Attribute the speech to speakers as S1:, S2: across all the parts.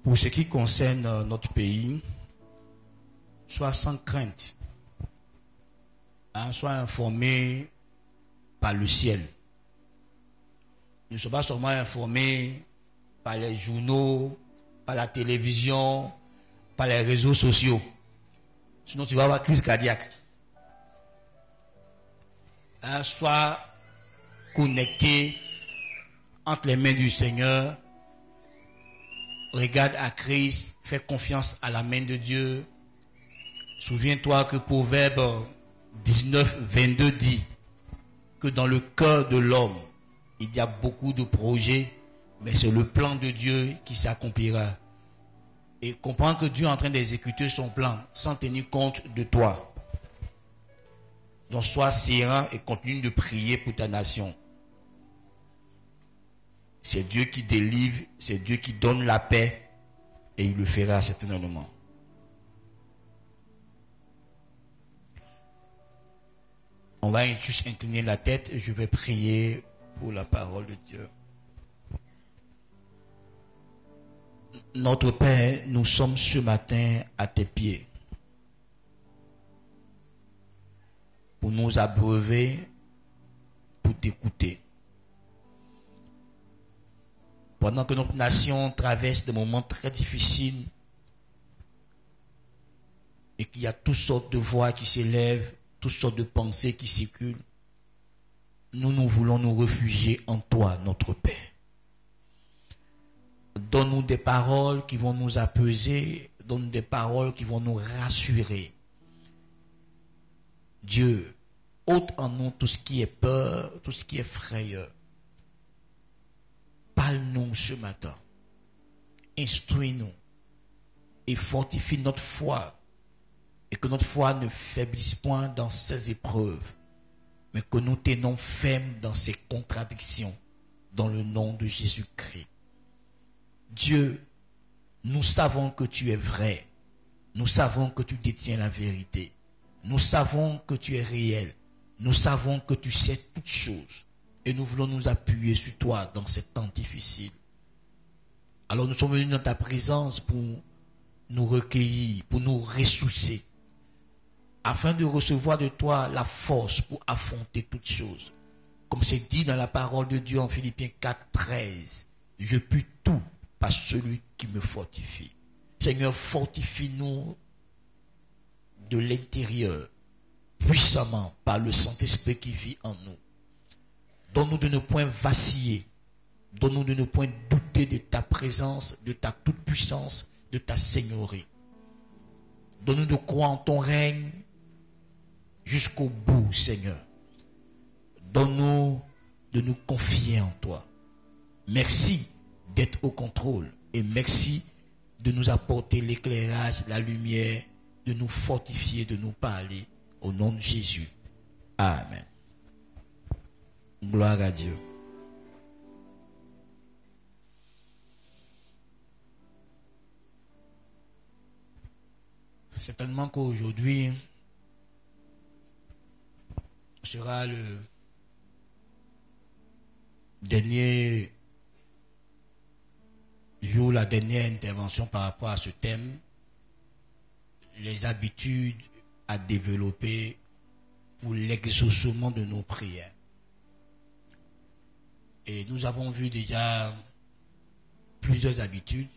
S1: Pour ce qui concerne notre pays, sois sans crainte, sois informé par le ciel. Ne sois pas seulement informé par les journaux, par la télévision, par les réseaux sociaux. Sinon tu vas avoir crise cardiaque. Sois connecté entre les mains du Seigneur. Regarde à Christ, fais confiance à la main de Dieu. Souviens-toi que Proverbe 19, 22 dit que dans le cœur de l'homme, il y a beaucoup de projets, mais c'est le plan de Dieu qui s'accomplira. Et comprends que Dieu est en train d'exécuter son plan sans tenir compte de toi. Donc sois serein et continue de prier pour ta nation. C'est Dieu qui délivre, c'est Dieu qui donne la paix et il le fera certainement. On va juste incliner la tête et je vais prier pour la parole de Dieu. Notre Père, nous sommes ce matin à tes pieds pour nous abreuver, pour t'écouter. Pendant que notre nation traverse des moments très difficiles et qu'il y a toutes sortes de voix qui s'élèvent, toutes sortes de pensées qui circulent, nous voulons nous réfugier en toi, notre Père. Donne-nous des paroles qui vont nous apaiser, donne-nous des paroles qui vont nous rassurer. Dieu, ôte en nous tout ce qui est peur, tout ce qui est frayeur. Parle-nous ce matin, instruis-nous et fortifie notre foi et que notre foi ne faiblisse point dans ces épreuves, mais que nous tenons ferme dans ces contradictions, dans le nom de Jésus-Christ. Dieu, nous savons que tu es vrai, nous savons que tu détiens la vérité, nous savons que tu es réel, nous savons que tu sais toutes choses. Et nous voulons nous appuyer sur toi dans ces temps difficiles. Alors nous sommes venus dans ta présence pour nous recueillir, pour nous ressourcer, afin de recevoir de toi la force pour affronter toutes choses. Comme c'est dit dans la parole de Dieu en Philippiens 4, 13, je puis tout par celui qui me fortifie. Seigneur, fortifie-nous de l'intérieur, puissamment par le Saint-Esprit qui vit en nous. Donne-nous de ne point vaciller. Donne-nous de ne point douter de ta présence, de ta toute-puissance, de ta seigneurie. Donne-nous de croire en ton règne jusqu'au bout, Seigneur. Donne-nous de nous confier en toi. Merci d'être au contrôle et merci de nous apporter l'éclairage, la lumière, de nous fortifier, de nous parler. Au nom de Jésus. Amen. Gloire à Dieu. Certainement qu'aujourd'hui sera le dernier jour, la dernière intervention par rapport à ce thème, les habitudes à développer pour l'exaucement de nos prières. Et nous avons vu déjà plusieurs habitudes.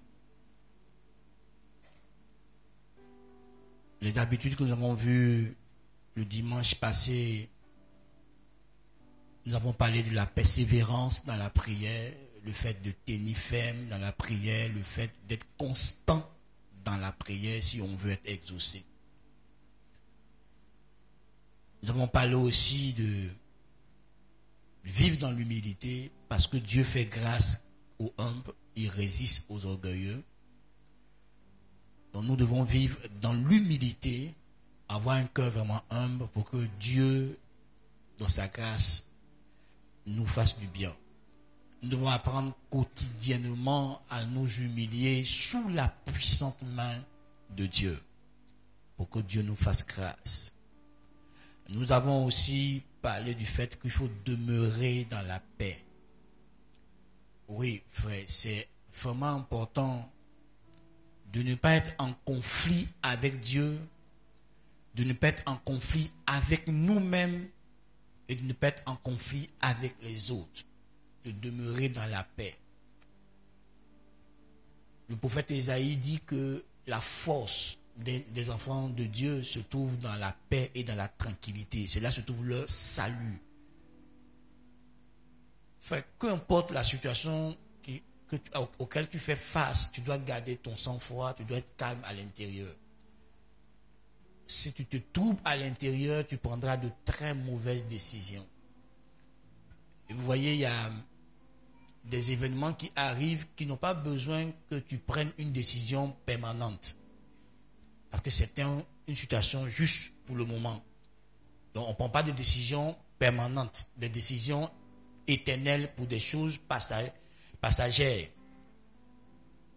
S1: Les habitudes que nous avons vues le dimanche passé, nous avons parlé de la persévérance dans la prière, le fait de tenir ferme dans la prière, le fait d'être constant dans la prière si on veut être exaucé. Nous avons parlé aussi de vivre dans l'humilité parce que Dieu fait grâce aux humbles, il résiste aux orgueilleux. Donc nous devons vivre dans l'humilité, avoir un cœur vraiment humble pour que Dieu, dans sa grâce, nous fasse du bien. Nous devons apprendre quotidiennement à nous humilier sous la puissante main de Dieu pour que Dieu nous fasse grâce. Nous avons aussi parlé du fait qu'il faut demeurer dans la paix. Oui, frère, c'est vraiment important de ne pas être en conflit avec Dieu, de ne pas être en conflit avec nous-mêmes et de ne pas être en conflit avec les autres, de demeurer dans la paix. Le prophète Ésaïe dit que la force des enfants de Dieu se trouve dans la paix et dans la tranquillité. C'est là que se trouve leur salut. Enfin, peu importe la situation auquel tu fais face, tu dois garder ton sang-froid, tu dois être calme à l'intérieur. Si tu te troubles à l'intérieur, tu prendras de très mauvaises décisions. Et vous voyez, il y a des événements qui arrivent qui n'ont pas besoin que tu prennes une décision permanente. Parce que c'est une situation juste pour le moment. Donc on ne prend pas de décision permanente, de décisions éternelles pour des choses passagères.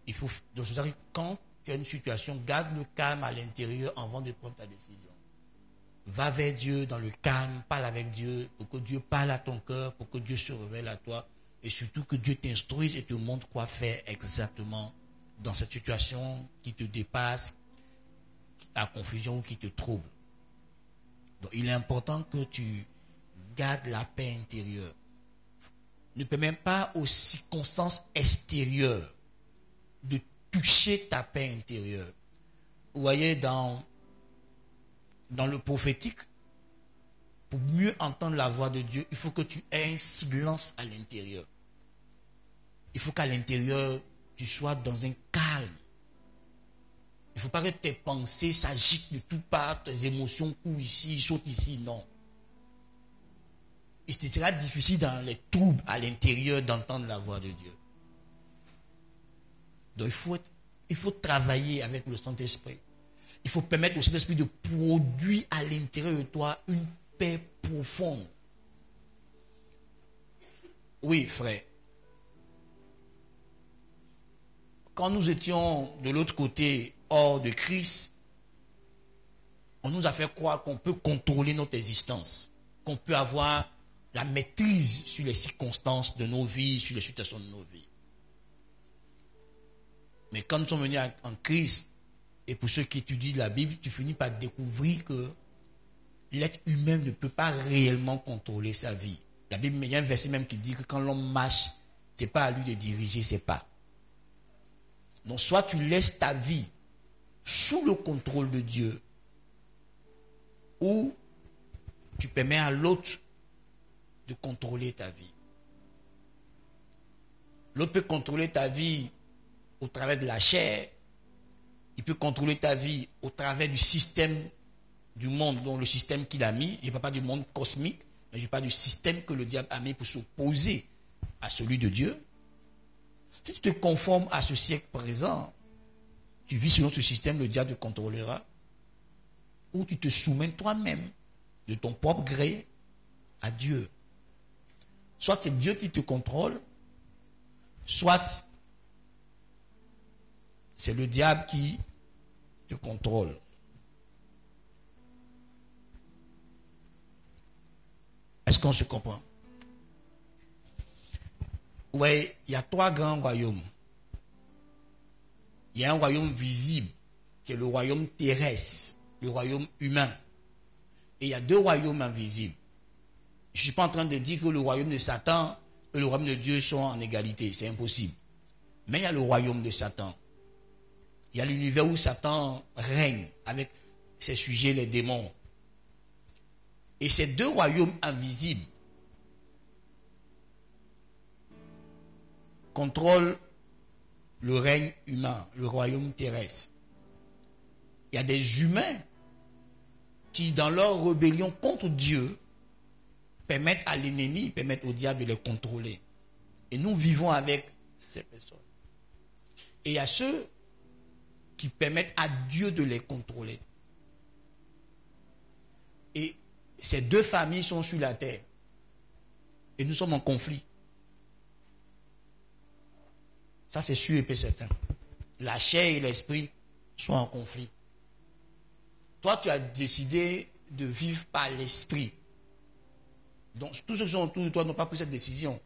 S1: Il faut, donc, quand tu as une situation, garde le calme à l'intérieur avant de prendre ta décision. Va vers Dieu dans le calme, parle avec Dieu, pour que Dieu parle à ton cœur, pour que Dieu se révèle à toi, et surtout que Dieu t'instruise et te montre quoi faire exactement dans cette situation qui te dépasse, à confusion ou qui te trouble. Donc il est important que tu gardes la paix intérieure. Ne permets pas aux circonstances extérieures de toucher ta paix intérieure. Vous voyez, dans le prophétique, pour mieux entendre la voix de Dieu, il faut que tu aies un silence à l'intérieur. Il faut qu'à l'intérieur, tu sois dans un calme. Il ne faut pas que tes pensées s'agitent de toutes parts, tes émotions courent ici, sautent ici, non. Et ce sera difficile dans les troubles à l'intérieur d'entendre la voix de Dieu. Donc il faut travailler avec le Saint-Esprit. Il faut permettre au Saint-Esprit de produire à l'intérieur de toi une paix profonde. Oui, frère. Quand nous étions de l'autre côté, hors de Christ, on nous a fait croire qu'on peut contrôler notre existence, qu'on peut avoir la maîtrise sur les circonstances de nos vies, sur les situations de nos vies. Mais quand nous sommes venus en Christ, et pour ceux qui étudient la Bible, tu finis par découvrir que l'être humain ne peut pas réellement contrôler sa vie. La Bible, il y a un verset même qui dit que quand l'homme marche, ce n'est pas à lui de diriger ses pas. Donc soit tu laisses ta vie sous le contrôle de Dieu, ou tu permets à l'autre de contrôler ta vie. L'autre peut contrôler ta vie au travers de la chair, il peut contrôler ta vie au travers du système du monde, dont le système qu'il a mis. Je ne parle pas du monde cosmique, mais je parle du système que le diable a mis pour s'opposer à celui de Dieu. Si tu te conformes à ce siècle présent, tu vis selon ce système, le diable te contrôlera. Ou tu te soumets toi-même, de ton propre gré, à Dieu. Soit c'est Dieu qui te contrôle, soit c'est le diable qui te contrôle. Est-ce qu'on se comprend? Oui, il y a 3 grands royaumes. Il y a un royaume visible, qui est le royaume terrestre, le royaume humain. Et il y a 2 royaumes invisibles. Je ne suis pas en train de dire que le royaume de Satan et le royaume de Dieu sont en égalité, c'est impossible. Mais il y a le royaume de Satan. Il y a l'univers où Satan règne avec ses sujets, les démons. Et ces 2 royaumes invisibles contrôlent le règne humain, le royaume terrestre. Il y a des humains qui, dans leur rébellion contre Dieu, permettent à l'ennemi, permettent au diable de les contrôler. Et nous vivons avec ces personnes. Et il y a ceux qui permettent à Dieu de les contrôler. Et ces 2 familles sont sur la terre. Et nous sommes en conflit. Ça, c'est sûr et certain. La chair et l'esprit sont en conflit. Toi, tu as décidé de vivre par l'esprit. Donc, tous ceux qui sont autour de toi n'ont pas pris cette décision.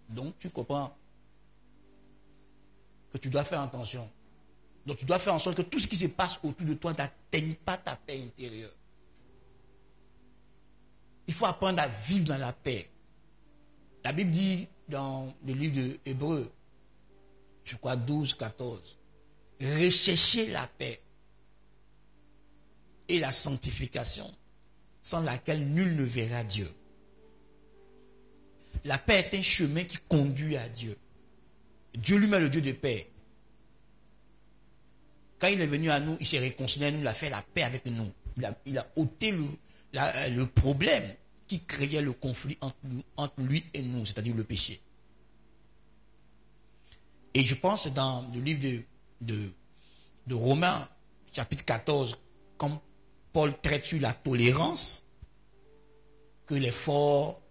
S1: Donc, tu comprends que que tu dois faire attention. Donc tu dois faire en sorte que tout ce qui se passe autour de toi n'atteigne pas ta paix intérieure. Il faut apprendre à vivre dans la paix. La Bible dit dans le livre de Hébreux, je crois 12, 14, recherchez la paix et la sanctification, sans laquelle nul ne verra Dieu. La paix est un chemin qui conduit à Dieu. Dieu lui-même est le Dieu de paix. Quand il est venu à nous, il s'est réconcilié à nous, il a fait la paix avec nous. Il a ôté le problème qui créait le conflit entre lui et nous, c'est-à-dire le péché. Et je pense dans le livre de Romains, chapitre 14, comme Paul traite sur la tolérance, que les forts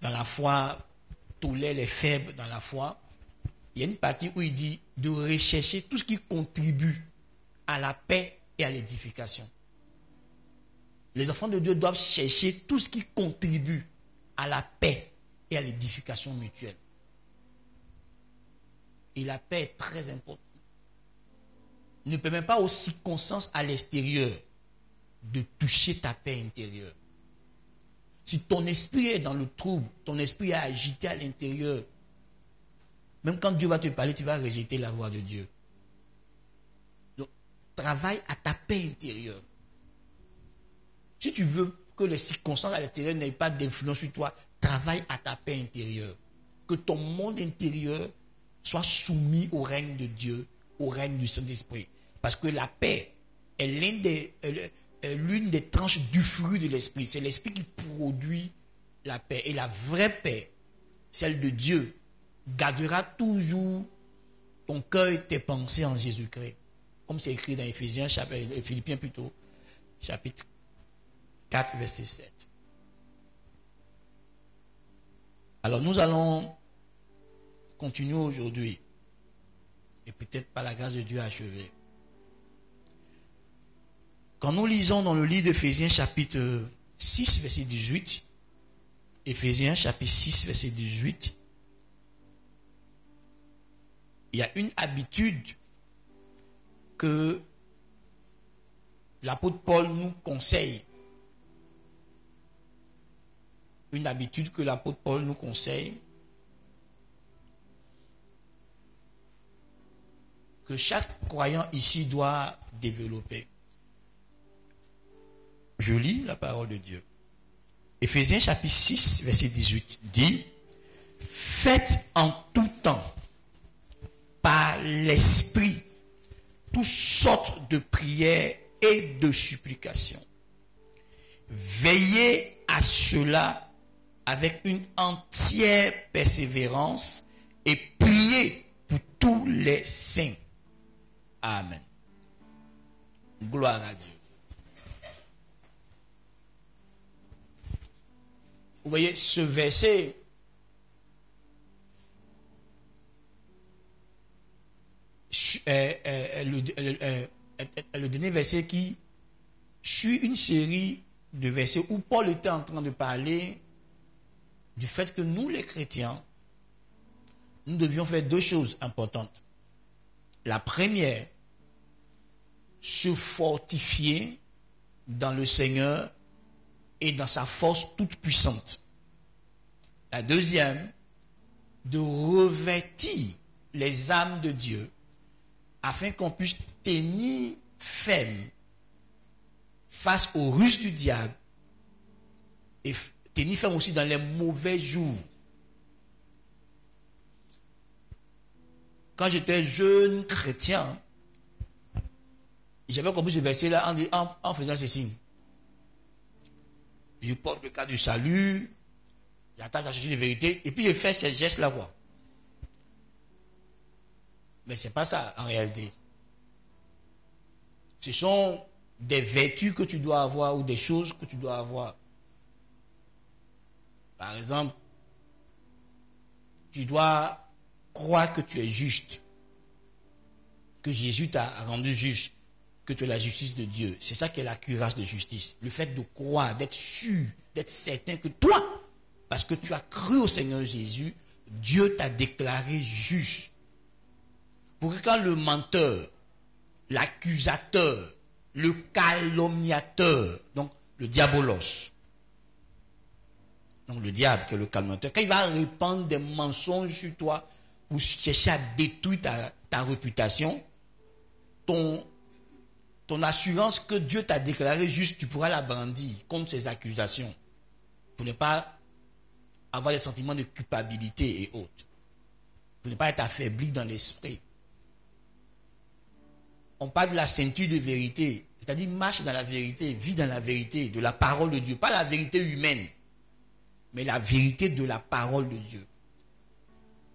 S1: dans la foi tolèrent les faibles dans la foi, il y a une partie où il dit de rechercher tout ce qui contribue à la paix et à l'édification. Les enfants de Dieu doivent chercher tout ce qui contribue à la paix et à l'édification mutuelle. Et la paix est très importante. Ne permet pas aux circonstances à l'extérieur de toucher ta paix intérieure. Si ton esprit est dans le trouble, ton esprit est agité à l'intérieur, même quand Dieu va te parler, tu vas rejeter la voix de Dieu. Donc, travaille à ta paix intérieure. Si tu veux que les circonstances à l'extérieur n'aient pas d'influence sur toi, travaille à ta paix intérieure. Que ton monde intérieur soit soumis au règne de Dieu, au règne du Saint-Esprit. Parce que la paix est l'une des tranches du fruit de l'esprit. C'est l'esprit qui produit la paix. Et la vraie paix, celle de Dieu, gardera toujours ton cœur et tes pensées en Jésus-Christ. Comme c'est écrit dans Philippiens plutôt, chapitre 4, verset 7. Alors nous allons continuer aujourd'hui. Et peut-être par la grâce de Dieu achever. Quand nous lisons dans le livre d'Éphésiens chapitre 6, verset 18, Éphésiens chapitre 6, verset 18, il y a une habitude que l'apôtre Paul nous conseille. Une habitude que l'apôtre Paul nous conseille, que chaque croyant ici doit développer. Je lis la parole de Dieu. Éphésiens chapitre 6, verset 18 dit: faites en tout temps, par l'esprit, toutes sortes de prières et de supplications. Veillez à cela avec une entière persévérance et priez pour tous les saints. Amen. Gloire à Dieu. Vous voyez, ce verset le dernier verset qui suit une série de versets où Paul était en train de parler du fait que nous, les chrétiens, nous devions faire deux choses importantes. La première, se fortifier dans le Seigneur et dans sa force toute puissante. La deuxième, de revêtir les âmes de Dieu afin qu'on puisse tenir ferme face aux ruses du diable et tenir ferme aussi dans les mauvais jours. Quand j'étais jeune chrétien, j'avais compris ce verset-là en faisant ceci. Je porte le cas du salut, j'attache à chercher la vérité, et puis je fais ces gestes-là, quoi. Mais ce n'est pas ça, en réalité. Ce sont des vertus que tu dois avoir ou des choses que tu dois avoir. Par exemple, tu dois croire que tu es juste, que Jésus t'a rendu juste, que tu es la justice de Dieu. C'est ça qui est la cuirasse de justice. Le fait de croire, d'être sûr, d'être certain que toi, parce que tu as cru au Seigneur Jésus, Dieu t'a déclaré juste. Pour que quand le menteur, l'accusateur, le calomniateur, donc le diabolos, donc le diable qui est le calomniateur, quand il va répandre des mensonges sur toi pour chercher à détruire ta réputation, ton assurance que Dieu t'a déclarée juste, tu pourras la brandir contre ces accusations pour ne pas avoir des sentiments de culpabilité et autres, pour ne pas être affaibli dans l'esprit. On parle de la ceinture de vérité, c'est-à-dire marche dans la vérité, vis dans la vérité, de la parole de Dieu, pas la vérité humaine, mais la vérité de la parole de Dieu.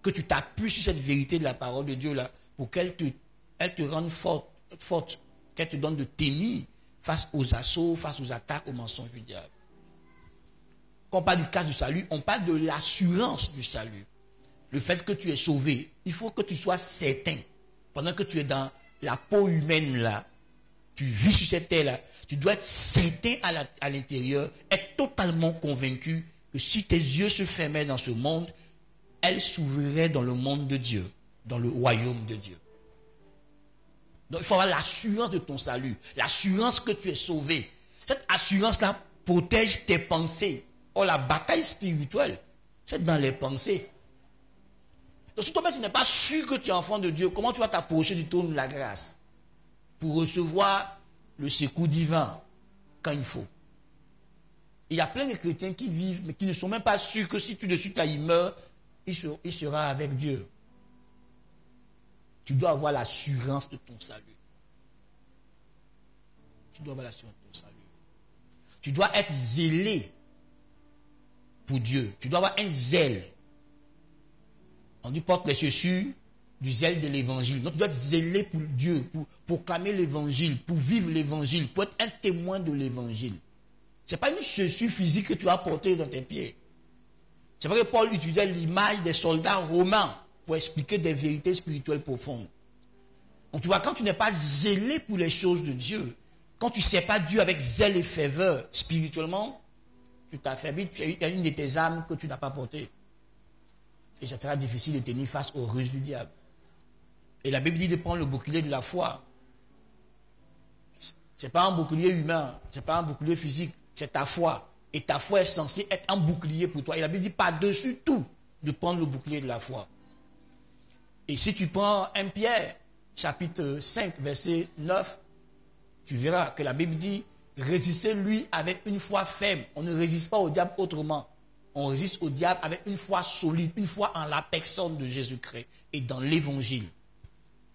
S1: Que tu t'appuies sur cette vérité de la parole de Dieu là, pour qu'elle te rende forte, qu'elle te donne de tenir face aux assauts, face aux attaques, aux mensonges du diable. Quand on parle du cas du salut, on parle de l'assurance du salut. Le fait que tu es sauvé, il faut que tu sois certain. Pendant que tu es dans la peau humaine là, tu vis sur cette terre là, tu dois être certain à l'intérieur, être totalement convaincu que si tes yeux se fermaient dans ce monde, elles s'ouvriraient dans le monde de Dieu, dans le royaume de Dieu. Donc il faut avoir l'assurance de ton salut, l'assurance que tu es sauvé. Cette assurance-là protège tes pensées. Or la bataille spirituelle, c'est dans les pensées. Donc si toi-même tu n'es pas sûr que tu es enfant de Dieu, comment tu vas t'approcher du trône de la grâce pour recevoir le secours divin quand il faut? Il y a plein de chrétiens qui vivent, mais qui ne sont même pas sûrs que si tout de suite là, il meurt, il sera avec Dieu. Tu dois avoir l'assurance de ton salut. Tu dois avoir l'assurance de ton salut. Tu dois être zélé pour Dieu. Tu dois avoir un zèle. On dit porte les chaussures du zèle de l'évangile. Donc tu dois être zélé pour Dieu, pour proclamer l'évangile, pour vivre l'évangile, pour être un témoin de l'évangile. Ce n'est pas une chaussure physique que tu vas porter dans tes pieds. C'est vrai que Paul utilisait l'image des soldats romains pour expliquer des vérités spirituelles profondes. Donc tu vois, quand tu n'es pas zélé pour les choses de Dieu, quand tu ne sais pas Dieu avec zèle et ferveur spirituellement, tu t'affaiblis, il y a une de tes âmes que tu n'as pas portée. Et ça sera difficile de tenir face aux ruses du diable. Et la Bible dit de prendre le bouclier de la foi. Ce n'est pas un bouclier humain, ce n'est pas un bouclier physique, c'est ta foi. Et ta foi est censée être un bouclier pour toi. Et la Bible dit par-dessus tout de prendre le bouclier de la foi. Et si tu prends 1 Pierre, chapitre 5, verset 9, tu verras que la Bible dit résistez-lui avec une foi ferme. On ne résiste pas au diable autrement. On résiste au diable avec une foi solide, une foi en la personne de Jésus-Christ et dans l'évangile.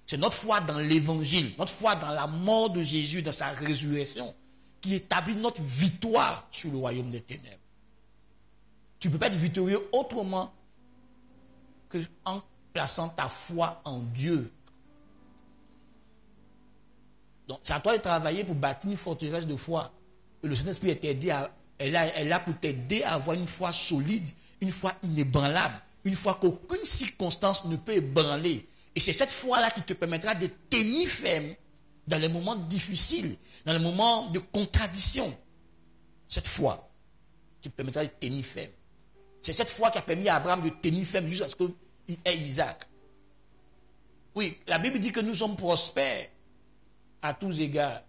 S1: C'est notre foi dans l'évangile, notre foi dans la mort de Jésus, dans sa résurrection, qui établit notre victoire sur le royaume des ténèbres. Tu ne peux pas être victorieux autrement qu'en plaçant ta foi en Dieu. Donc, c'est à toi de travailler pour bâtir une forteresse de foi. Et le Saint-Esprit est là pour t'aider à avoir une foi solide, une foi inébranlable, une foi qu'aucune circonstance ne peut ébranler. Et c'est cette foi-là qui te permettra de tenir ferme dans les moments difficiles, dans les moments de contradiction. Cette foi qui te permettra de tenir ferme. C'est cette foi qui a permis à Abraham de tenir ferme jusqu'à ce qu'il ait Isaac. Oui, la Bible dit que nous sommes prospères à tous égards.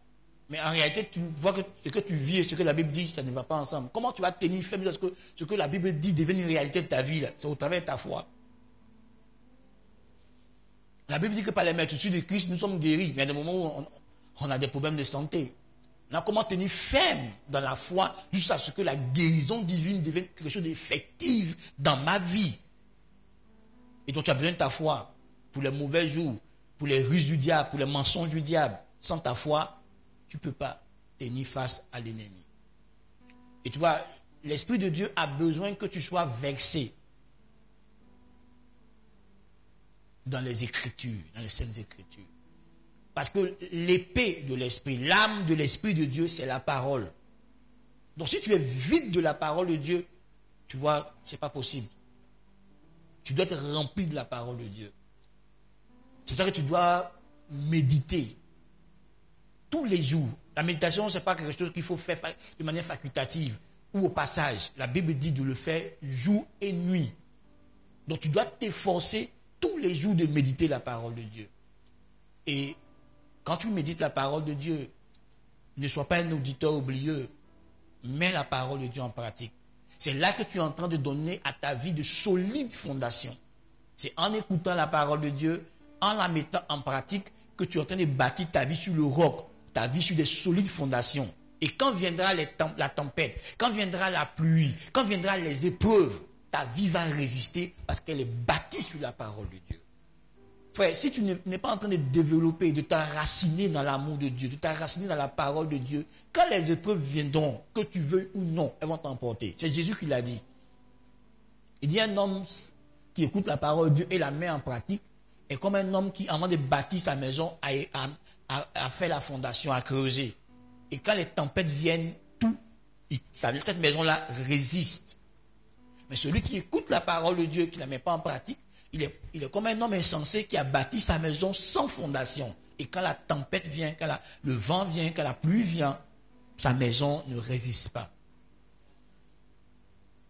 S1: Mais en réalité, tu vois que ce que tu vis et ce que la Bible dit, ça ne va pas ensemble. Comment tu vas tenir ferme jusqu'à ce que ce que la Bible dit devienne une réalité de ta vie là? C'est au travers de ta foi. La Bible dit que par les multitudes de Christ, nous sommes guéris. Mais il y a des moments où on a des problèmes de santé. On a comment tenir ferme dans la foi jusqu'à ce que la guérison divine devienne quelque chose d'effectif dans ma vie. Et donc tu as besoin de ta foi pour les mauvais jours, pour les ruses du diable, pour les mensonges du diable. Sans ta foi, tu ne peux pas tenir face à l'ennemi. Et tu vois, l'Esprit de Dieu a besoin que tu sois versé dans les Écritures, dans les Saintes Écritures. Parce que l'épée de l'Esprit, l'âme de l'Esprit de Dieu, c'est la parole. Donc si tu es vide de la parole de Dieu, tu vois, ce n'est pas possible. Tu dois être rempli de la parole de Dieu. C'est ça que tu dois méditer tous les jours. La méditation, ce n'est pas quelque chose qu'il faut faire de manière facultative ou au passage. La Bible dit de le faire jour et nuit. Donc tu dois t'efforcer tous les jours de méditer la parole de Dieu. Et quand tu médites la parole de Dieu, ne sois pas un auditeur oublieux. Mets la parole de Dieu en pratique. C'est là que tu es en train de donner à ta vie de solides fondations. C'est en écoutant la parole de Dieu, en la mettant en pratique, que tu es en train de bâtir ta vie sur le roc, ta vie sur des solides fondations. Et quand viendra la tempête, quand viendra la pluie, quand viendra les épreuves, ta vie va résister parce qu'elle est bâtie sur la parole de Dieu. Frère, si tu n'es pas en train de développer, de t'enraciner dans l'amour de Dieu, de t'enraciner dans la parole de Dieu, quand les épreuves viendront, que tu veuilles ou non, elles vont t'emporter. C'est Jésus qui l'a dit. Il dit un homme qui écoute la parole de Dieu et la met en pratique est comme un homme qui, avant de bâtir sa maison, a fait la fondation, a creusé. Et quand les tempêtes viennent, cette maison-là résiste. Mais celui qui écoute la parole de Dieu, qui ne la met pas en pratique, il est comme un homme insensé qui a bâti sa maison sans fondation. Et quand la tempête vient, quand le vent vient, quand la pluie vient, sa maison ne résiste pas.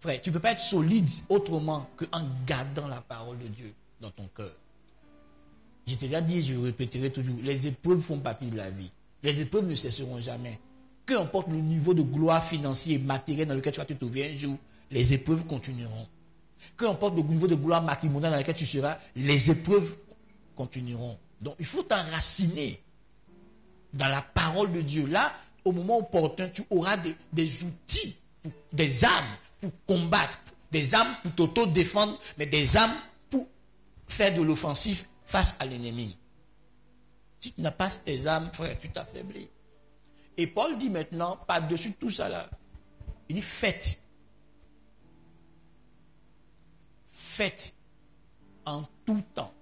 S1: Frère, tu ne peux pas être solide autrement qu'en gardant la parole de Dieu dans ton cœur. Je t'ai déjà dit, je répéterai toujours, les épreuves font partie de la vie. Les épreuves ne cesseront jamais. Peu importe le niveau de gloire financier et matériel dans lequel tu vas te trouver un jour, les épreuves continueront. Peu importe le niveau de gloire matrimoniale dans lequel tu seras, les épreuves continueront. Donc, il faut t'enraciner dans la parole de Dieu. Là, au moment opportun, tu auras des outils, des armes pour combattre, des armes pour t'auto-défendre, mais des armes pour faire de l'offensif face à l'ennemi. Si tu n'as pas tes armes, frère, tu t'affaiblis. Et Paul dit maintenant, par-dessus tout ça là, il dit faites. Faites en tout temps.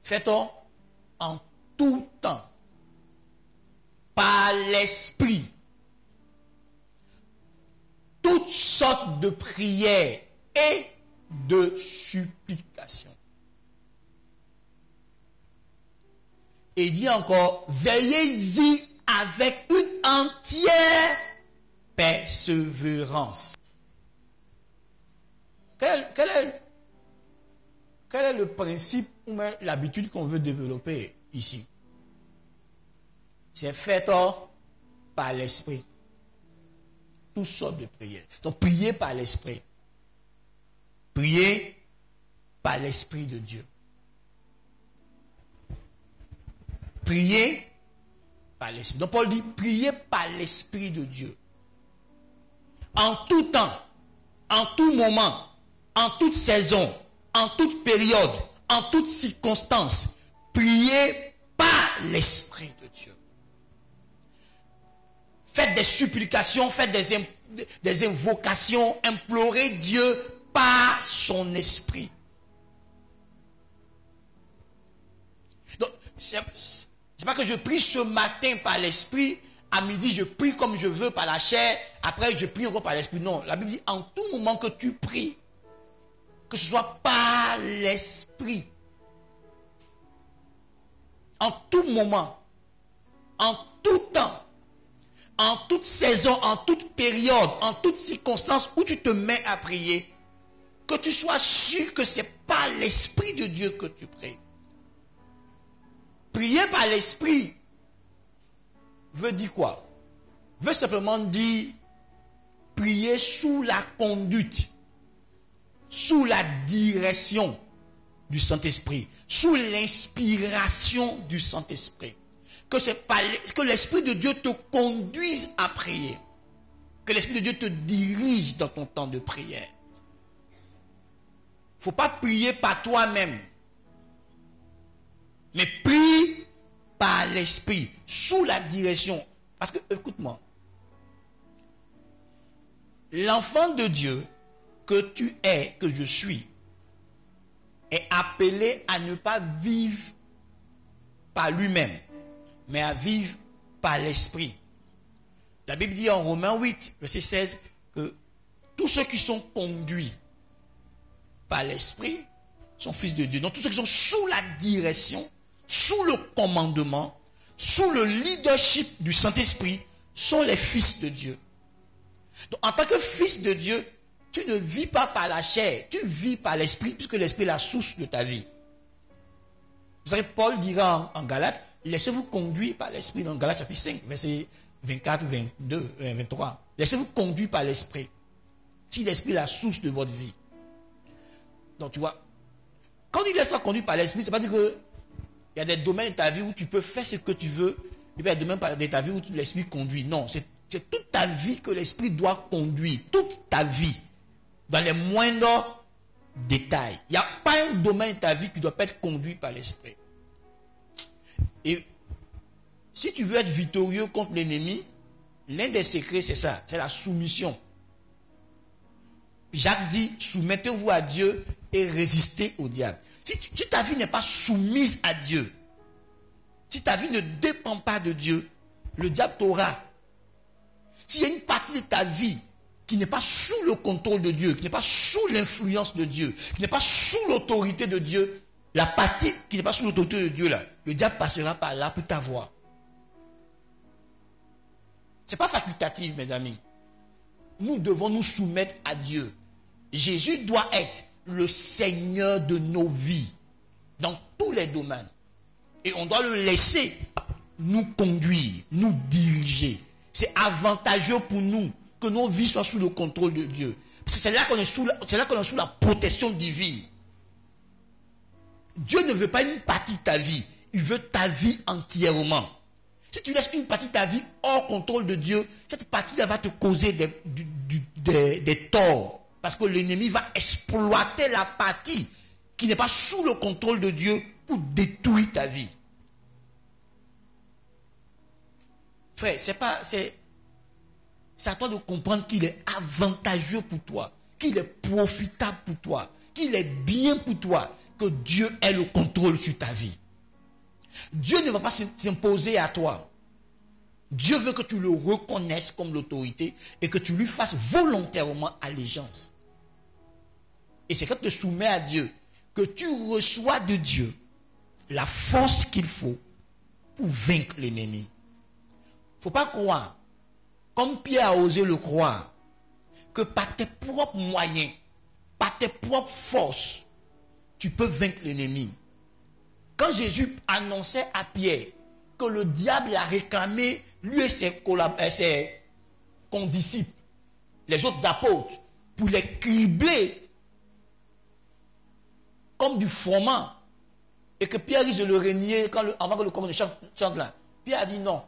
S1: Faites-en en tout temps. Par l'esprit. Toutes sortes de prières et de supplications. Et il dit encore, veillez-y avec une entière persévérance. Quel est le principe ou même l'habitude qu'on veut développer ici? C'est fait par l'esprit. Toutes sortes de prières. Donc, priez par l'esprit. Priez par l'esprit de Dieu. Priez par l'esprit. Donc, Paul dit, priez par l'esprit de Dieu. En tout temps, en tout moment, en toute saison, en toute période, en toute circonstance, priez par l'esprit de Dieu. Faites des supplications, faites des invocations, implorez Dieu par son esprit. Donc, c'est pas que je prie ce matin par l'esprit, à midi je prie comme je veux par la chair, après je prie encore par l'esprit. Non, la Bible dit en tout moment que tu pries, que ce soit par l'esprit. En tout moment, en tout temps, en toute saison, en toute période, en toute circonstance où tu te mets à prier, que tu sois sûr que c'est par l'esprit de Dieu que tu pries. Prier par l'esprit veut dire quoi? Veut simplement dire prier sous la conduite, sous la direction du Saint-Esprit, sous l'inspiration du Saint-Esprit. Que l'Esprit de Dieu te conduise à prier. Que l'Esprit de Dieu te dirige dans ton temps de prière. Il ne faut pas prier par toi-même. Mais prie par l'Esprit, sous la direction. Parce que, écoute-moi, l'enfant de Dieu que tu es, que je suis, est appelé à ne pas vivre par lui-même, mais à vivre par l'Esprit. La Bible dit en Romains 8, verset 16, que tous ceux qui sont conduits par l'Esprit sont fils de Dieu. Donc tous ceux qui sont sous la direction, sous le commandement, sous le leadership du Saint-Esprit, sont les fils de Dieu. Donc en tant que fils de Dieu, tu ne vis pas par la chair, tu vis par l'Esprit, puisque l'Esprit est la source de ta vie. Vous savez, Paul dira en Galates, laissez-vous conduire par l'Esprit, dans Galates chapitre 5, verset 24, 22, 23. Laissez-vous conduire par l'Esprit. Si l'Esprit est la source de votre vie. Donc tu vois, quand il laisse-toi conduire par l'Esprit, c'est pas dire que il y a des domaines de ta vie où tu peux faire ce que tu veux, et puis il y a des domaines de ta vie où l'Esprit conduit. Non, c'est toute ta vie que l'Esprit doit conduire. Toute ta vie. Dans les moindres détails. Il n'y a pas un domaine de ta vie qui ne doit pas être conduit par l'Esprit. Et si tu veux être victorieux contre l'ennemi, l'un des secrets, c'est ça, c'est la soumission. Jacques dit, soumettez-vous à Dieu et résistez au diable. Si ta vie n'est pas soumise à Dieu, si ta vie ne dépend pas de Dieu, le diable t'aura. S'il y a une partie de ta vie qui n'est pas sous le contrôle de Dieu, qui n'est pas sous l'influence de Dieu, qui n'est pas sous l'autorité de Dieu, la partie qui n'est pas sous l'autorité de Dieu, là, le diable passera par là pour t'avoir. Ce n'est pas facultatif, mes amis. Nous devons nous soumettre à Dieu. Jésus doit être le Seigneur de nos vies, dans tous les domaines. Et on doit le laisser nous conduire, nous diriger. C'est avantageux pour nous que nos vies soient sous le contrôle de Dieu. C'est là qu'on est sous la protection divine. Dieu ne veut pas une partie de ta vie, il veut ta vie entièrement. Si tu laisses une partie de ta vie hors contrôle de Dieu, cette partie-là va te causer des torts. Parce que l'ennemi va exploiter la partie qui n'est pas sous le contrôle de Dieu pour détruire ta vie. Frère, c'est à toi de comprendre qu'il est avantageux pour toi, qu'il est profitable pour toi, qu'il est bien pour toi, que Dieu ait le contrôle sur ta vie. Dieu ne va pas s'imposer à toi. Dieu veut que tu le reconnaisses comme l'autorité et que tu lui fasses volontairement allégeance. Et c'est quand tu te soumets à Dieu que tu reçois de Dieu la force qu'il faut pour vaincre l'ennemi. Il ne faut pas croire, comme Pierre a osé le croire, que par tes propres moyens, par tes propres forces, tu peux vaincre l'ennemi. Quand Jésus annonçait à Pierre que le diable a réclamé lui et ses condisciples, les autres apôtres, pour les cribler comme du froment, et que Pierre risque de le renier avant que le corps ne chante là. Pierre a dit non.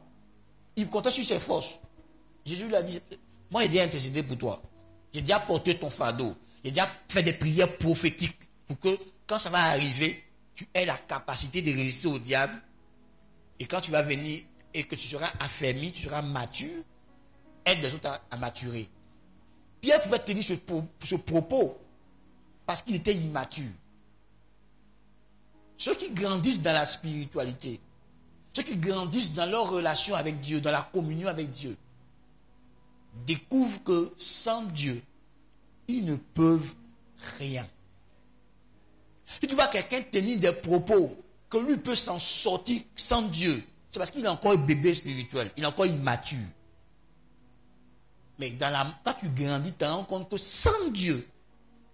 S1: Il comptait sur ses forces. Jésus lui a dit, moi j'ai déjà intercédé pour toi. J'ai déjà porté ton fardeau. J'ai déjà fait des prières prophétiques pour que quand ça va arriver, tu aies la capacité de résister au diable. Et quand tu vas venir et que tu seras affermi, tu seras mature, aide les autres à maturer. Pierre pouvait tenir ce propos parce qu'il était immature. Ceux qui grandissent dans la spiritualité, ceux qui grandissent dans leur relation avec Dieu, dans la communion avec Dieu, découvrent que sans Dieu, ils ne peuvent rien. Si tu vois quelqu'un tenir des propos que lui peut s'en sortir sans Dieu, c'est parce qu'il est encore un bébé spirituel, il est encore immature. Mais quand tu grandis, tu te rends compte que sans Dieu,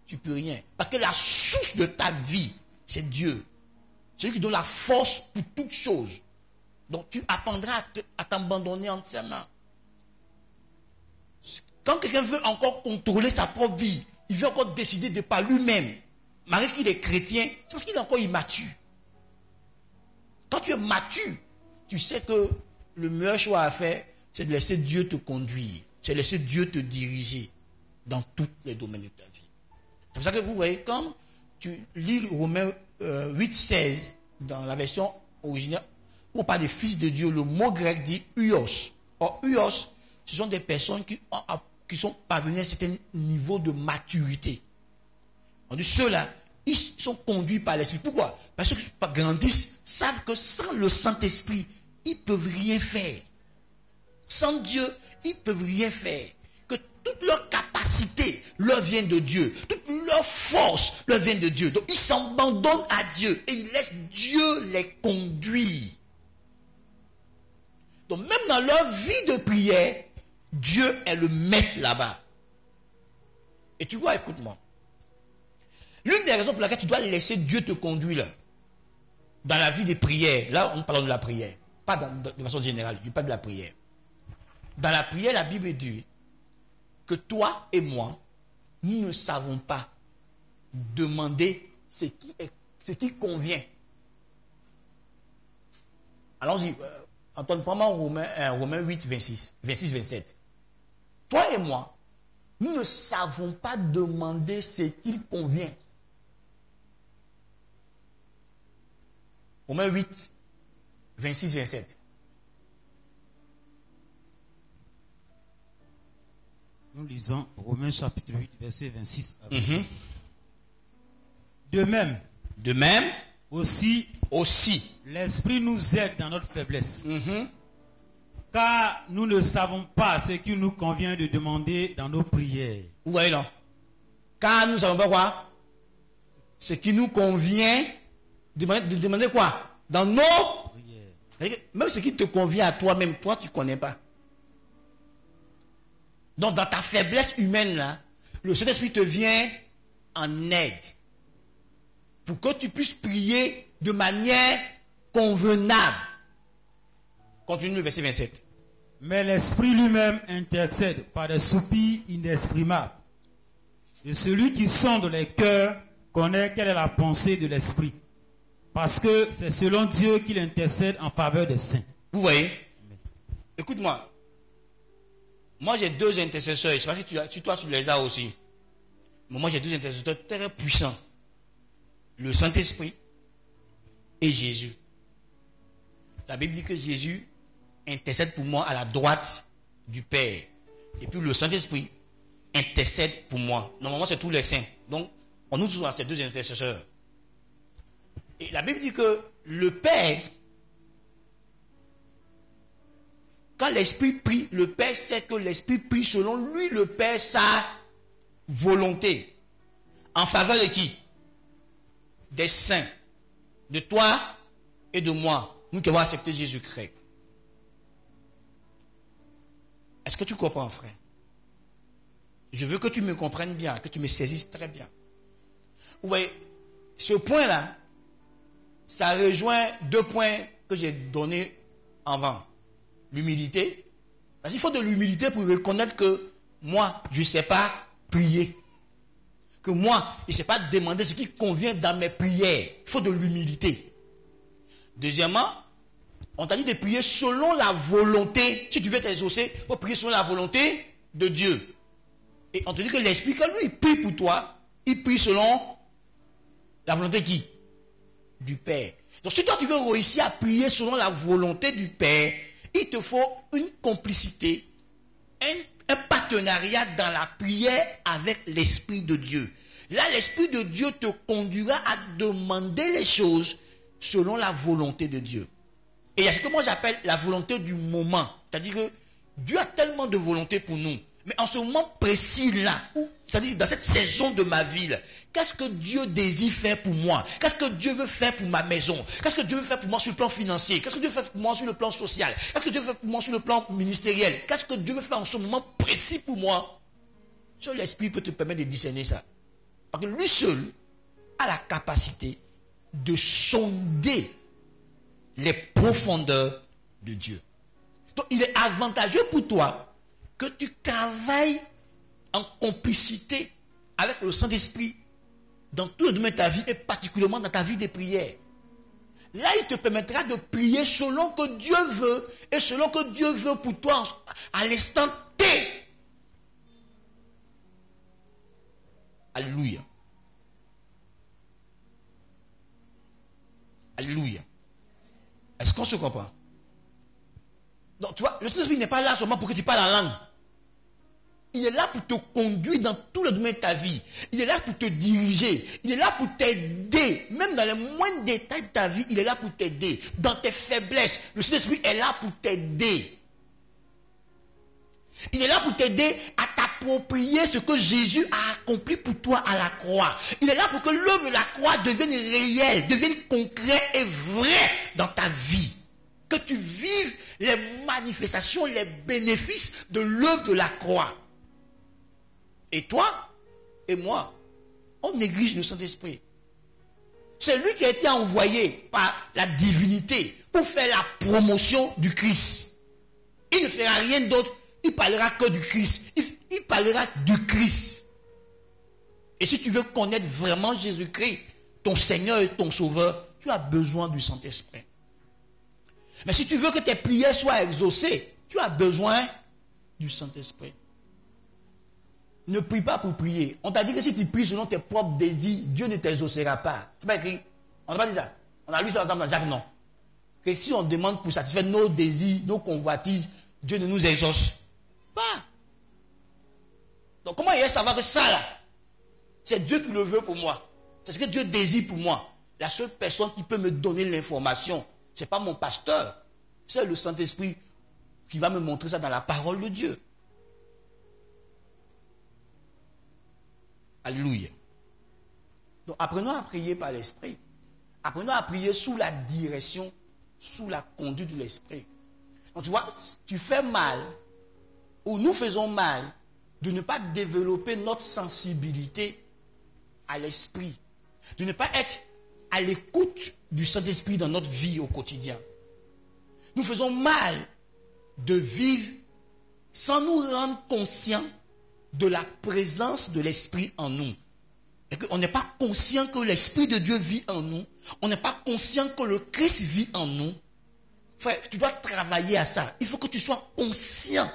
S1: tu ne peux rien. Parce que la source de ta vie, c'est Dieu. C'est lui qui donne la force pour toutes choses. Donc tu apprendras à t'abandonner entièrement. Quand quelqu'un veut encore contrôler sa propre vie, il veut encore décider de par lui-même, malgré qu'il est chrétien, c'est parce qu'il est encore immature. Quand tu es mature, tu sais que le meilleur choix à faire, c'est de laisser Dieu te conduire. C'est de laisser Dieu te diriger dans tous les domaines de ta vie. C'est pour ça que vous voyez, quand tu lis Romains 8,16 dans la version originale, où on parle des fils de Dieu, le mot grec dit huios. Or, huios, ce sont des personnes qui sont parvenues à un certain niveau de maturité. On dit ceux-là, ils sont conduits par l'Esprit. Pourquoi? Parce que ceux qui grandissent savent que sans le Saint-Esprit, ils ne peuvent rien faire. Sans Dieu, ils ne peuvent rien faire. Que toute leur capacité leur vient de Dieu. Toute leur force leur vient de Dieu. Donc ils s'abandonnent à Dieu et ils laissent Dieu les conduire. Donc même dans leur vie de prière, Dieu est le maître là-bas. Et tu vois, écoute-moi. L'une des raisons pour laquelle tu dois laisser Dieu te conduire là, dans la vie des prières, là on parle de la prière, pas de façon générale, je parle de la prière. Dans la prière, la Bible dit que toi et moi, nous ne savons pas demander ce qui convient. Allons-y, Antoine, prends-moi Romains 8, 26, 27. Toi et moi, nous ne savons pas demander ce qu'il convient. Romains 8, 26, 27.
S2: Nous lisons Romains chapitre 8, verset 26 à 27. De même, aussi, l'Esprit nous aide dans notre faiblesse. Car nous ne savons pas ce qu'il nous convient de demander dans nos prières.
S1: Vous voyez non? Car nous ne savons pas quoi? Ce qui nous convient de demander quoi? Dans nos prières. Même ce qui te convient à toi-même, toi tu ne connais pas. Donc dans ta faiblesse humaine là, le Saint-Esprit te vient en aide. Pour que tu puisses prier de manière convenable. Continue le verset 27.
S2: Mais l'Esprit lui-même intercède par des soupirs inexprimables. Et celui qui sonde les cœurs connaît quelle est la pensée de l'Esprit. Parce que c'est selon Dieu qu'il intercède en faveur des saints.
S1: Vous voyez? Écoute-moi. Moi j'ai deux intercesseurs. Je ne sais pas si toi tu les as aussi. Mais moi j'ai deux intercesseurs très puissants. Le Saint-Esprit et Jésus. La Bible dit que Jésus intercède pour moi à la droite du Père. Et puis le Saint-Esprit intercède pour moi. Normalement, c'est tous les saints. Donc, on nous trouve à ces deux intercesseurs. Et la Bible dit que le Père, quand l'Esprit prie, le Père sait que l'Esprit prie selon lui, le Père, sa volonté. En faveur de qui? Des saints. De toi et de moi. Nous qui avons accepté Jésus-Christ. Est-ce que tu comprends, frère? Je veux que tu me comprennes bien, que tu me saisisses très bien. Vous voyez, ce point-là, ça rejoint deux points que j'ai donnés avant. L'humilité. Parce qu'il faut de l'humilité pour reconnaître que moi, je ne sais pas prier. Que moi, je ne sais pas demander ce qui convient dans mes prières. Il faut de l'humilité. Deuxièmement, on t'a dit de prier selon la volonté. Si tu veux t'exaucer, il faut prier selon la volonté de Dieu. Et on te dit que l'Esprit, quand lui, il prie pour toi, il prie selon la volonté de qui? Du Père. Donc si toi tu veux réussir à prier selon la volonté du Père, il te faut une complicité, un partenariat dans la prière avec l'Esprit de Dieu. Là, l'Esprit de Dieu te conduira à demander les choses selon la volonté de Dieu. Et il y a ce que moi j'appelle la volonté du moment. C'est-à-dire que Dieu a tellement de volonté pour nous. Mais en ce moment précis là, c'est-à-dire dans cette saison de ma vie, qu'est-ce que Dieu désire faire pour moi? Qu'est-ce que Dieu veut faire pour ma maison? Qu'est-ce que Dieu veut faire pour moi sur le plan financier? Qu'est-ce que Dieu veut faire pour moi sur le plan social? Qu'est-ce que Dieu veut faire pour moi sur le plan ministériel? Qu'est-ce que Dieu veut faire en ce moment précis pour moi? Seul l'Esprit peut te permettre de discerner ça. Parce que lui seul a la capacité de sonder les profondeurs de Dieu. Donc il est avantageux pour toi que tu travailles en complicité avec le Saint-Esprit dans tout le domaine de ta vie et particulièrement dans ta vie de prière. Là, il te permettra de prier selon que Dieu veut et selon que Dieu veut pour toi à l'instant T. Alléluia. Alléluia. Est-ce qu'on se comprend? Donc, tu vois, le Saint-Esprit n'est pas là seulement pour que tu parles en langue. Il est là pour te conduire dans tout le domaine de ta vie. Il est là pour te diriger. Il est là pour t'aider. Même dans les moindres détails de ta vie, il est là pour t'aider. Dans tes faiblesses, le Saint-Esprit est là pour t'aider. Il est là pour t'aider à t'approprier ce que Jésus a accompli pour toi à la croix. Il est là pour que l'œuvre de la croix devienne réelle, devienne concret et vrai dans ta vie. Que tu vives les manifestations, les bénéfices de l'œuvre de la croix. Et toi et moi, on néglige le Saint-Esprit. C'est lui qui a été envoyé par la divinité pour faire la promotion du Christ. Il ne fera rien d'autre. Il parlera que du Christ. Il parlera du Christ. Et si tu veux connaître vraiment Jésus-Christ, ton Seigneur et ton Sauveur, tu as besoin du Saint-Esprit. Mais si tu veux que tes prières soient exaucées, tu as besoin du Saint-Esprit. Ne prie pas pour prier. On t'a dit que si tu pries selon tes propres désirs, Dieu ne t'exaucera pas. C'est pas écrit. On n'a pas dit ça. On a lu ça ensemble dans Jacques, non. Que si on demande pour satisfaire nos désirs, nos convoitises, Dieu ne nous exauce pas. Donc comment il va savoir que ça là, c'est Dieu qui le veut pour moi. C'est ce que Dieu désire pour moi. La seule personne qui peut me donner l'information, ce n'est pas mon pasteur. C'est le Saint-Esprit qui va me montrer ça dans la parole de Dieu. Alléluia. Donc apprenons à prier par l'Esprit. Apprenons à prier sous la direction, sous la conduite de l'Esprit. Donc tu vois, tu fais mal, ou nous faisons mal, de ne pas développer notre sensibilité à l'Esprit. De ne pas être à l'écoute du Saint-Esprit dans notre vie au quotidien. Nous faisons mal de vivre sans nous rendre conscients de la présence de l'Esprit en nous. Et qu'on n'est pas conscient que l'Esprit de Dieu vit en nous. On n'est pas conscient que le Christ vit en nous. Frère, tu dois travailler à ça. Il faut que tu sois conscient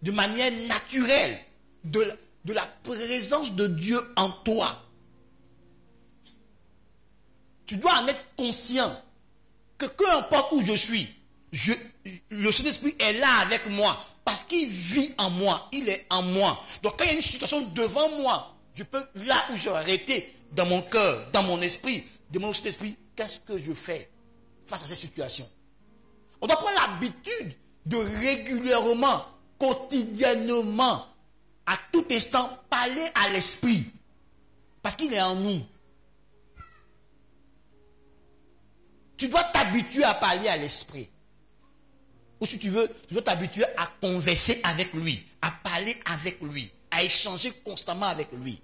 S1: de manière naturelle de la présence de Dieu en toi. Tu dois en être conscient que peu importe où je suis, le Saint-Esprit est là avec moi parce qu'il vit en moi, il est en moi. Donc quand il y a une situation devant moi, je peux, là où j'ai arrêté, dans mon cœur, dans mon esprit, demander au Saint-Esprit, qu'est-ce que je fais face à cette situation? On doit prendre l'habitude de régulièrement, quotidiennement, à tout instant, parler à l'Esprit. Parce qu'il est en nous. Tu dois t'habituer à parler à l'Esprit. Ou si tu veux, tu dois t'habituer à converser avec lui, à parler avec lui, à échanger constamment avec lui.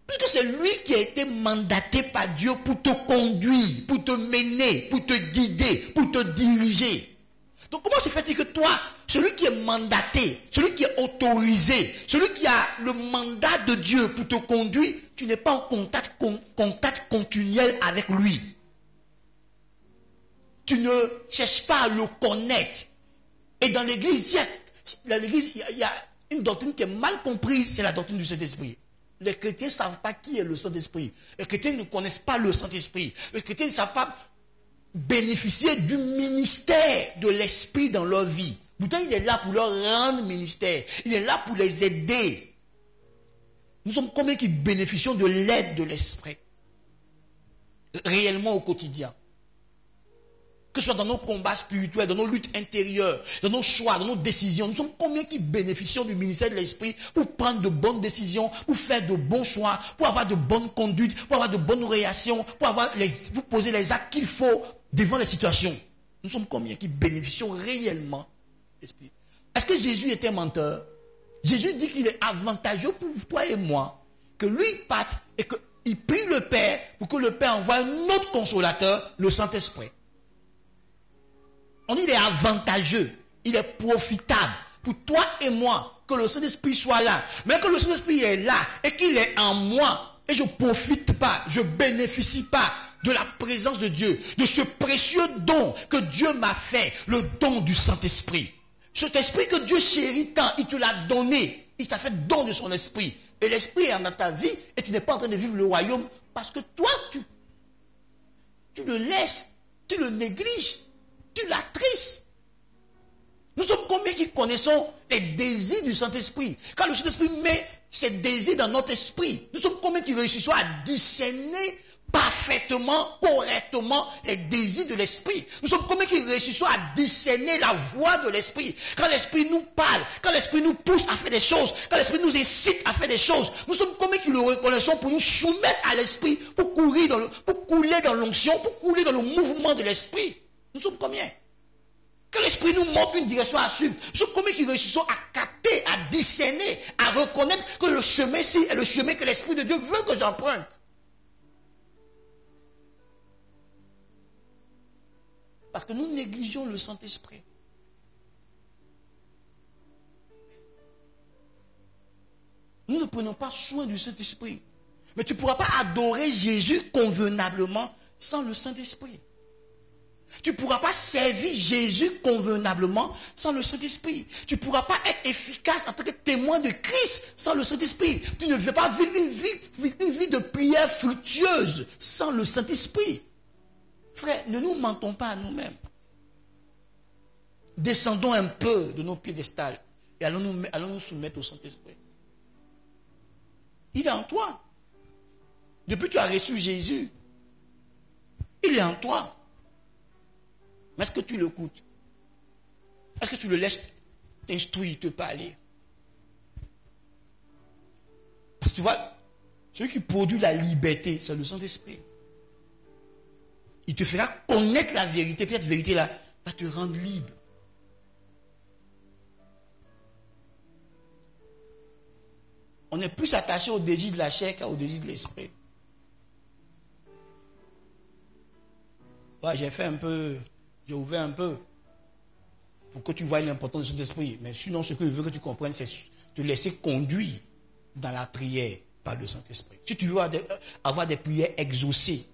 S1: Puisque c'est lui qui a été mandaté par Dieu pour te conduire, pour te mener, pour te guider, pour te diriger. Donc comment se fait-il que toi, celui qui est mandaté, celui qui est autorisé, celui qui a le mandat de Dieu pour te conduire, tu n'es pas en contact continuel avec lui? Tu ne cherches pas à le connaître. Et dans l'église, il y a une doctrine qui est mal comprise, c'est la doctrine du Saint-Esprit. Les chrétiens ne savent pas qui est le Saint-Esprit. Les chrétiens ne connaissent pas le Saint-Esprit. Les chrétiens ne savent pas bénéficier du ministère de l'Esprit dans leur vie. Pourtant, il est là pour leur rendre ministère. Il est là pour les aider. Nous sommes combien qui bénéficions de l'aide de l'Esprit réellement au quotidien? Que ce soit dans nos combats spirituels, dans nos luttes intérieures, dans nos choix, dans nos décisions. Nous sommes combien qui bénéficions du ministère de l'Esprit pour prendre de bonnes décisions, pour faire de bons choix, pour avoir de bonnes conduites, pour avoir de bonnes réactions, pour poser les actes qu'il faut devant les situations. Nous sommes combien qui bénéficions réellement de l'Esprit? Est-ce que Jésus était menteur? Jésus dit qu'il est avantageux pour toi et moi que lui parte et qu'il prie le Père pour que le Père envoie un autre consolateur, le Saint-Esprit. On dit qu'il est avantageux, il est profitable pour toi et moi que le Saint-Esprit soit là. Mais que le Saint-Esprit est là et qu'il est en moi et je ne profite pas, je ne bénéficie pas de la présence de Dieu, de ce précieux don que Dieu m'a fait, le don du Saint-Esprit. Cet esprit que Dieu chérit tant, il te l'a donné, il t'a fait don de son esprit. Et l'esprit est dans ta vie et tu n'es pas en train de vivre le royaume parce que toi, tu le laisses, tu le négliges. Tu l'attristes. Nous sommes combien qui connaissons les désirs du Saint-Esprit? Quand le Saint-Esprit met ses désirs dans notre esprit, nous sommes combien qui réussissons à discerner parfaitement, correctement les désirs de l'esprit? Nous sommes combien qui réussissons à discerner la voix de l'esprit? Quand l'esprit nous parle, quand l'esprit nous pousse à faire des choses, quand l'esprit nous incite à faire des choses, nous sommes combien qui le reconnaissons pour nous soumettre à l'esprit, pour couler dans l'onction, pour couler dans le mouvement de l'esprit? Nous sommes combien? Que l'Esprit nous montre une direction à suivre. Nous sommes combien qui réussissons à capter, à discerner, à reconnaître que le chemin-ci est le chemin que l'Esprit de Dieu veut que j'emprunte. Parce que nous négligeons le Saint-Esprit. Nous ne prenons pas soin du Saint-Esprit. Mais tu ne pourras pas adorer Jésus convenablement sans le Saint-Esprit. Tu ne pourras pas servir Jésus convenablement sans le Saint-Esprit. Tu ne pourras pas être efficace en tant que témoin de Christ sans le Saint-Esprit. Tu ne veux pas vivre une vie de prière fructueuse sans le Saint-Esprit. Frère, ne nous mentons pas à nous-mêmes. Descendons un peu de nos piédestals et allons nous soumettre au Saint-Esprit. Il est en toi. Depuis que tu as reçu Jésus, il est en toi. Mais est-ce que tu l'écoutes? Est-ce que tu le laisses t'instruire, te parler? Parce que tu vois, celui qui produit la liberté, c'est le Saint-Esprit. Il te fera connaître la vérité. Puis cette vérité-là va te rendre libre. On est plus attaché au désir de la chair qu'au désir de l'esprit. Ouais, j'ai ouvert un peu pour que tu vois l'importance de cet esprit. Mais sinon, ce que je veux que tu comprennes, c'est te laisser conduire dans la prière par le Saint-Esprit. Si tu veux avoir des prières exaucées,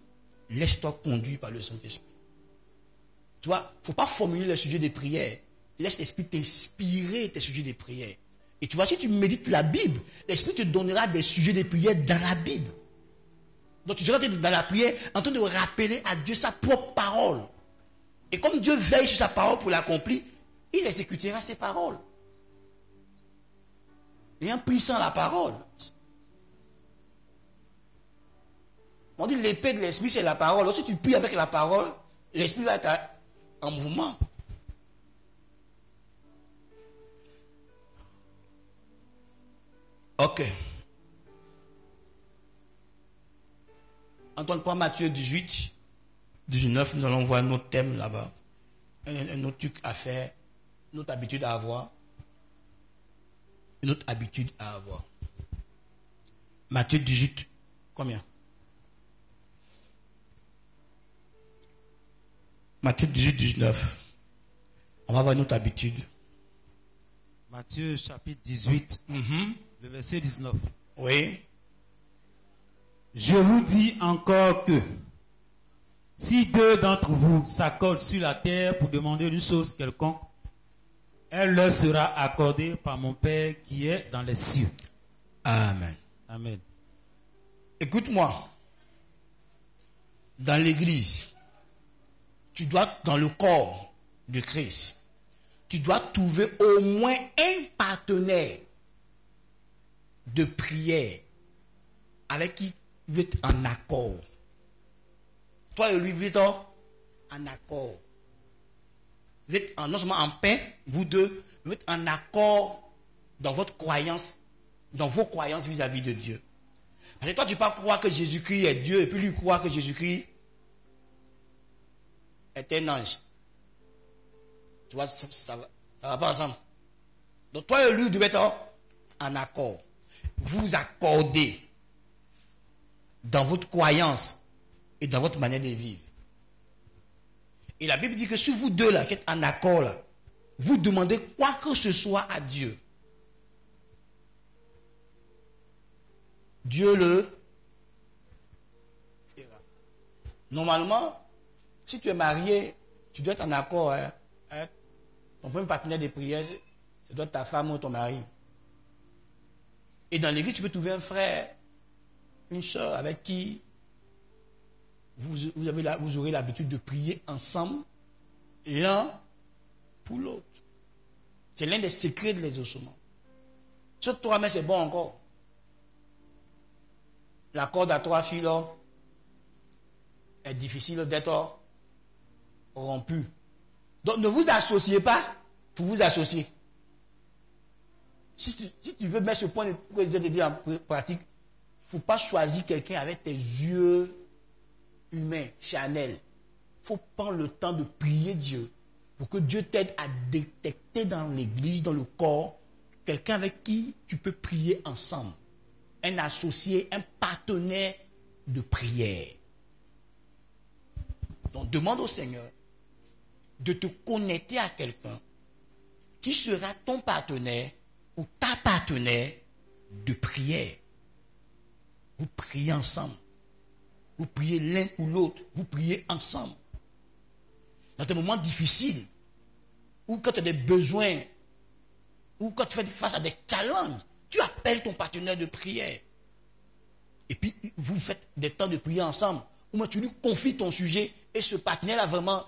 S1: laisse-toi conduire par le Saint-Esprit. Tu vois, il ne faut pas formuler les sujets des prières. Laisse l'Esprit t'inspirer tes sujets des prières. Et tu vois, si tu médites la Bible, l'Esprit te donnera des sujets de prière dans la Bible. Donc tu seras dans la prière en train de rappeler à Dieu sa propre parole. Et comme Dieu veille sur sa parole pour l'accomplir, il exécutera ses paroles. Et en puissant la parole. On dit l'épée de l'Esprit, c'est la parole. Donc si tu pries avec la parole, l'Esprit va être en mouvement. Ok. Antoine, prends Matthieu 18, 19, nous allons voir notre thème là-bas. Un autre truc à faire, une autre habitude à avoir. Une autre habitude à avoir. Matthieu 18, combien? Matthieu 18, 19. On va voir une autre habitude.
S2: Matthieu chapitre 18. Le verset 19.
S1: Oui.
S2: Je vous dis encore que si deux d'entre vous s'accordent sur la terre pour demander une chose quelconque, elle leur sera accordée par mon Père qui est dans les cieux.
S1: Amen.
S2: Amen.
S1: Écoute-moi. Dans l'église, tu dois, dans le corps de Christ, tu dois trouver au moins un partenaire de prière avec qui vous êtes en accord. Toi et lui, vous êtes en accord. Vous êtes non seulement en paix, vous deux, vous êtes en accord dans votre croyance, dans vos croyances vis-à-vis de Dieu. Parce que toi, tu peux pas croire que Jésus-Christ est Dieu et puis lui croire que Jésus-Christ est un ange. Tu vois, ça va pas ensemble. Donc toi et lui, vous devez être en accord. Vous accordez dans votre croyance et dans votre manière de vivre. Et la Bible dit que si vous deux là, qui êtes en accord là, vous demandez quoi que ce soit à Dieu, Dieu le fera. Normalement, si tu es marié, tu dois être en accord. Ton premier partenaire de prière, ça doit être ta femme ou ton mari. Et dans l'église, tu peux trouver un frère, une soeur avec qui vous aurez l'habitude de prier ensemble, l'un pour l'autre. C'est l'un des secrets de l'exaucement. Sur toi, mais c'est bon encore. La corde à 3 fils là, est difficile d'être rompue. Donc ne vous associez pas pour vous associer. Si tu veux mettre ce point que Dieu te dit en pratique, il ne faut pas choisir quelqu'un avec tes yeux humains, charnels. Il faut prendre le temps de prier Dieu pour que Dieu t'aide à détecter dans l'église, dans le corps, quelqu'un avec qui tu peux prier ensemble. Un associé, un partenaire de prière. Donc demande au Seigneur de te connecter à quelqu'un qui sera ton partenaire ou ta partenaire de prière. Vous priez ensemble. Vous priez l'un ou l'autre. Vous priez ensemble. Dans des moments difficiles, ou quand tu as des besoins, ou quand tu fais face à des challenges, tu appelles ton partenaire de prière. Et puis, vous faites des temps de prière ensemble. Ou moi, tu lui confies ton sujet et ce partenaire-là, vraiment,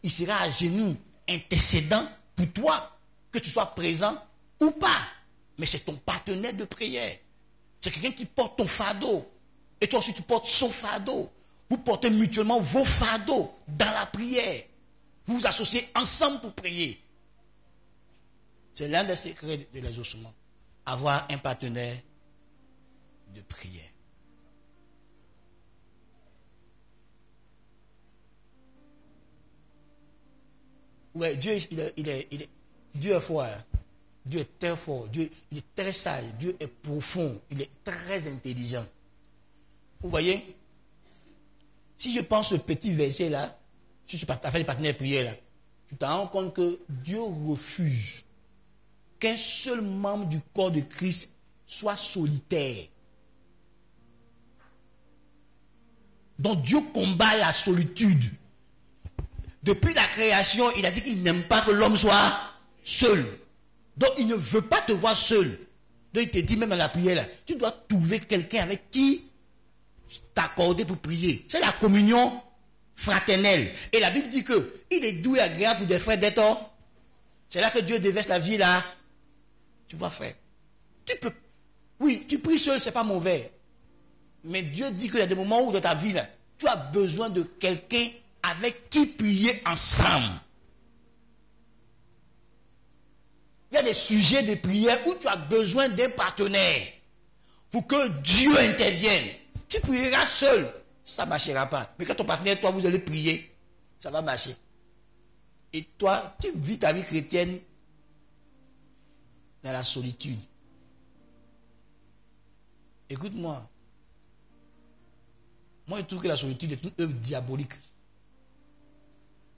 S1: il sera à genoux, intercédant pour toi, que tu sois présent ou pas. Mais c'est ton partenaire de prière. C'est quelqu'un qui porte ton fardeau. Et toi aussi, tu portes son fardeau. Vous portez mutuellement vos fardeaux dans la prière. Vous vous associez ensemble pour prier. C'est l'un des secrets de l'exaucement. Avoir un partenaire de prière. Ouais, Dieu, Dieu est fort. Hein? Dieu est très fort. Dieu, il est très sage. Dieu est profond. Il est très intelligent. Vous voyez, si je pense ce petit verset là, si je fais des partenaires de prière là, tu te rends compte que Dieu refuse qu'un seul membre du corps de Christ soit solitaire. Donc Dieu combat la solitude. Depuis la création, il a dit qu'il n'aime pas que l'homme soit seul. Donc il ne veut pas te voir seul. Donc il te dit même à la prière là, tu dois trouver quelqu'un avec qui t'accorder pour prier. C'est la communion fraternelle. Et la Bible dit que il est doux et agréable pour des frères d'être. C'est là que Dieu déverse la vie là. Tu vois frère. Tu peux. Oui, tu pries seul, c'est pas mauvais. Mais Dieu dit qu'il y a des moments où dans ta vie là, tu as besoin de quelqu'un avec qui prier ensemble. Il y a des sujets de prière où tu as besoin d'un partenaire pour que Dieu intervienne. Tu prieras seul, ça ne marchera pas. Mais quand ton partenaire, toi, vous allez prier, ça va marcher. Et toi, tu vis ta vie chrétienne dans la solitude. Écoute-moi. Moi, je trouve que la solitude est une œuvre diabolique.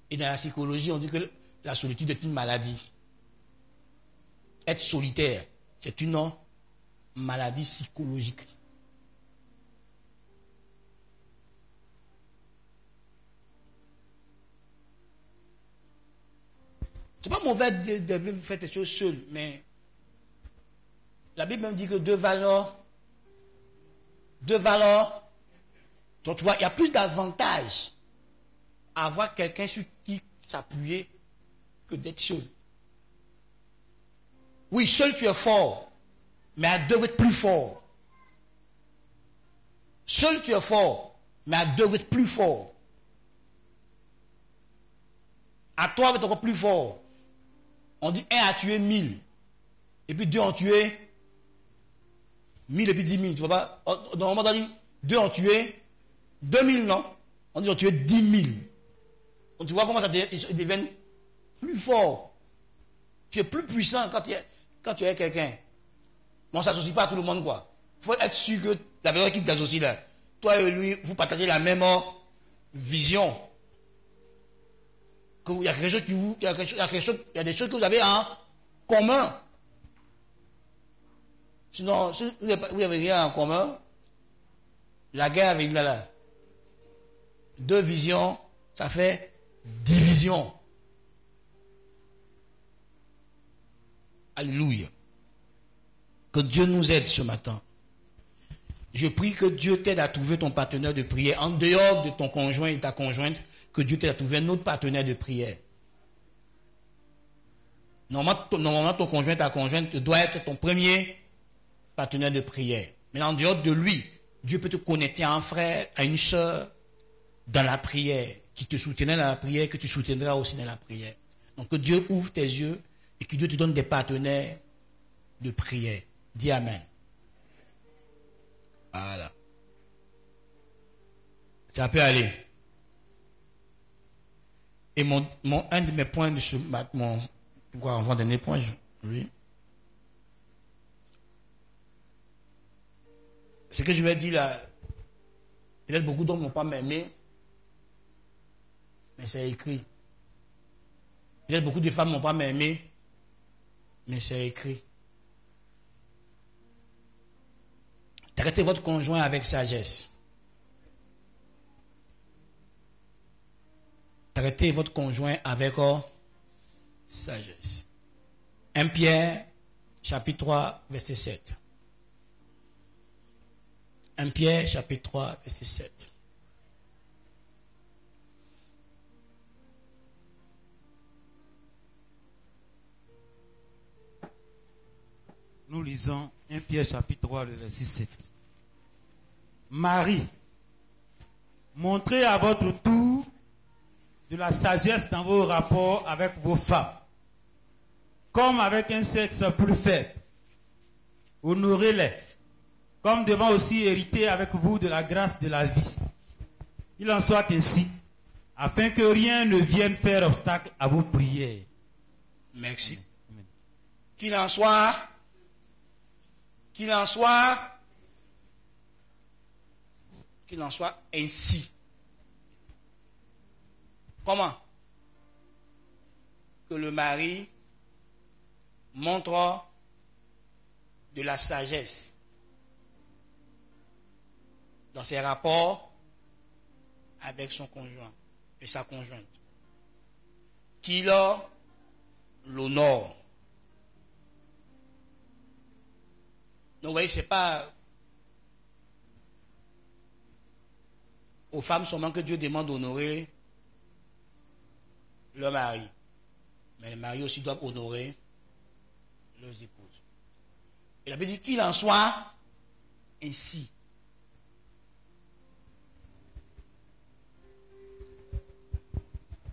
S1: Et dans la psychologie, on dit que la solitude est une maladie. Être solitaire, c'est une maladie psychologique. C'est pas mauvais de faire des choses seul, mais la Bible même dit que deux valeurs. Donc tu vois, il y a plus d'avantages à avoir quelqu'un sur qui s'appuyer que d'être seul. Oui, seul tu es fort, mais à deux vous êtes plus fort. Seul tu es fort, mais à deux vous êtes plus fort. À toi vous êtes encore plus fort. On dit 1 a tué 1000. Et puis 2 ont tué 1000 et puis 10 000. Tu vois pas? Normalement on dit 2 ont tué 2000, non? On dit ont tué 10 000. Donc tu vois comment ils deviennent plus forts. Tu es plus puissant quand tu es quelqu'un. Mais on ne s'associe pas à tout le monde, quoi. Il faut être sûr que la personne qui t'associe là, toi et lui, vous partagez la même vision. Il y a des choses que vous avez en commun. Sinon, si vous n'avez rien en commun, la guerre avec là. 2 visions, ça fait division. Alléluia. Que Dieu nous aide ce matin. Je prie que Dieu t'aide à trouver ton partenaire de prière en dehors de ton conjoint et ta conjointe, que Dieu t'aide à trouver un autre partenaire de prière. Normalement, ton conjoint et ta conjointe doit être ton premier partenaire de prière. Mais en dehors de lui, Dieu peut te connecter à un frère, à une soeur dans la prière, qui te soutiendra dans la prière, que tu soutiendras aussi dans la prière. Donc que Dieu ouvre tes yeux et que Dieu te donne des partenaires de prière. Dis Amen. Voilà. Ça peut aller. Et un de mes points de ce matin, pourquoi avant dernier point, oui. Ce que je vais dire là, peut-être beaucoup d'hommes n'ont pas m'aimé, mais c'est écrit. Peut-être beaucoup de femmes n'ont pas aimé, mais c'est écrit. Traitez votre conjoint avec sagesse. Traitez votre conjoint avec sagesse. 1 Pierre, chapitre 3, verset 7. 1 Pierre, chapitre 3, verset 7.
S2: Nous lisons 1 Pierre chapitre 3, le verset 7. Marie, montrez à votre tour de la sagesse dans vos rapports avec vos femmes, comme avec un sexe plus faible. Honorez-les, comme devant aussi hériter avec vous de la grâce de la vie. Il en soit ainsi, afin que rien ne vienne faire obstacle à vos prières.
S1: Merci. Amen. Qu'il en soit ainsi. Comment? Que le mari montre de la sagesse dans ses rapports avec son conjoint et sa conjointe. Qu'il l'honore. Donc, vous voyez, ce n'est pas aux femmes seulement que Dieu demande d'honorer leur mari. Mais les maris aussi doivent honorer leurs épouses. Et la Bible dit qu'il en soit ainsi.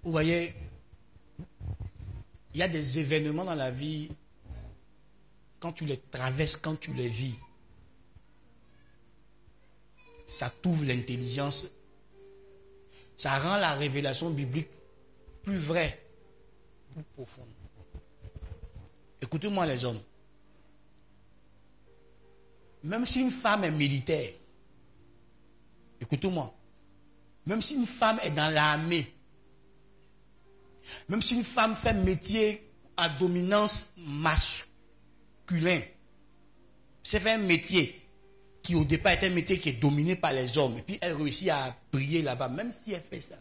S1: Vous voyez, il y a des événements dans la vie. Quand tu les traverses, quand tu les vis, ça t'ouvre l'intelligence, ça rend la révélation biblique plus vraie, plus profonde. Écoutez-moi les hommes. Même si une femme est militaire, écoutez-moi, même si une femme est dans l'armée, même si une femme fait métier à dominance masculine, c'est fait un métier qui au départ est un métier qui est dominé par les hommes. Et puis elle réussit à briller là-bas, même si elle fait ça.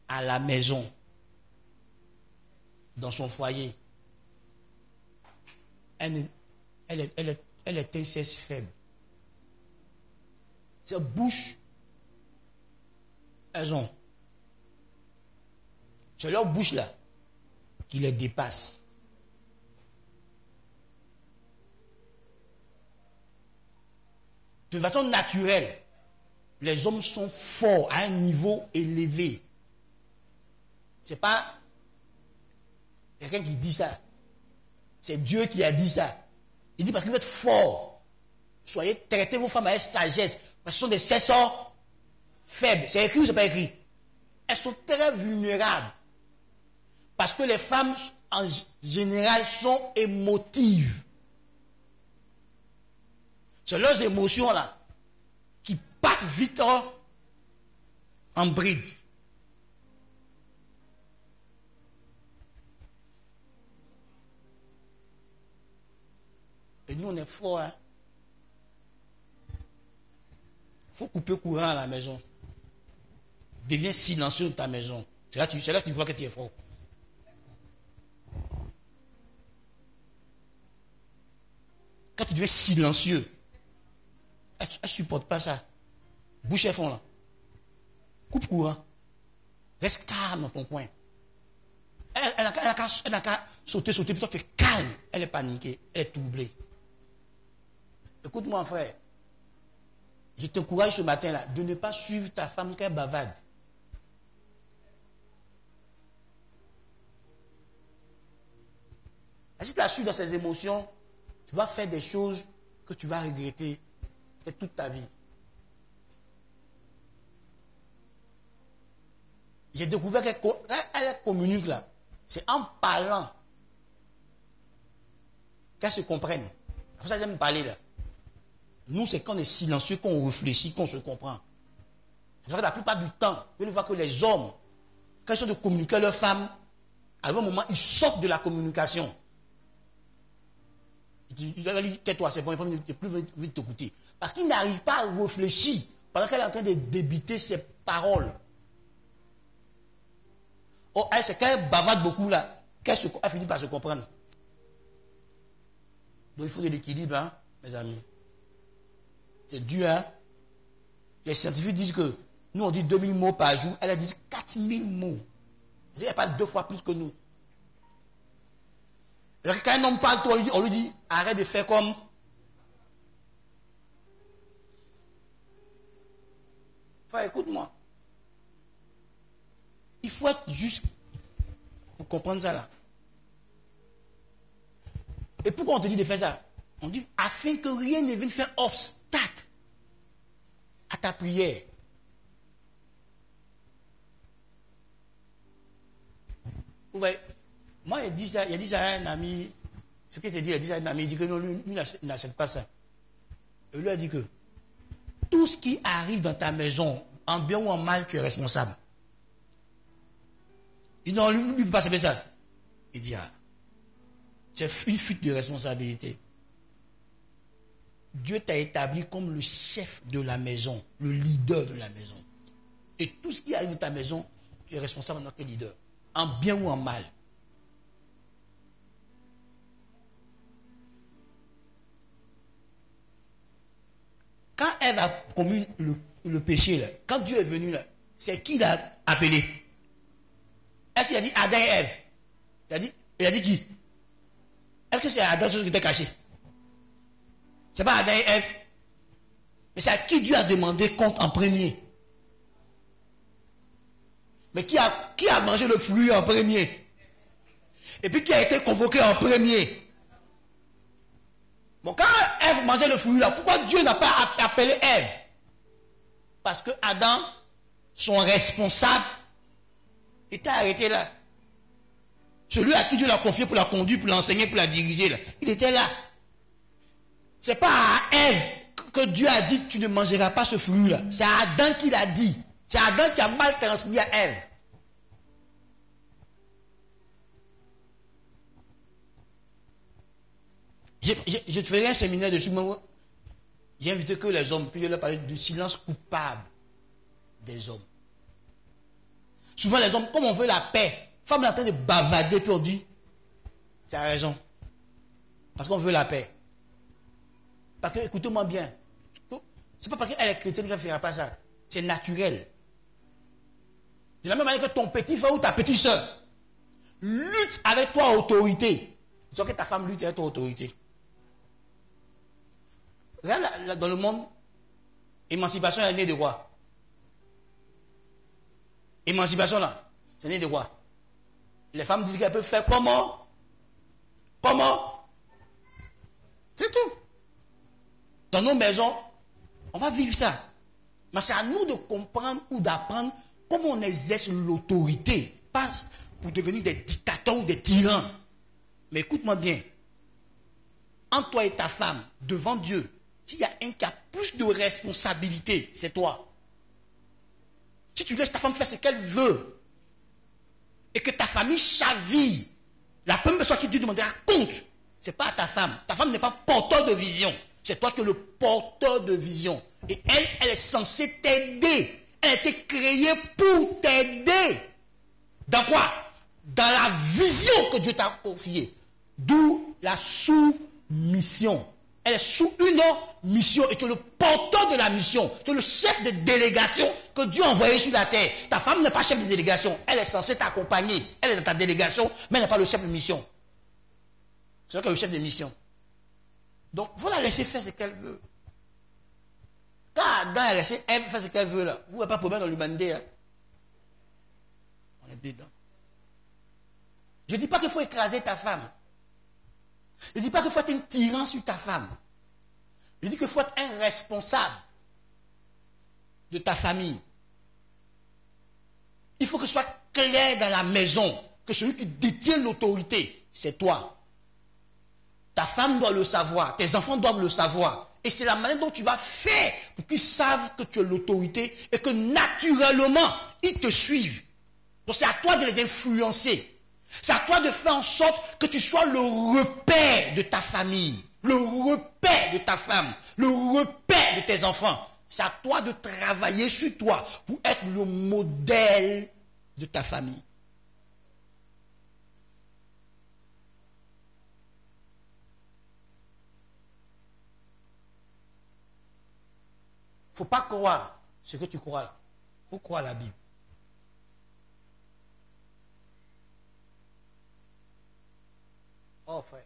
S1: À la maison, dans son foyer, elle est un sexe faible. Ses bouches, elles ont. C'est leur bouche là qui les dépasse. De façon naturelle, les hommes sont forts à un niveau élevé. Ce n'est pas quelqu'un qui dit ça. C'est Dieu qui a dit ça. Il dit parce que vous êtes forts. Traitez vos femmes avec sagesse. Parce que ce sont des sexes faibles. C'est écrit ou c'est pas écrit? Elles sont très vulnérables. Parce que les femmes, en général, sont émotives. C'est leurs émotions là qui partent vite en bride. Et nous on est forts. Hein? Faut couper courant à la maison. Deviens silencieux de ta maison. C'est là que tu vois que tu es fort. Quand tu deviens silencieux, elle ne supporte pas ça. Bouche et fond là. Coupe courant. Reste calme dans ton coin. Elle n'a qu'à sauter, puis toi tu es calme. Elle est paniquée, elle est troublée. Écoute-moi frère. Je t'encourage ce matin là de ne pas suivre ta femme qu'elle bavarde. Si tu la suis dans ses émotions, tu vas faire des choses que tu vas regretter toute ta vie. J'ai découvert qu'elle communique là. C'est en parlant qu'elles se comprennent. C'est pour ça que j'aime parler là. Nous, c'est quand on est silencieux, qu'on réfléchit, qu'on se comprend. C'est pour ça que la plupart du temps, je vois que les hommes, quand ils sont de communiquer à leur femme, à un moment, ils sortent de la communication. Ils disent, tais-toi, c'est bon, il ne peut plus vite t'écouter. Parce qu'ils n'arrivent pas à réfléchir pendant qu'elle est en train de débiter ses paroles. Oh, elle, c'est quand elle bavarde beaucoup là, qu'elle finit par se comprendre. Donc il faut de l'équilibre, hein, mes amis. C'est dur, hein. Les scientifiques disent que nous on dit 2000 mots par jour, elle a dit 4000 mots. Elle parle 2 fois plus que nous. Alors, quand un homme parle, on lui dit arrête de faire comme. Enfin, écoute-moi. Il faut être juste pour comprendre ça là. Et pourquoi on te dit de faire ça? On dit afin que rien ne vienne faire obstacle à ta prière. Vous voyez, moi, il dit ça à un ami, ce qu'il te dit, il dit ça à un ami, il dit que non, lui n'accepte pas ça. Et lui a dit que tout ce qui arrive dans ta maison, en bien ou en mal, tu es responsable. Il dit non, lui ne peut pas accepter ça. Il dit, ah, c'est une fuite de responsabilité. Dieu t'a établi comme le chef de la maison, le leader de la maison. Et tout ce qui arrive dans ta maison, tu es responsable en tant que leader. En bien ou en mal. Quand Ève a commis le péché, là, quand Dieu est venu, là, c'est qui l'a appelé? Est-ce qu'il a dit Adam et Ève? Il a dit qui? Est-ce que c'est Adam qui était caché? C'est pas Adam et Ève. Mais c'est à qui Dieu a demandé compte en premier? Mais qui a mangé le fruit en premier? Et puis qui a été convoqué en premier? Bon, quand Ève mangeait le fruit là, pourquoi Dieu n'a pas appelé Ève? Parce que Adam, son responsable, était arrêté là. Celui à qui Dieu l'a confié pour la conduire, pour l'enseigner, pour la diriger là, il était là. C'est pas à Ève que Dieu a dit tu ne mangeras pas ce fruit là. C'est à Adam qui l'a dit. C'est Adam qui a mal transmis à Ève. Je te ferai un séminaire dessus. J'ai invité que les hommes, puis je leur parlais du silence coupable des hommes. Souvent les hommes, comme on veut la paix, femme est en train de bavarder, puis on dit, tu as raison. Parce qu'on veut la paix. Parce que, écoutez-moi bien, c'est pas parce qu'elle est chrétienne qu'elle ne fera pas ça. C'est naturel. De la même manière que ton petit frère ou ta petite soeur lutte avec toi en autorité. Donc que ta femme lutte avec toi en autorité. Regarde là, dans le monde, émancipation est née de quoi? Émancipation là, c'est né de quoi? Les femmes disent qu'elles peuvent faire comment? Comment? C'est tout. Dans nos maisons, on va vivre ça. Mais c'est à nous de comprendre ou d'apprendre comment on exerce l'autorité. Pas pour devenir des dictateurs ou des tyrans. Mais écoute-moi bien. Entre toi et ta femme, devant Dieu, s'il y a un qui a plus de responsabilité, c'est toi. Si tu laisses ta femme faire ce qu'elle veut, et que ta famille chaville, la première personne qui Dieu demandera compte, ce n'est pas à ta femme. Ta femme n'est pas porteur de vision. C'est toi qui es le porteur de vision. Et elle est censée t'aider. Elle a été créée pour t'aider. Dans quoi? Dans la vision que Dieu t'a confiée. D'où la soumission. Elle est sous une mission et tu es le porteur de la mission. Tu es le chef de délégation que Dieu a envoyé sur la terre. Ta femme n'est pas chef de délégation. Elle est censée t'accompagner. Elle est dans ta délégation, mais elle n'est pas le chef de mission. C'est elle qui est le chef de mission. Donc, il faut la laisser faire ce qu'elle veut. Quand Adam a laissé Ève faire ce qu'elle veut, là, vous n'avez pas de problème dans l'humanité. Hein? On est dedans. Je ne dis pas qu'il faut écraser ta femme. Je ne dis pas qu'il faut être un tyran sur ta femme. Je dis qu'il faut être un responsable de ta famille. Il faut que ce soit clair dans la maison que celui qui détient l'autorité, c'est toi. Ta femme doit le savoir, tes enfants doivent le savoir. Et c'est la manière dont tu vas faire pour qu'ils savent que tu es l'autorité et que naturellement, ils te suivent. Donc c'est à toi de les influencer. C'est à toi de faire en sorte que tu sois le repère de ta famille, le repère de ta femme, le repère de tes enfants. C'est à toi de travailler sur toi pour être le modèle de ta famille. Il ne faut pas croire ce que tu crois là. Il faut croire la Bible. Oh frère.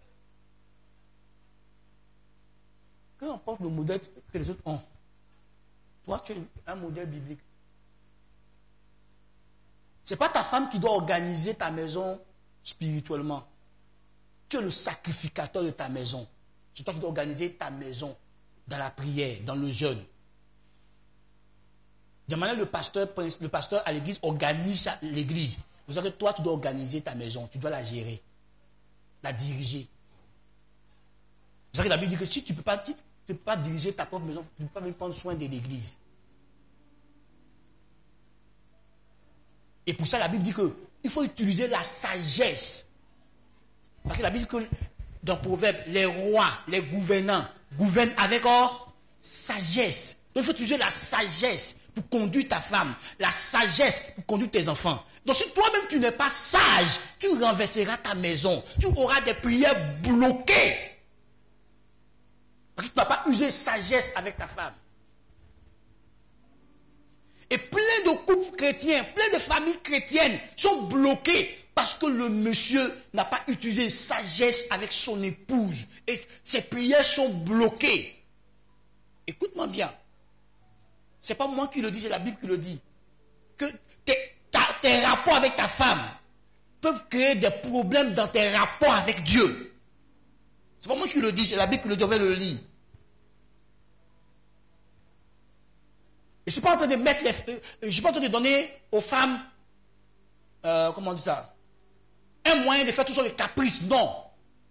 S1: Peu importe le modèle que les autres ont. Toi, tu es un modèle biblique. Ce n'est pas ta femme qui doit organiser ta maison spirituellement. Tu es le sacrificateur de ta maison. C'est toi qui dois organiser ta maison dans la prière, dans le jeûne. De manière, le pasteur à l'église organise l'église. Vous savez que toi, tu dois organiser ta maison. Tu dois la gérer, la diriger. Vous savez que la Bible dit que si tu ne peux pas diriger ta propre maison, tu ne peux pas même prendre soin de l'église. Et pour ça, la Bible dit qu'il faut utiliser la sagesse. Parce que la Bible dit que dans Proverbe, les rois, les gouvernants, gouvernent avec sagesse. Donc il faut utiliser la sagesse pour conduire ta femme, la sagesse pour conduire tes enfants. Donc si toi-même tu n'es pas sage, tu renverseras ta maison. Tu auras des prières bloquées. Parce que tu n'as pas usé sagesse avec ta femme. Et plein de couples chrétiens, plein de familles chrétiennes sont bloquées parce que le monsieur n'a pas utilisé sagesse avec son épouse. Et ses prières sont bloquées. Écoute-moi bien. Ce n'est pas moi qui le dis, c'est la Bible qui le dit. Que tes rapports avec ta femme peuvent créer des problèmes dans tes rapports avec Dieu. Ce n'est pas moi qui le dis, c'est la Bible qui le dit, on va le lire. Je ne suis pas en train de je suis pas en train de donner aux femmes, comment on dit ça, un moyen de faire tout ça les caprices. Non.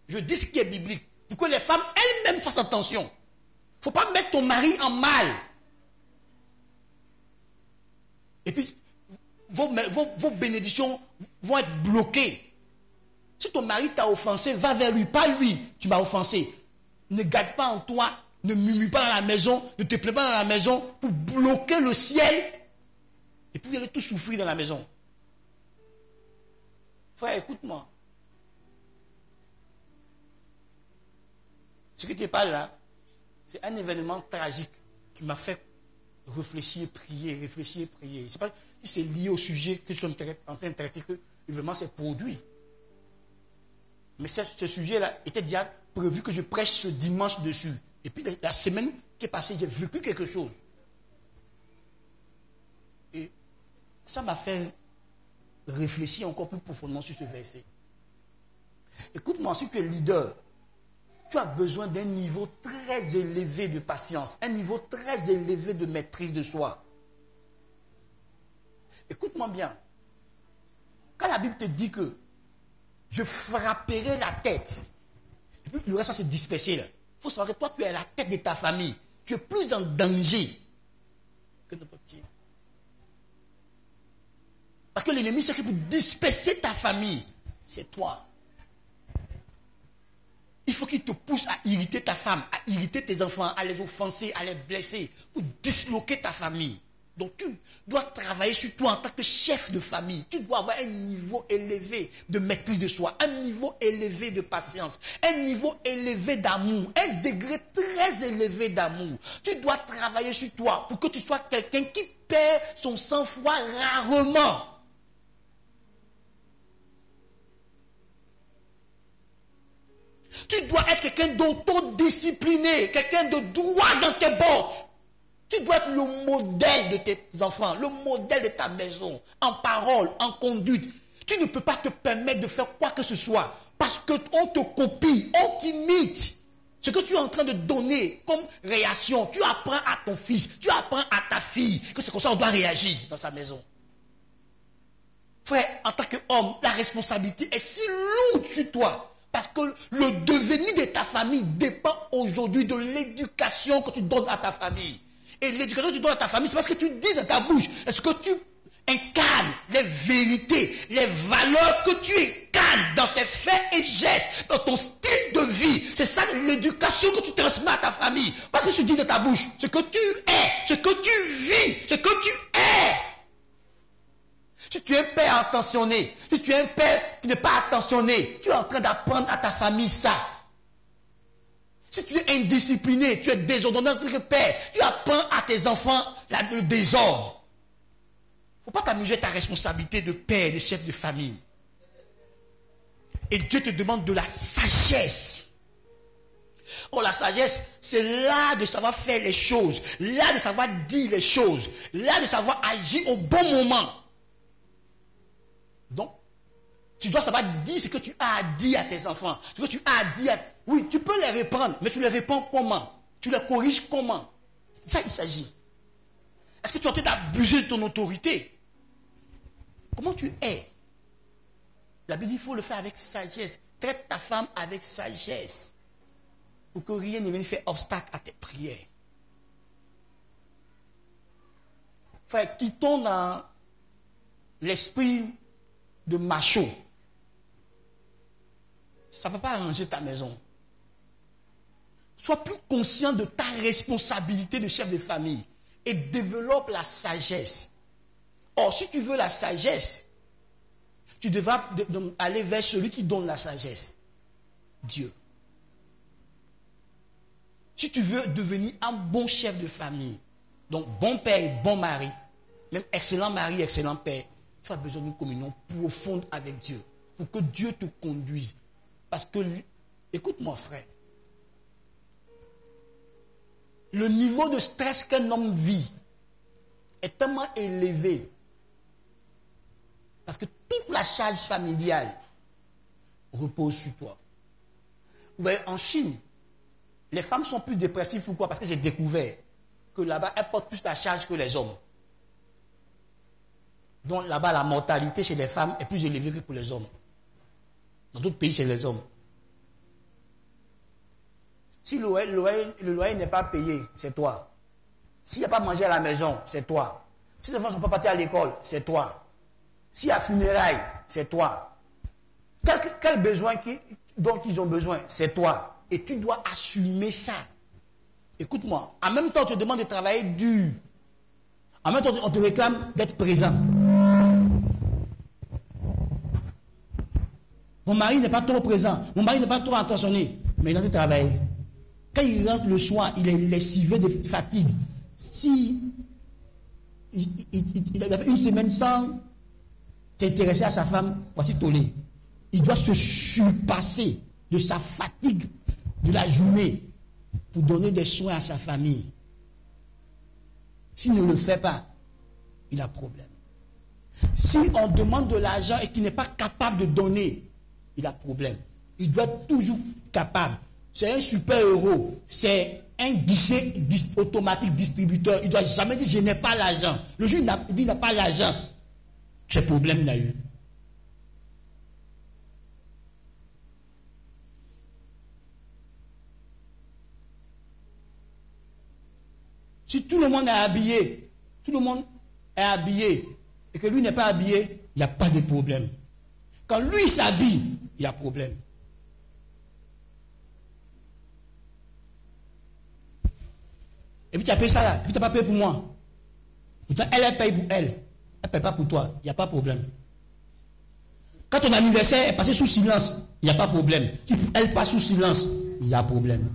S1: Je dis ce qui est biblique. Pour que les femmes elles-mêmes fassent attention. Il ne faut pas mettre ton mari en mal. Et puis, vos bénédictions vont être bloquées. Si ton mari t'a offensé, va vers lui, pas lui. Tu m'as offensé. Ne garde pas en toi, ne murmure pas dans la maison, ne te plains pas dans la maison pour bloquer le ciel. Et puis vous allez tout souffrir dans la maison. Frère, écoute-moi. Ce que tu parles là, c'est un événement tragique qui m'a fait réfléchir, prier. Je ne sais pas si c'est lié au sujet que je suis en train de traiter, que l'événement s'est produit. Mais ce sujet-là était déjà prévu que je prêche ce dimanche dessus. Et puis la semaine qui est passée, j'ai vécu quelque chose. Et ça m'a fait réfléchir encore plus profondément sur ce verset. Écoute-moi, si tu es leader, tu as besoin d'un niveau très élevé de patience, un niveau très élevé de maîtrise de soi. Écoute-moi bien. Quand la Bible te dit que je frapperai la tête, et puis le reste, ça s'est dispersé là. Il faut savoir que toi, tu es la tête de ta famille. Tu es plus en danger que n'importe qui. Parce que l'ennemi, c'est que pour disperser ta famille, c'est toi. Il faut qu'il te pousse à irriter ta femme, à irriter tes enfants, à les offenser, à les blesser, pour disloquer ta famille. Donc tu dois travailler sur toi en tant que chef de famille. Tu dois avoir un niveau élevé de maîtrise de soi, un niveau élevé de patience, un niveau élevé d'amour, un degré très élevé d'amour. Tu dois travailler sur toi pour que tu sois quelqu'un qui perd son sang-froid rarement. Tu dois être quelqu'un d'autodiscipliné, quelqu'un de droit dans tes bottes. Tu dois être le modèle de tes enfants, le modèle de ta maison, en parole, en conduite. Tu ne peux pas te permettre de faire quoi que ce soit parce qu'on te copie, on t'imite. Ce que tu es en train de donner comme réaction, tu apprends à ton fils, tu apprends à ta fille que c'est comme ça qu'on doit réagir dans sa maison. Frère, en tant qu'homme, la responsabilité est si lourde sur toi. Parce que le devenir de ta famille dépend aujourd'hui de l'éducation que tu donnes à ta famille. Et l'éducation que tu donnes à ta famille, c'est parce que tu dis dans ta bouche. Est-ce que tu incarnes les vérités vérité, les valeurs que tu incarnes dans tes faits et gestes, dans ton style de vie. C'est ça l'éducation que tu transmets à ta famille. Parce que tu dis de ta bouche, ce que tu es, ce que tu vis, ce que tu es. Si tu es un père attentionné, si tu es un père qui n'est pas attentionné, tu es en train d'apprendre à ta famille ça. Si tu es indiscipliné, tu es désordonné en tant que père, tu apprends à tes enfants le désordre. Il ne faut pas t'amuser à ta responsabilité de père, de chef de famille. Et Dieu te demande de la sagesse. Oh, la sagesse, c'est l'art de savoir faire les choses, l'art de savoir dire les choses, l'art de savoir agir au bon moment. Donc, tu dois savoir dire ce que tu as à dire à tes enfants. Ce que tu as à dire. Oui, tu peux les reprendre, mais tu les réponds comment? Tu les corriges comment? C'est ça qu'il s'agit. Est-ce que tu es en train d'abuser de ton autorité? Comment tu es? La Bible dit qu'il faut le faire avec sagesse. Traite ta femme avec sagesse. Pour que rien ne vienne faire obstacle à tes prières. Frère, quittons dans l'esprit de macho. Ça ne va pas arranger ta maison. Sois plus conscient de ta responsabilité de chef de famille et développe la sagesse. Or, si tu veux la sagesse, tu devras aller vers celui qui donne la sagesse. Dieu. Si tu veux devenir un bon chef de famille, donc bon père et bon mari, même excellent mari, excellent père, tu as besoin d'une communion profonde avec Dieu pour que Dieu te conduise. Parce que, écoute-moi frère, le niveau de stress qu'un homme vit est tellement élevé parce que toute la charge familiale repose sur toi. Vous voyez, en Chine, les femmes sont plus dépressives. Pourquoi? Parce que j'ai découvert que là-bas, elles portent plus la charge que les hommes. Donc là-bas, la mortalité chez les femmes est plus élevée que pour les hommes. Dans d'autres pays, c'est les hommes. Si le loyer n'est pas payé, c'est toi. S'il n'y a pas mangé à la maison, c'est toi. Si les enfants ne sont pas partis à l'école, c'est toi. S'il y a funérailles, c'est toi. Quel besoin dont ils ont besoin, c'est toi. Et tu dois assumer ça. Écoute-moi, en même temps, on te demande de travailler dur. En même temps, on te réclame d'être présent. Mon mari n'est pas trop présent. Mon mari n'est pas trop attentionné. Mais il a travailler. Quand il rentre le soir, il est lessivé de fatigue. Si il a fait une semaine sans t'intéresser à sa femme, voici tollé. Il doit se surpasser de sa fatigue de la journée pour donner des soins à sa famille. S'il ne le fait pas, il a problème. Si on demande de l'argent et qu'il n'est pas capable de donner, il a problème. Il doit être toujours capable. C'est un super-héros. C'est un guichet automatique distributeur. Il ne doit jamais dire je n'ai pas l'argent. Le jour où il dit qu'il n'a pas l'argent, c'est problème il a eu. Si tout le monde est habillé, et que lui n'est pas habillé, il n'y a pas de problème. Quand lui s'habille, il y a problème. Et puis tu as payé ça là, et puis tu n'as pas payé pour moi. Pourtant, elle paye pour elle. Elle ne paye pas pour toi, il n'y a pas de problème. Quand ton anniversaire est passé sous silence, il n'y a pas de problème. Si elle passe sous silence, il y a problème.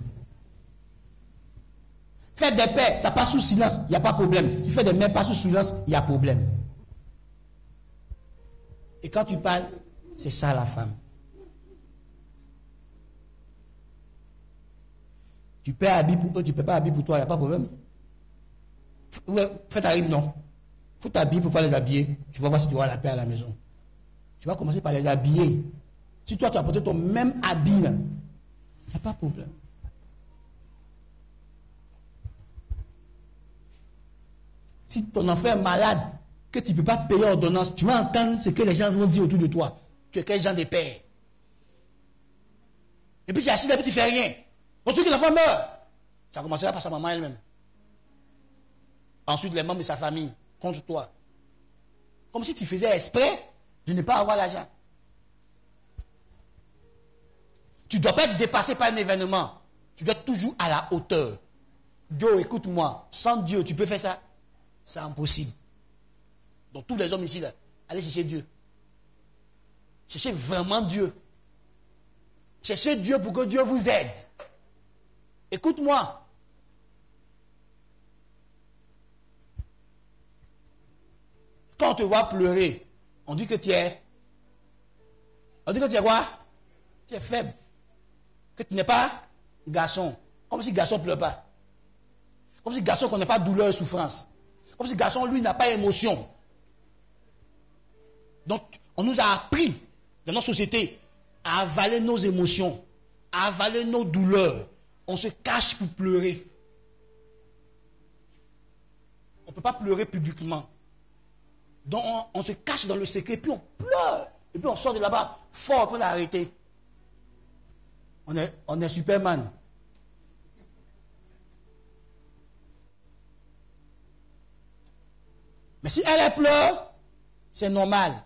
S1: Faire des pères, ça passe sous silence, il n'y a pas de problème. Si fait des mères, passe sous silence, il y a problème. Et quand tu parles, c'est ça la femme. Tu paies habit pour eux, tu ne paies pas habit pour toi, il n'y a pas de problème. Fais ta rime, non. Il faut t'habiller pour pas les habiller. Tu vas voir si tu auras la paix à la maison. Tu vas commencer par les habiller. Si toi tu as porté ton même habit, il n'y a pas de problème. Si ton enfant est malade, que tu ne peux pas payer ordonnance, tu vas entendre ce que les gens vont dire autour de toi. Tu es quel genre de père? Et puis tu es assis là et tu ne fais rien. Ensuite que l'enfant meurt, ça commencera par sa maman elle-même. Ensuite les membres de sa famille contre toi. Comme si tu faisais exprès
S3: de ne pas avoir l'argent. Tu ne dois pas être dépassé par un événement. Tu dois être toujours à la hauteur. Dieu, écoute-moi, sans Dieu, tu peux faire ça? C'est impossible. Donc tous les hommes ici, là, allez chercher Dieu. Cherchez vraiment Dieu. Cherchez Dieu pour que Dieu vous aide. Écoute-moi. Quand on te voit pleurer, on dit que tu es... On dit que tu es quoi? Tu es faible. Que tu n'es pas garçon. Comme si garçon ne pleure pas. Comme si garçon ne connaît pas douleur et souffrance. Comme si garçon, lui, n'a pas émotion. Donc, on nous a appris, dans notre société, à avaler nos émotions, à avaler nos douleurs. On se cache pour pleurer. On ne peut pas pleurer publiquement. Donc, on se cache dans le secret, puis on pleure. Et puis on sort de là-bas, fort pour l'arrêter. On est Superman. Mais si elle pleure, c'est normal.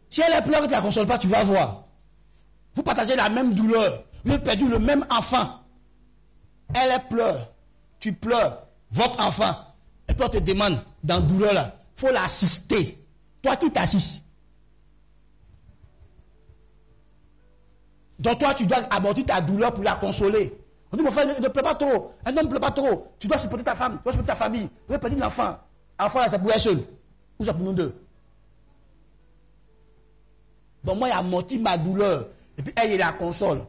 S3: Si elle pleure et tu ne la consoles pas, tu vas voir. Vous partagez la même douleur. Vous avez perdu le même enfant. Elle pleure. Tu pleures. Votre enfant. Et puis on te demande, dans la douleur là, il faut l'assister. Toi qui t'assistes. Donc toi, tu dois aborder ta douleur pour la consoler. On dit, mon frère, ne pleure pas trop. Un homme ne pleure pas trop. Tu dois supporter ta femme, tu dois supporter ta famille. Vous avez perdu l'enfant. L'enfant là, c'est pour elle seule. Ou c'est pour nous deux. Donc moi, il amortit ma douleur. Et puis elle, il la console.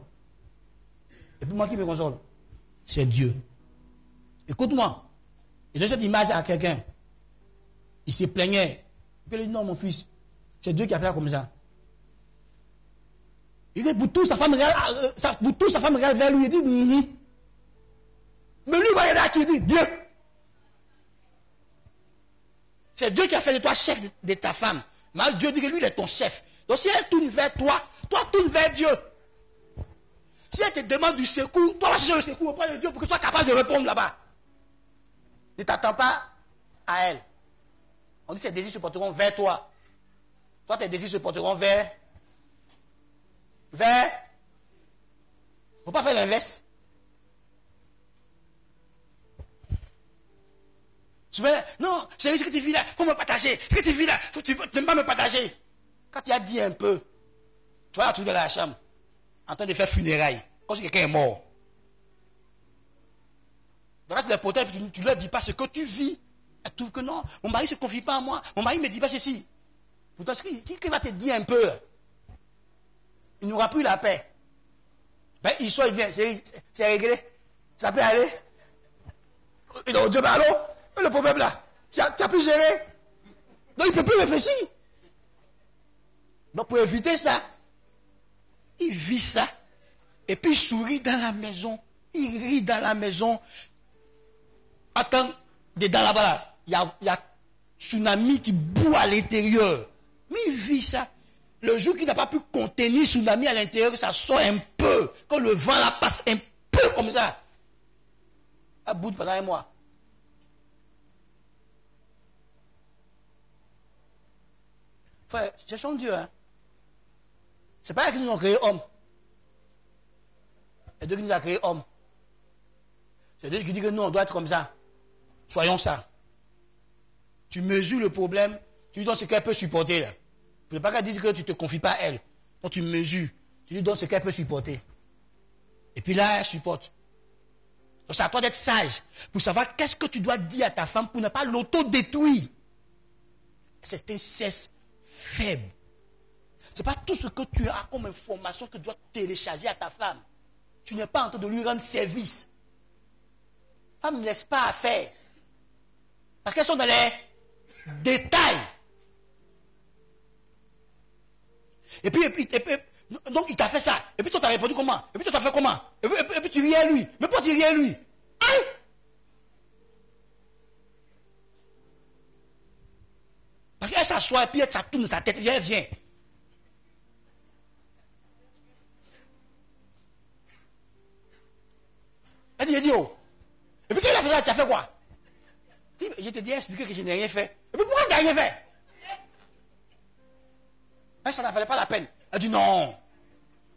S3: Et puis moi qui me console, c'est Dieu. Écoute-moi. Il donne cette image à quelqu'un. Il se plaignait. Et puis il dit, non, mon fils, c'est Dieu qui a fait comme ça. Il dit, pour tout, sa femme regarde vers lui. Il dit, Mais lui, il va y aller qui dit, Dieu. C'est Dieu qui a fait de toi chef de ta femme. Mais Dieu dit que lui, il est ton chef. Donc si elle tourne vers toi, toi tourne vers Dieu. Si elle te demande du secours, toi va chercher le secours auprès de Dieu pour que tu sois capable de répondre là-bas. Ne t'attends pas à elle. On dit que ses désirs se porteront vers toi. Toi, tes désirs se porteront vers... Il ne faut pas faire l'inverse. Non, chérie, ce que tu vis là, il faut me partager. Ce que tu vis là, tu ne peux pas me partager. Quand tu as dit un peu, tu vas la trouver dans la chambre, en train de faire funérailles, comme si quelqu'un est mort. Donc là, tu les protèges, tu ne leur dis pas ce que tu vis. Elle trouve que non, mon mari ne se confie pas à moi, mon mari ne me dit pas ceci. Pourtant, si il va te dire un peu, il n'aura plus la paix. Ben, il sort, il vient, c'est réglé. Ça peut aller. Et donc, Dieu, ben allô, le problème là, tu as pu gérer. Donc, il ne peut plus réfléchir. Donc, pour éviter ça, il vit ça. Et puis, il sourit dans la maison. Il rit dans la maison. Attends, dedans là-bas, il y a tsunami qui boue à l'intérieur. Mais il vit ça. Le jour qu'il n'a pas pu contenir tsunami à l'intérieur, ça sort un peu. Quand le vent là passe un peu comme ça. À bout pendant un mois. Frère, cherchons Dieu. Hein. C'est pas qu'ils nous ont créé hommes. C'est Dieu qui nous a créé hommes. C'est Dieu qui dit que nous, on doit être comme ça. Soyons ça. Tu mesures le problème, tu lui donnes ce qu'elle peut supporter. Là. Il ne faut pas qu'elle dise que tu ne te confies pas à elle. Donc tu mesures, tu lui donnes ce qu'elle peut supporter. Et puis là, elle supporte. Donc c'est à toi d'être sage pour savoir qu'est-ce que tu dois dire à ta femme pour ne pas l'auto-détruire. C'est un cesse faible. Ce n'est pas tout ce que tu as comme information que tu dois télécharger à ta femme. Tu n'es pas en train de lui rendre service. Femme ne laisse pas à faire. Parce qu'elles sont dans les détails. Et puis, donc il t'a fait ça. Et puis toi t'as répondu comment? Et puis toi t'as fait comment? Et puis tu riais à lui. Mais pourquoi tu riais à lui? Aïe! Parce qu'elle s'assoit et puis elle tourne sa tête. Viens, viens. Elle dit, oh. Et puis quand il a fait ça, tu as fait quoi? Je t'ai dit, expliquer que je n'ai rien fait. Et puis pourquoi tu n'as rien fait? Ça n'en valait pas la peine. Elle dit non.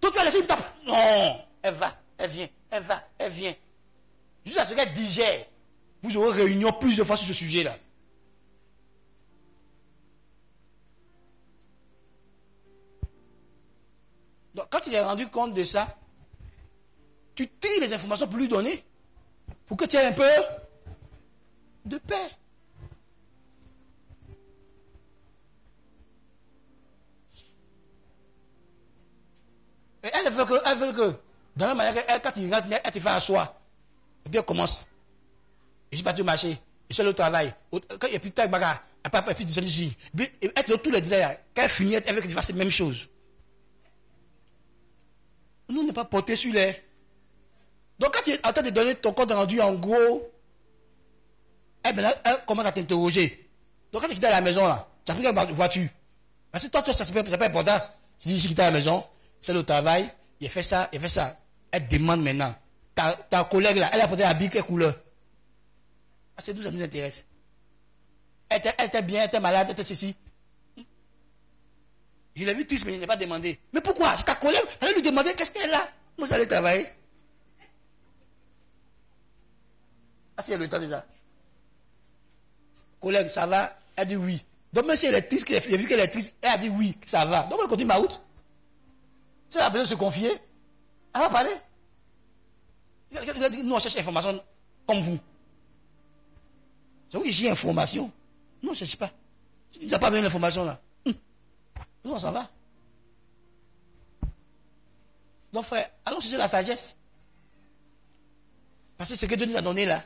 S3: Toi, tu vas laisser une tape. Non. Elle va, elle vient, elle va, elle vient. Jusqu'à ce qu'elle digère. Vous aurez réunion plusieurs fois sur ce sujet-là. Donc, quand il est rendu compte de ça, tu tires les informations pour lui donner, pour que tu aies un peu de paix. Et elle veut que dans la manière, quand il rentre, elle te fait asseoir. Et puis elle commence. Et je vais te marcher. Et c'est le travail. Quand il y a plus de bagarre, et puis descend ici. Elle te donne tous les détails. Quand elle finit, elle veut que tu fasses la même chose. Nous, on n'est pas portés sur les. Donc quand tu es en train de donner ton compte rendu en gros, elle commence à t'interroger. Donc quand tu quittes à la maison, là, tu as pris quelle voiture? Parce que toi, c'est pas important. Tu dis, je quitte à la maison, c'est le travail, il fait ça, il fait ça. Elle demande maintenant. Ta collègue là, elle a porté habit quelle couleur? C'est d'où ça nous intéresse. Elle était bien, elle était malade, elle était ceci. Je l'ai vu triste, mais il n'est pas demandé. Mais pourquoi? Ta collègue, elle allait lui demander qu'est-ce qu'elle a. Moi, j'allais travailler. Ah, si, elle a le temps déjà. Collègue, ça va? Elle dit oui. Donc, même si elle est triste, j'ai vu qu'elle est triste, elle a dit oui, ça va. Donc, elle continue ma route. Si elle a besoin de se confier, elle va parler. Nous, on cherche l'information comme vous. C'est vous qui cherchez l'information. Non, on ne cherche pas. Il n'y a pas besoin d'information là. Nous, on s'en va. Donc, frère, allons chercher la sagesse. Parce que ce que Dieu nous a donné là,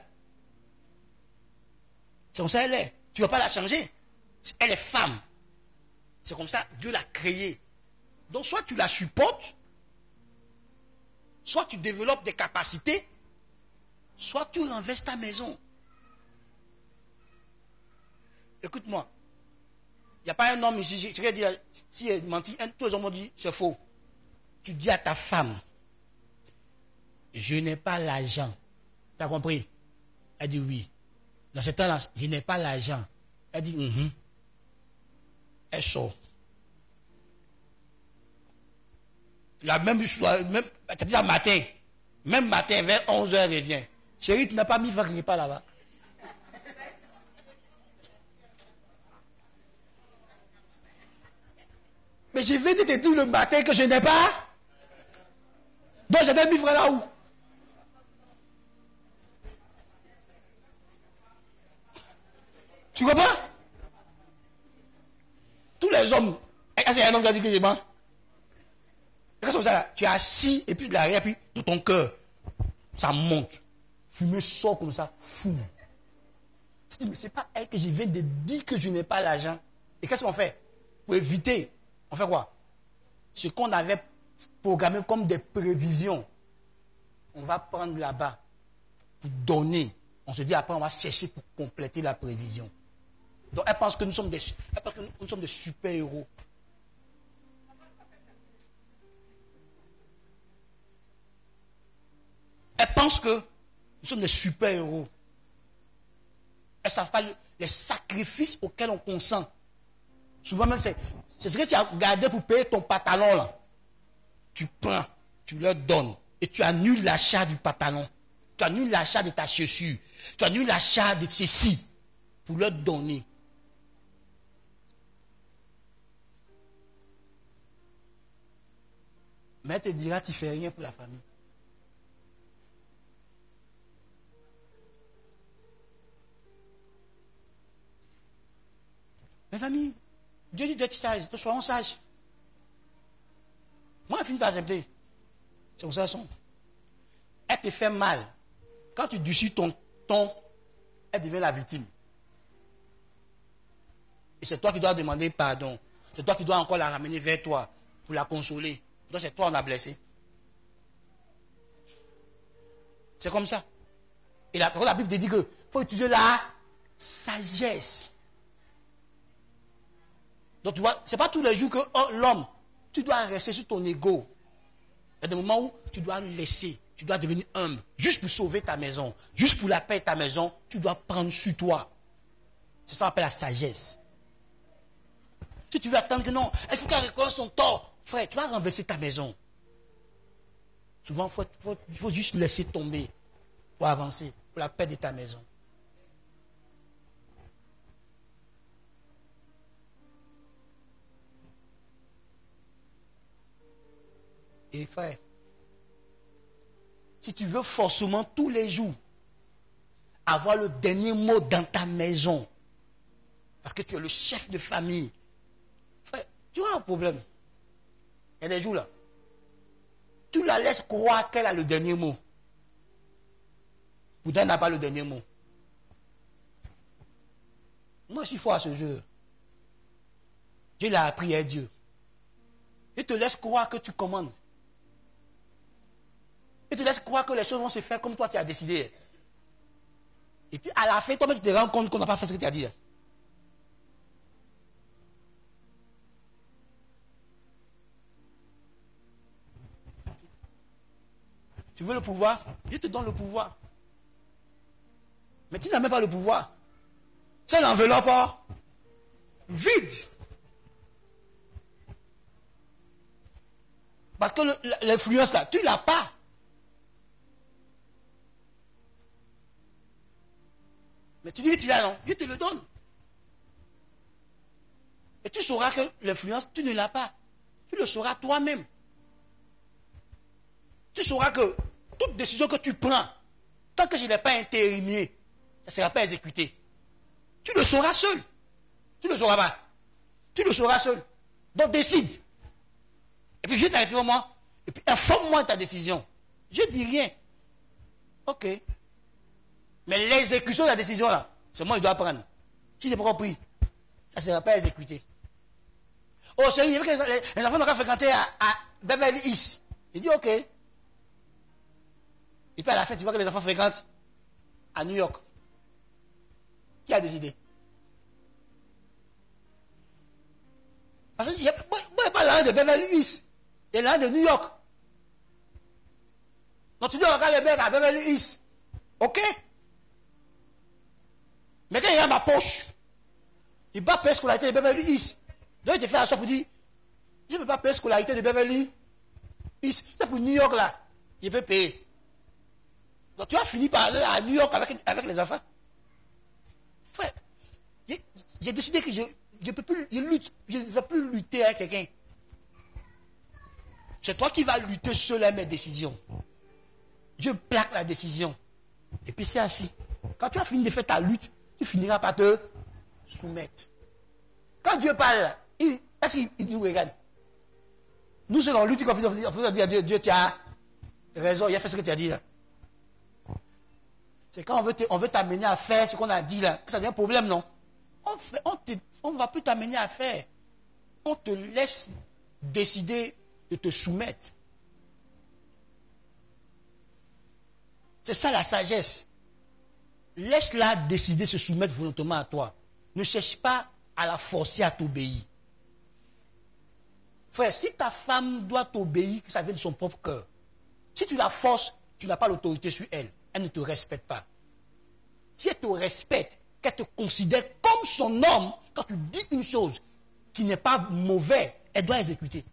S3: c'est comme ça elle est. Tu ne vas pas la changer. Elle est femme. C'est comme ça Dieu l'a créée. Donc, soit tu la supportes, soit tu développes des capacités, soit tu renverses ta maison. Écoute-moi. Il n'y a pas un homme ici, je vais dire, si il menti, tous les hommes ont dit, c'est faux. Tu dis à ta femme, je n'ai pas l'argent. Tu as compris? Elle dit oui. Dans ce temps-là, je n'ai pas l'argent. Elle dit, Elle sort. La même chose, même, tu dis à matin, même matin, vers 11h, elle revient. Chérie, tu n'as pas mis votre repas là-bas. Mais je vais te dire le matin que je n'ai pas. Donc j'avais mis frère là où? Tu comprends? Tous les hommes. C'est un homme qui a dit que c'est bon. Comme ça, tu es assis et puis de l'arrière, puis de ton cœur, ça monte. Fumée sort comme ça, fou. Je dis, mais c'est pas elle que je viens de dire que je n'ai pas l'argent. Et qu'est-ce qu'on fait? Pour éviter. On fait quoi? Ce qu'on avait programmé comme des prévisions, on va prendre là-bas pour donner. On se dit après, on va chercher pour compléter la prévision. Donc, elle pense que nous sommes des super-héros. Elle pense que nous sommes des super-héros. Elles ne savent pas les sacrifices auxquels on consent. Souvent même, c'est ce que tu as gardé pour payer ton pantalon là. Tu prends, tu leur donnes et tu annules l'achat du pantalon. Tu annules l'achat de ta chaussure. Tu annules l'achat de ceci pour leur donner. Mais elle te dira, tu ne fais rien pour la famille. Mes amis, Dieu dit d'être sage, donc soyons sages. Moi, elle finit par accepter. C'est comme ça qu'elles sont. Elle te fait mal. Quand tu durcis ton ton, elle devient la victime. Et c'est toi qui dois demander pardon. C'est toi qui dois encore la ramener vers toi pour la consoler. Donc c'est toi qu'on a blessé. C'est comme ça. Et la Bible te dit qu'il faut utiliser la sagesse. Donc tu vois, ce n'est pas tous les jours que l'homme, tu dois rester sur ton ego. Il y a des moments où tu dois laisser, tu dois devenir humble. Juste pour sauver ta maison, juste pour la paix de ta maison, tu dois prendre sur toi. C'est ça qu'on appelle la sagesse. Si tu veux attendre que non, il faut qu'elle reconnaisse son tort. Frère, tu vas renverser ta maison. Souvent, il faut juste laisser tomber pour avancer, pour la paix de ta maison. Et frère, si tu veux forcément tous les jours avoir le dernier mot dans ta maison, parce que tu es le chef de famille, frère, tu as un problème. Il y a des jours là, tu la laisses croire qu'elle a le dernier mot. Pourtant, elle n'a pas le dernier mot. Moi, je suis fort à ce jeu. Dieu l'a appris à Dieu. Il te laisse croire que tu commandes. Il te laisse croire que les choses vont se faire comme toi tu as décidé. Et puis à la fin, toi-même tu te rends compte qu'on n'a pas fait ce que tu as dit. Tu veux le pouvoir? Dieu te donne le pouvoir. Mais tu n'as même pas le pouvoir. C'est l'enveloppe vide. Parce que l'influence là, tu ne l'as pas. Mais tu dis que tu l'as, non? Dieu te le donne. Et tu sauras que l'influence, tu ne l'as pas. Tu le sauras toi-même. Tu sauras que toute décision que tu prends, tant que je ne l'ai pas intérimisée, ça ne sera pas exécuté. Tu le sauras seul. Tu ne le sauras pas. Tu le sauras seul. Donc décide. Et puis viens t'arrêter au moment. Et puis informe-moi de ta décision. Je ne dis rien. Ok. Mais l'exécution de la décision là, c'est moi qui dois prendre. Si je n'ai pas compris, ça ne sera pas exécuté. Oh chérie, il y avait que les enfants n'ont qu'à fréquenter à Beverly Hills. Il dit ok. Et puis à la fin, tu vois que les enfants fréquentent à New York. Qui a décidé? Parce qu'il n'y a pas l'un de Beverly Hills. Il y a l'un de New York. Donc tu dis, regarde les mecs à Beverly Hills. Ok? Mais quand il y a ma poche, il ne va pas payer scolarité de Beverly Hills. Donc il te fait un choix pour dire, je ne peux pas payer scolarité de Beverly Hills. C'est pour New York là. Il peut payer. Donc tu as fini par aller à New York avec les enfants. Frère, j'ai décidé que je ne vais plus lutter avec quelqu'un. C'est toi qui vas lutter seul à mes décisions. Je plaque la décision. Et puis c'est ainsi. Quand tu as fini de faire ta lutte, tu finiras par te soumettre. Quand Dieu parle, est-ce qu'il nous regarde? Nous, c'est dans la lutte qu'on fait dire à Dieu, Dieu, tu as raison, il a fait ce que tu as dit là. C'est quand on veut t'amener à faire ce qu'on a dit là, que ça devient un problème, non? On ne va plus t'amener à faire. On te laisse décider de te soumettre. C'est ça la sagesse. Laisse-la décider de se soumettre volontairement à toi. Ne cherche pas à la forcer à t'obéir. Frère, si ta femme doit t'obéir, que ça vient de son propre cœur. Si tu la forces, tu n'as pas l'autorité sur elle. Elle ne te respecte pas. Si elle te respecte, qu'elle te considère comme son homme, quand tu dis une chose qui n'est pas mauvaise, elle doit exécuter.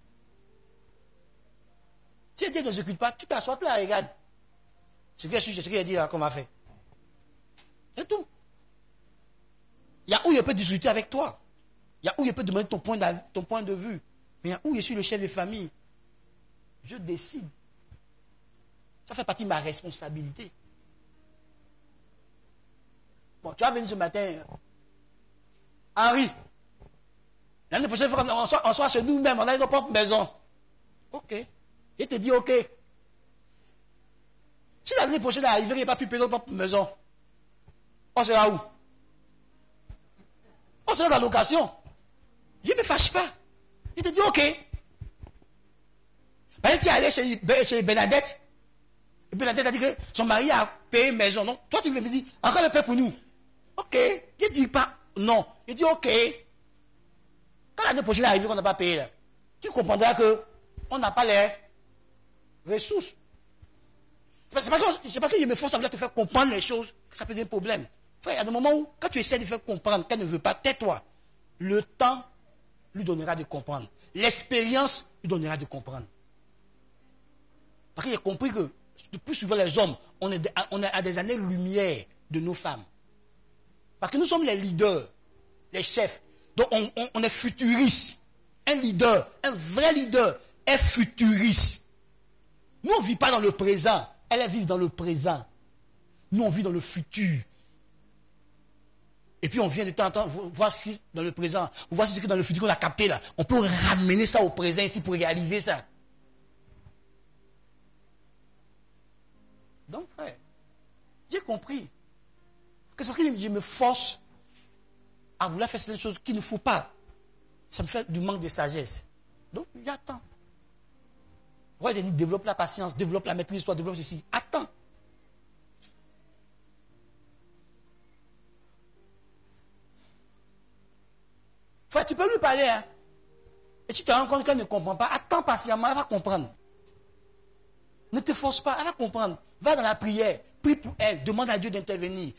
S3: Si elle dit n'exécute pas, tu t'assois là, regarde. C'est ce qu'elle dit là, qu'on m'a fait. C'est tout. Il y a où je peux discuter avec toi. Il y a où je peux demander ton point de vue. Mais il y a où je suis le chef de famille. Je décide. Ça fait partie de ma responsabilité. Bon, tu vas venir ce matin. Henri. L'année prochaine, il faut qu'on soit chez nous-mêmes. On a notre propre maison. Ok. Il te dit ok. Si l'année prochaine arrive, il n'y a pas pu payer notre propre maison. On sera où? On sera dans la location. Je ne me fâche pas. Il te dit ok. Tu es allé chez Bernadette. Et Bernadette a dit que son mari a payé une maison. Non? Toi, tu veux me dire, encore le paie pour nous. Ok. Il ne dit pas non. Il dit ok. Quand l'année prochaine arrive, qu'on n'a pas payé, là, tu comprendras qu'on n'a pas les ressources. C'est pas que je me force à te faire comprendre les choses que ça peut être un problème. Frère, il y a des moments où, quand tu essaies de faire comprendre qu'elle ne veut pas, tais-toi. Le temps lui donnera de comprendre. L'expérience lui donnera de comprendre. Parce qu'il a compris que, le plus souvent les hommes, on est à des années-lumière de nos femmes. Parce que nous sommes les leaders, les chefs. Donc on est futuristes. Un leader, un vrai leader est futuriste. Nous, on ne vit pas dans le présent. Elle vit dans le présent. Nous, on vit dans le futur. Et puis, on vient de temps en temps voir ce qui est dans le présent. On voit ce qui est dans le futur qu'on a capté là. On peut ramener ça au présent ici pour réaliser ça. Donc, frère, j'ai compris. Que c'est que je me force à vouloir faire certaines choses qu'il ne faut pas. Ça me fait du manque de sagesse. Donc, j'attends. Pourquoi j'ai dit développe la patience, développe la maîtrise, toi développe ceci. Attends. Frère, tu peux lui parler, hein. Et si tu te rends compte qu'elle ne comprend pas, attends patiemment, elle va comprendre. Ne te force pas, elle va comprendre. Va dans la prière, prie pour elle, demande à Dieu d'intervenir,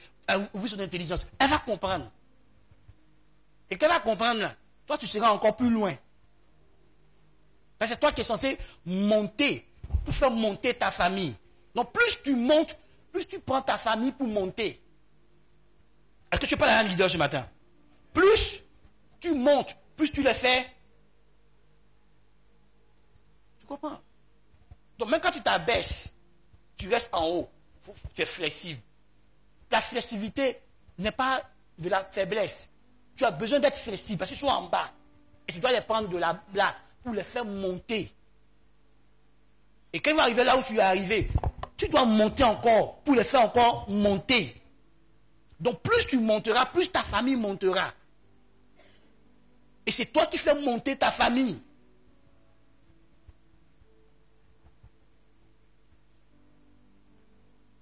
S3: ouvrir son intelligence. Elle va comprendre. Et qu'elle va comprendre, là, toi tu seras encore plus loin. Parce que c'est toi qui es censé monter, pour faire monter ta famille. Donc plus tu montes, plus tu prends ta famille pour monter. Est-ce que tu parles à un leader ce matin? Plus tu montes, plus tu le fais. Tu comprends? Donc même quand tu t'abaisses, tu restes en haut. Tu es flexible. La flexibilité n'est pas de la faiblesse. Tu as besoin d'être flexible parce qu'ils sont en bas. Et tu dois les prendre de là pour les faire monter. Et quand ils vont arriver là où tu es arrivé, tu dois monter encore pour les faire encore monter. Donc plus tu monteras, plus ta famille montera. Et c'est toi qui fais monter ta famille.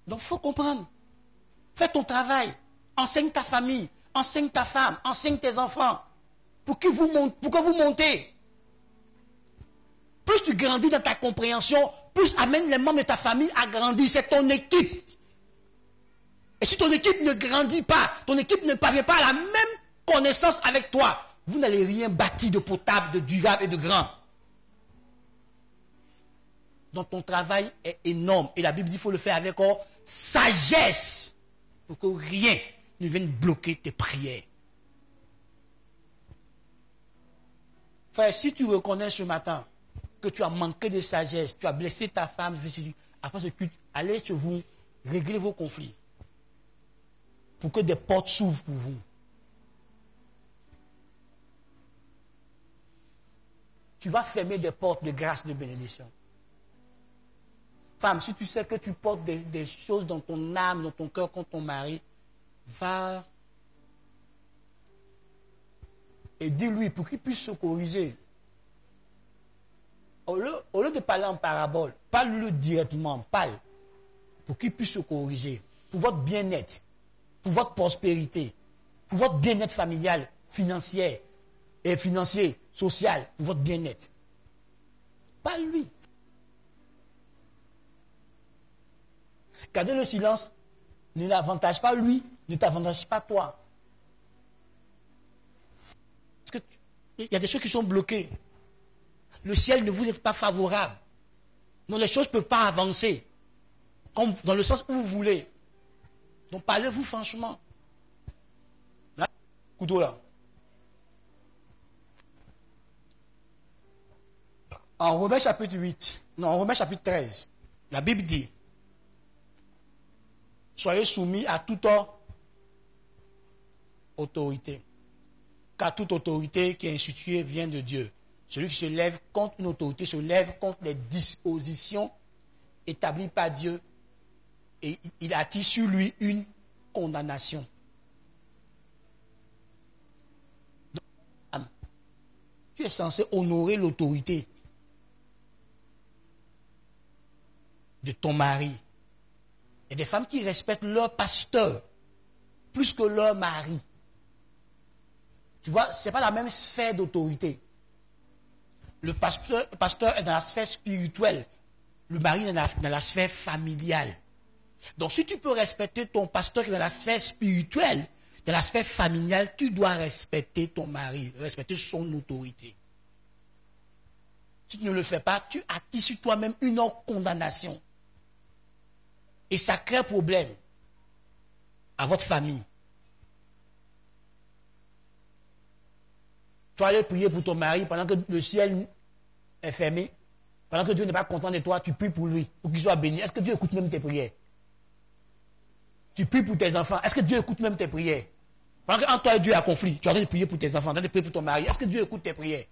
S3: Donc il faut comprendre. Fais ton travail. Enseigne ta famille. Enseigne ta femme. Enseigne tes enfants. Pour que vous montez. Plus tu grandis dans ta compréhension, plus amène les membres de ta famille à grandir. C'est ton équipe. Et si ton équipe ne grandit pas, ton équipe ne parvient pas à la même connaissance avec toi, vous n'allez rien bâtir de potable, de durable et de grand. Donc ton travail est énorme. Et la Bible dit qu'il faut le faire avec sagesse. Pour que rien ne vienne bloquer tes prières. Frère, si tu reconnais ce matin que tu as manqué de sagesse, tu as blessé ta femme, après ce culte, allez chez vous, réglez vos conflits. Pour que des portes s'ouvrent pour vous. Tu vas fermer des portes de grâce, de bénédiction. Femme, si tu sais que tu portes des choses dans ton âme, dans ton cœur contre ton mari, va et dis-lui pour qu'il puisse se corriger. Au lieu de parler en parabole, parle-lui directement, parle pour qu'il puisse se corriger. Pour votre bien-être, pour votre prospérité, pour votre bien-être familial, financier, social, pour votre bien-être. Parle-lui. Garder le silence ne l'avantage pas lui, ne t'avantage pas toi. Parce qu'il y a des choses qui sont bloquées. Le ciel ne vous est pas favorable. Donc les choses ne peuvent pas avancer. Comme dans le sens où vous voulez. Donc parlez-vous franchement. Là, couteau là. En Romains chapitre 8, non, en Romains chapitre 13, la Bible dit, soyez soumis à toute autorité. Car toute autorité qui est instituée vient de Dieu. Celui qui se lève contre une autorité se lève contre les dispositions établies par Dieu et il attire sur lui une condamnation. Donc, tu es censé honorer l'autorité de ton mari. Il y a des femmes qui respectent leur pasteur plus que leur mari. Tu vois, ce n'est pas la même sphère d'autorité. Le pasteur est dans la sphère spirituelle. Le mari est dans la sphère familiale. Donc si tu peux respecter ton pasteur qui est dans la sphère spirituelle, Dans l'aspect familial, tu dois respecter ton mari, respecter son autorité. Si tu ne le fais pas, tu attires sur toi-même une condamnation. Et ça crée problème à votre famille. Tu vas aller prier pour ton mari pendant que le ciel est fermé, pendant que Dieu n'est pas content de toi, tu pries pour lui, pour qu'il soit béni. Est-ce que Dieu écoute même tes prières? Tu pries pour tes enfants. Est-ce que Dieu écoute même tes prières? Pendant qu'entre toi et Dieu a conflit, tu es en train de prier pour tes enfants, en train de prier pour ton mari. Est-ce que Dieu écoute tes prières?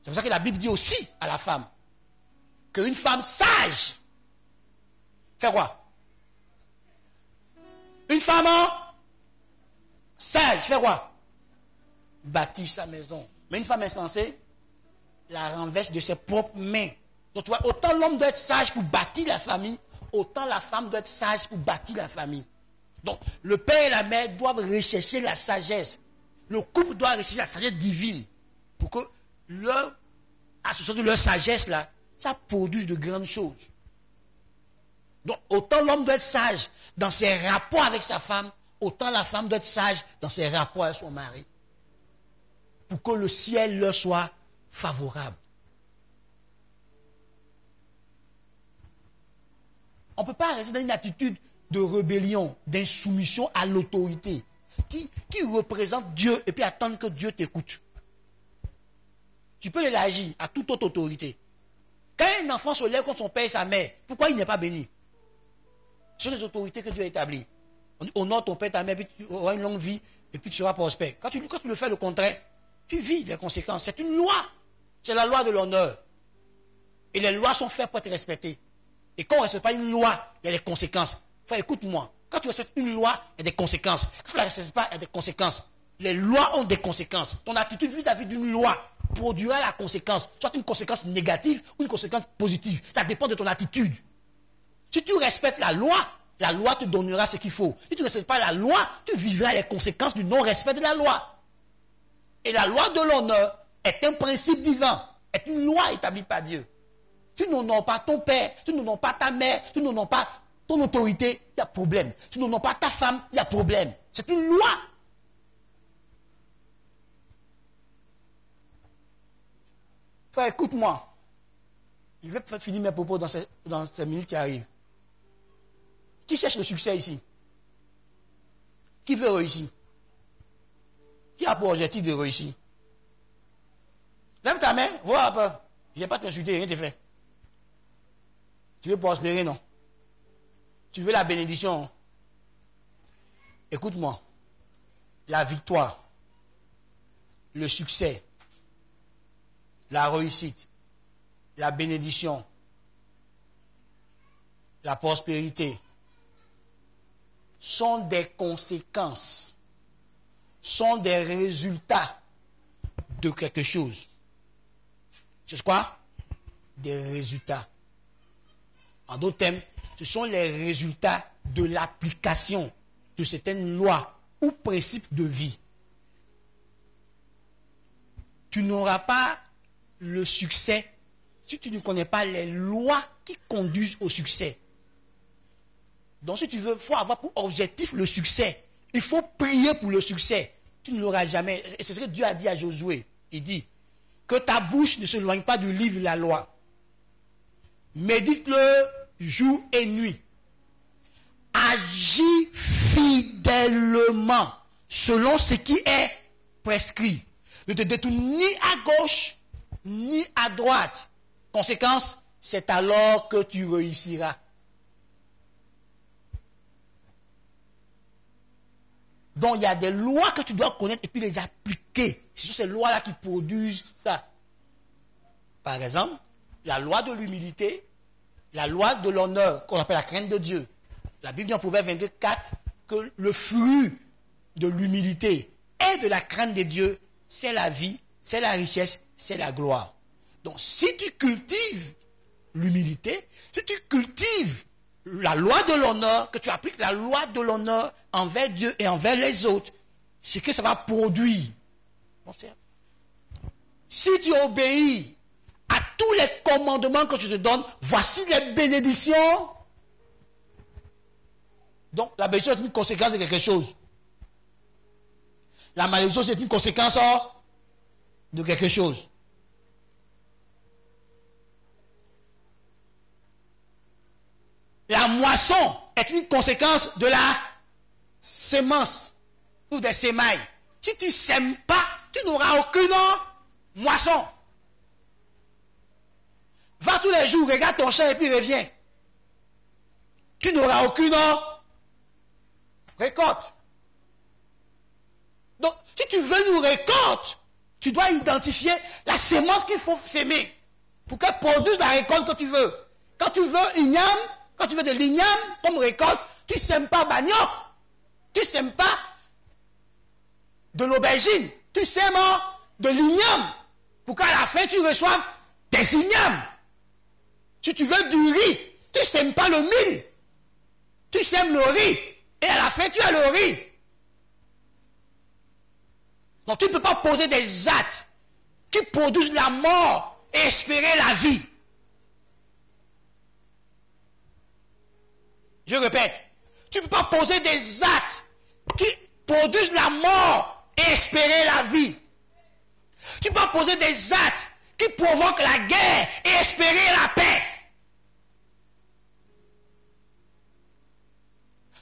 S3: C'est pour ça que la Bible dit aussi à la femme qu'une femme sage fait quoi? Une femme sage fait quoi? Bâtit sa maison. Mais une femme insensée la renverse de ses propres mains. Donc tu vois, autant l'homme doit être sage pour bâtir la famille, autant la femme doit être sage pour bâtir la famille. Donc le père et la mère doivent rechercher la sagesse. Le couple doit rechercher la sagesse divine pour que leur association de leur sagesse là, ça produise de grandes choses. Donc, autant l'homme doit être sage dans ses rapports avec sa femme, autant la femme doit être sage dans ses rapports avec son mari. Pour que le ciel leur soit favorable. On ne peut pas rester dans une attitude de rébellion, d'insoumission à l'autorité, qui représente Dieu et puis attendre que Dieu t'écoute. Tu peux l'élargir à toute autre autorité. Quand un enfant se lève contre son père et sa mère, pourquoi il n'est pas béni? Ce sont les autorités que Dieu a établies. Honore ton père et ta mère, puis tu auras une longue vie, et puis tu seras prospère. Quand tu le fais le contraire, tu vis les conséquences. C'est une loi. C'est la loi de l'honneur. Et les lois sont faites pour être respectées. Et quand on ne respecte pas une loi, il y a des conséquences. Enfin, écoute-moi. Quand tu respectes une loi, il y a des conséquences. Quand tu ne la respectes pas, il y a des conséquences. Les lois ont des conséquences. Ton attitude vis-à-vis d'une loi produira la conséquence. Soit une conséquence négative ou une conséquence positive. Ça dépend de ton attitude. Si tu respectes la loi te donnera ce qu'il faut. Si tu ne respectes pas la loi, tu vivras les conséquences du non-respect de la loi. Et la loi de l'honneur est un principe divin, est une loi établie par Dieu. Tu n'honores pas ton père, tu n'honores pas ta mère, tu n'honores pas ton autorité, il y a problème. Tu n'honores pas ta femme, il y a problème. C'est une loi. Frère, écoute-moi. Je vais finir mes propos dans ces minutes qui arrivent. Qui cherche le succès ici? Qui veut réussir? Qui a pour objectif de réussir? Lève ta main, vois un peu. Je ne vais pas t'insulter, rien ne te fait. Tu veux prospérer, non? Tu veux la bénédiction? Écoute-moi. La victoire, le succès, la réussite, la bénédiction, la prospérité sont des conséquences, sont des résultats de quelque chose. C'est quoi? Des résultats. En d'autres termes, ce sont les résultats de l'application de certaines lois ou principes de vie. Tu n'auras pas le succès si tu ne connais pas les lois qui conduisent au succès. Donc si tu veux, il faut avoir pour objectif le succès. Il faut prier pour le succès. Tu ne l'auras jamais. Et c'est ce que Dieu a dit à Josué. Il dit que ta bouche ne se éloigne pas du livre de la loi. Médite-le jour et nuit. Agis fidèlement selon ce qui est prescrit. Ne te détourne ni à gauche ni à droite. Conséquence, c'est alors que tu réussiras. Donc il y a des lois que tu dois connaître et puis les appliquer. Ce sont ces lois-là qui produisent ça. Par exemple, la loi de l'humilité, la loi de l'honneur, qu'on appelle la crainte de Dieu. La Bible dit en Proverbe 22:4 que le fruit de l'humilité et de la crainte de Dieu, c'est la vie, c'est la richesse, c'est la gloire. Donc si tu cultives l'humilité, si tu cultives la loi de l'honneur, que tu appliques la loi de l'honneur envers Dieu et envers les autres, c'est que ça va produire. Si tu obéis à tous les commandements que je te donne, voici les bénédictions. Donc la bénédiction est une conséquence de quelque chose. La malédiction, c'est une conséquence de quelque chose. La moisson est une conséquence de la sémence ou des sémailles. Si tu ne sèmes pas, tu n'auras aucune moisson. Va tous les jours, regarde ton champ et puis reviens. Tu n'auras aucune récolte. Donc, si tu veux une récolte, tu dois identifier la sémence qu'il faut s'aimer pour qu'elle produise la récolte que tu veux. Quand tu veux une igname, quand tu veux de l'igname comme récolte, tu ne sèmes pas manioc. Tu ne sèmes pas de l'aubergine. Tu sèmes de l'igname pour qu'à la fin tu reçoives des ignames. Si tu veux du riz, tu ne sèmes pas le mil. Tu sèmes le riz. Et à la fin tu as le riz. Donc tu ne peux pas poser des actes qui produisent la mort et espérer la vie. Je répète, tu ne peux pas poser des actes qui produisent la mort et espérer la vie. Tu ne peux pas poser des actes qui provoquent la guerre et espérer la paix.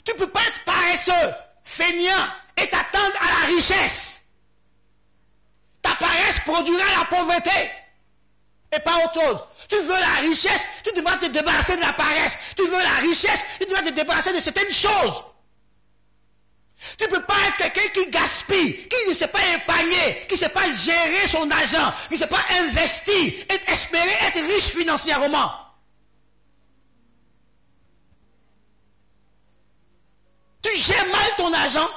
S3: Tu ne peux pas être paresseux, feignant et t'attendre à la richesse. Ta paresse produira la pauvreté. Et pas autre chose. Tu veux la richesse, tu devras te débarrasser de la paresse. Tu veux la richesse, tu devras te débarrasser de certaines choses. Tu ne peux pas être quelqu'un qui gaspille, qui ne sait pas épargner, qui ne sait pas gérer son argent, qui ne sait pas investir et espérer être riche financièrement. Tu gères mal ton argent,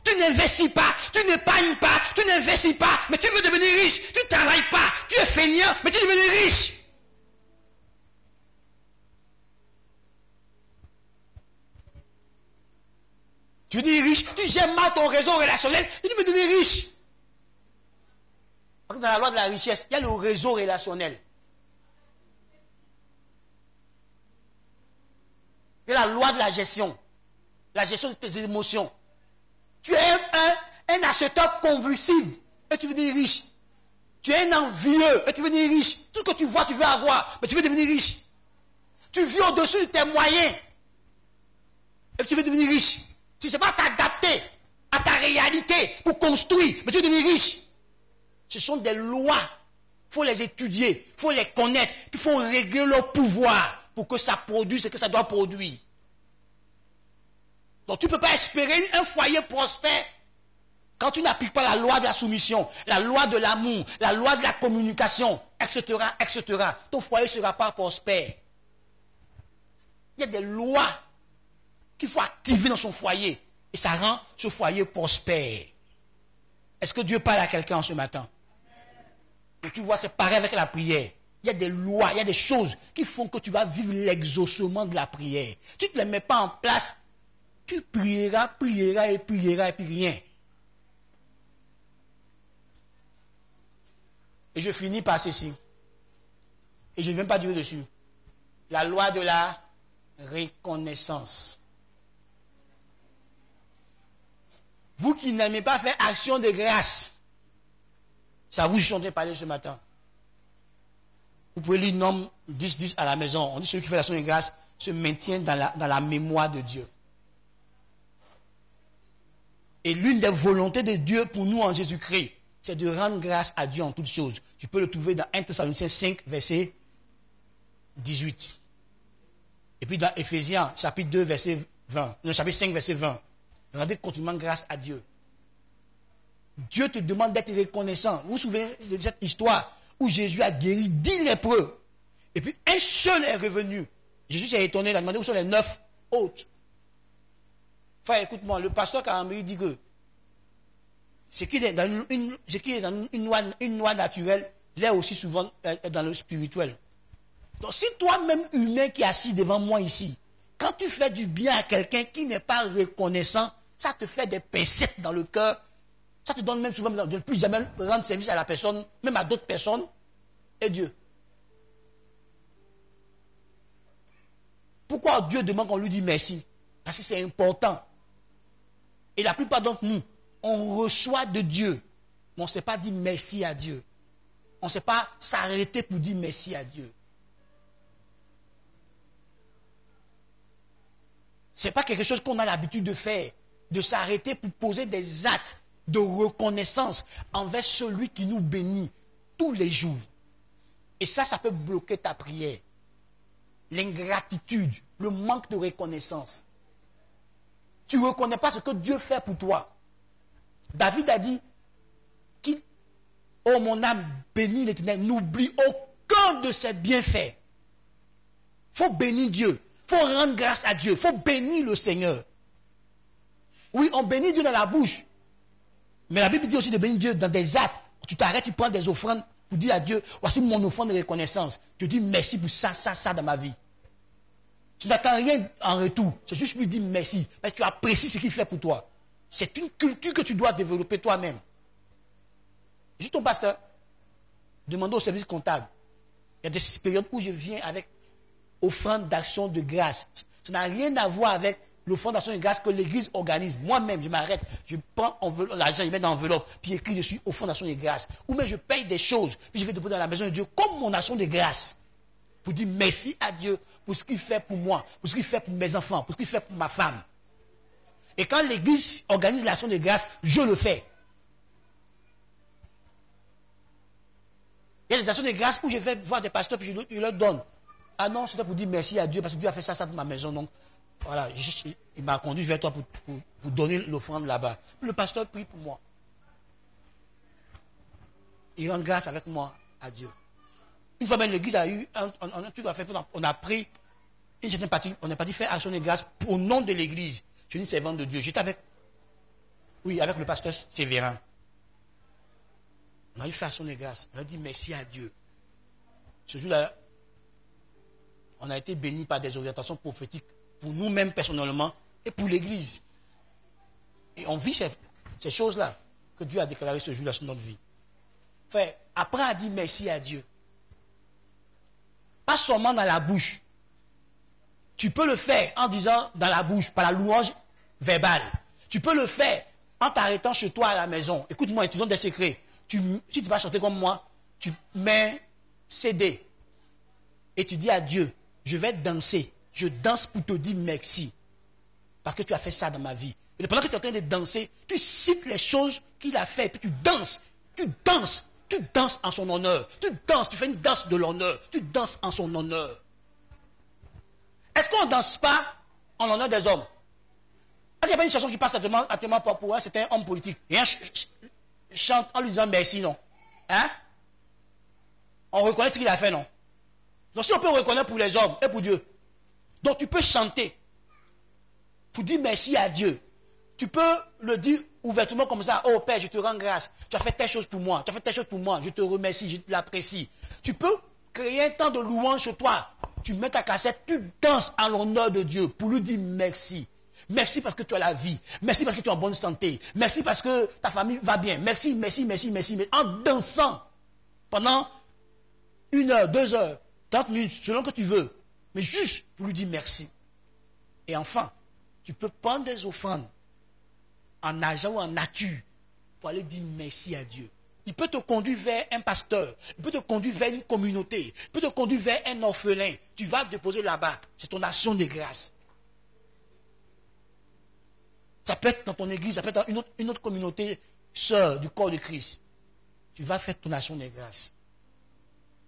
S3: tu n'investis pas, tu n'épargnes pas, tu n'investis pas, mais tu veux devenir riche, tu ne travailles pas, tu es feignant, mais tu veux devenir riche. Tu veux devenir riche, tu gères mal ton réseau relationnel, tu veux devenir riche. Parce que dans la loi de la richesse, il y a le réseau relationnel. Il y a la loi de la gestion de tes émotions. Tu es un acheteur convulsif et tu veux devenir riche. Tu es un envieux et tu veux devenir riche. Tout ce que tu vois, tu veux avoir, mais tu veux devenir riche. Tu vis au-dessus de tes moyens et tu veux devenir riche. Tu ne sais pas t'adapter à ta réalité pour construire, mais tu veux devenir riche. Ce sont des lois. Il faut les étudier, il faut les connaître, il faut régler leur pouvoir pour que ça produise ce que ça doit produire. Donc tu ne peux pas espérer un foyer prospère quand tu n'appliques pas la loi de la soumission, la loi de l'amour, la loi de la communication, etc., etc. Ton foyer ne sera pas prospère. Il y a des lois qu'il faut activer dans son foyer et ça rend ce foyer prospère. Est-ce que Dieu parle à quelqu'un ce matin? Et tu vois, c'est pareil avec la prière. Il y a des lois, il y a des choses qui font que tu vas vivre l'exaucement de la prière. Tu ne les mets pas en place. Tu prieras et puis rien. Et je finis par ceci. Et je ne viens pas dire dessus. La loi de la reconnaissance. Vous qui n'aimez pas faire action de grâce, ça vous chante parler ce matin. Vous pouvez lire Nom 10 à la maison. On dit celui qui fait l'action de grâce se maintient dans la mémoire de Dieu. Et l'une des volontés de Dieu pour nous en Jésus-Christ, c'est de rendre grâce à Dieu en toutes choses. Tu peux le trouver dans 1 Thessaloniciens 5, verset 18. Et puis dans Éphésiens, chapitre 2, verset 20. Non, chapitre 5, verset 20. Rendez continuellement grâce à Dieu. Dieu te demande d'être reconnaissant. Vous vous souvenez de cette histoire où Jésus a guéri 10 lépreux. Et puis un seul est revenu. Jésus s'est étonné, il a demandé où sont les 9 autres. Frère, écoute-moi, le pasteur Karamri dit que ce qui est dans une loi naturelle, l'est aussi souvent dans le spirituel. Donc si toi-même humain qui est assis devant moi ici, quand tu fais du bien à quelqu'un qui n'est pas reconnaissant, ça te fait des pincettes dans le cœur, ça te donne même souvent de ne plus jamais rendre service à la personne, même à d'autres personnes, et Dieu. Pourquoi Dieu demande qu'on lui dise merci? Parce que c'est important. Et la plupart d'entre nous, on reçoit de Dieu, mais on ne sait pas dire merci à Dieu. On ne sait pas s'arrêter pour dire merci à Dieu. Ce n'est pas quelque chose qu'on a l'habitude de faire, de s'arrêter pour poser des actes de reconnaissance envers celui qui nous bénit tous les jours. Et ça peut bloquer ta prière. L'ingratitude, le manque de reconnaissance. Tu ne reconnais pas ce que Dieu fait pour toi. David a dit, oh mon âme, bénis l'Éternel, n'oublie aucun de ses bienfaits. Il faut bénir Dieu. Il faut rendre grâce à Dieu. Il faut bénir le Seigneur. Oui, on bénit Dieu dans la bouche. Mais la Bible dit aussi de bénir Dieu dans des actes. Tu t'arrêtes, tu prends des offrandes pour dire à Dieu, voici mon offrande de reconnaissance. Je dis merci pour ça dans ma vie. Tu n'attends rien en retour. C'est juste lui dire merci. Parce que tu apprécies ce qu'il fait pour toi. C'est une culture que tu dois développer toi-même. Je suis ton pasteur. Demande au service comptable. Il y a des périodes où je viens avec offrande d'action de grâce. Ça n'a rien à voir avec l'offrande d'action de grâce que l'église organise. Moi-même, je m'arrête, je prends l'argent, je mets dans l'enveloppe, puis écrit dessus offrande d'action de grâce. Ou même je paye des choses, puis je vais déposer dans la maison de Dieu comme mon action de grâce. Pour dire merci à Dieu pour ce qu'il fait pour moi, pour ce qu'il fait pour mes enfants, pour ce qu'il fait pour ma femme. Et quand l'église organise l'action de grâce, je le fais. Il y a des actions de grâce où je vais voir des pasteurs puis je leur donne. Ah non, c'était pour dire merci à Dieu parce que Dieu a fait ça pour ma maison. Donc, voilà, il m'a conduit vers toi pour donner l'offrande là-bas. Le pasteur prie pour moi. Il rend grâce avec moi à Dieu. Une fois même, l'église a eu un truc à faire. On a pris une certaine partie, on est parti faire action de grâce au nom de l'église. Je suis une servante de Dieu. J'étais avec le pasteur Sévérin. On a eu fait action de grâce. On a dit merci à Dieu. Ce jour-là, on a été bénis par des orientations prophétiques pour nous-mêmes personnellement et pour l'église. Et on vit ces choses-là que Dieu a déclarées ce jour-là sur notre vie. Frère, apprends à dire merci à Dieu. Pas seulement dans la bouche. Tu peux le faire en disant dans la bouche, par la louange verbale. Tu peux le faire en t'arrêtant chez toi à la maison. Écoute-moi, et tu donnes des secrets. Si tu vas chanter comme moi, tu mets CD et tu dis à Dieu, je vais danser. Je danse pour te dire merci. Parce que tu as fait ça dans ma vie. Et pendant que tu es en train de danser, tu cites les choses qu'il a fait. Et puis tu danses. Tu danses. Tu danses en son honneur. Tu danses. Tu fais une danse de l'honneur. Tu danses en son honneur. Est-ce qu'on ne danse pas en l'honneur des hommes? Il n'y a pas une chanson qui passe actuellement pour un certain homme politique. Et un chante en lui disant merci, non? Hein? On reconnaît ce qu'il a fait, non? Donc si on peut reconnaître pour les hommes et pour Dieu, donc tu peux chanter pour dire merci à Dieu. Tu peux le dire ouvertement comme ça. Oh Père, je te rends grâce. Tu as fait telle chose pour moi. Tu as fait telle chose pour moi. Je te remercie, je l'apprécie. Tu peux créer un temps de louange chez toi. Tu mets ta cassette, tu danses en l'honneur de Dieu pour lui dire merci. Merci parce que tu as la vie. Merci parce que tu es en bonne santé. Merci parce que ta famille va bien. Merci, merci, merci, merci. Mais en dansant pendant 1 heure, 2 heures, 30 minutes, selon que tu veux. Mais juste pour lui dire merci. Et enfin, tu peux prendre des offrandes en argent ou en nature pour aller dire merci à Dieu. Il peut te conduire vers un pasteur. Il peut te conduire vers une communauté. Il peut te conduire vers un orphelin. Tu vas te déposer là-bas. C'est ton action de grâce. Ça peut être dans ton église, ça peut être dans une autre communauté sœur du corps de Christ. Tu vas faire ton action de grâce.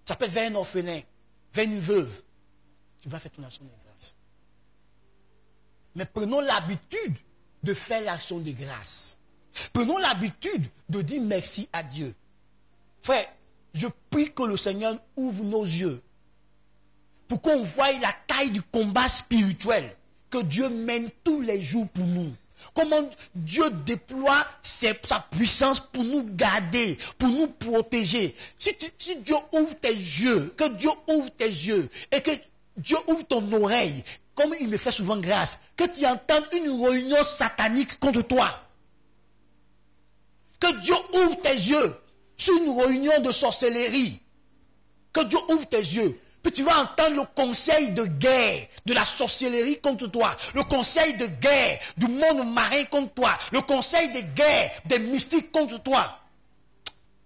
S3: Ça peut être vers un orphelin, vers une veuve. Tu vas faire ton action de grâce. Mais prenons l'habitude de faire l'action de grâce. Prenons l'habitude de dire merci à Dieu. Frère, je prie que le Seigneur ouvre nos yeux pour qu'on voie la taille du combat spirituel que Dieu mène tous les jours pour nous. Comment Dieu déploie sa puissance pour nous garder, pour nous protéger. Si Dieu ouvre tes yeux, que Dieu ouvre tes yeux et que Dieu ouvre ton oreille, comme il me fait souvent grâce, que tu entendes une réunion satanique contre toi. Que Dieu ouvre tes yeux sur une réunion de sorcellerie. Que Dieu ouvre tes yeux. Puis tu vas entendre le conseil de guerre de la sorcellerie contre toi, le conseil de guerre du monde marin contre toi, le conseil de guerre des mystiques contre toi.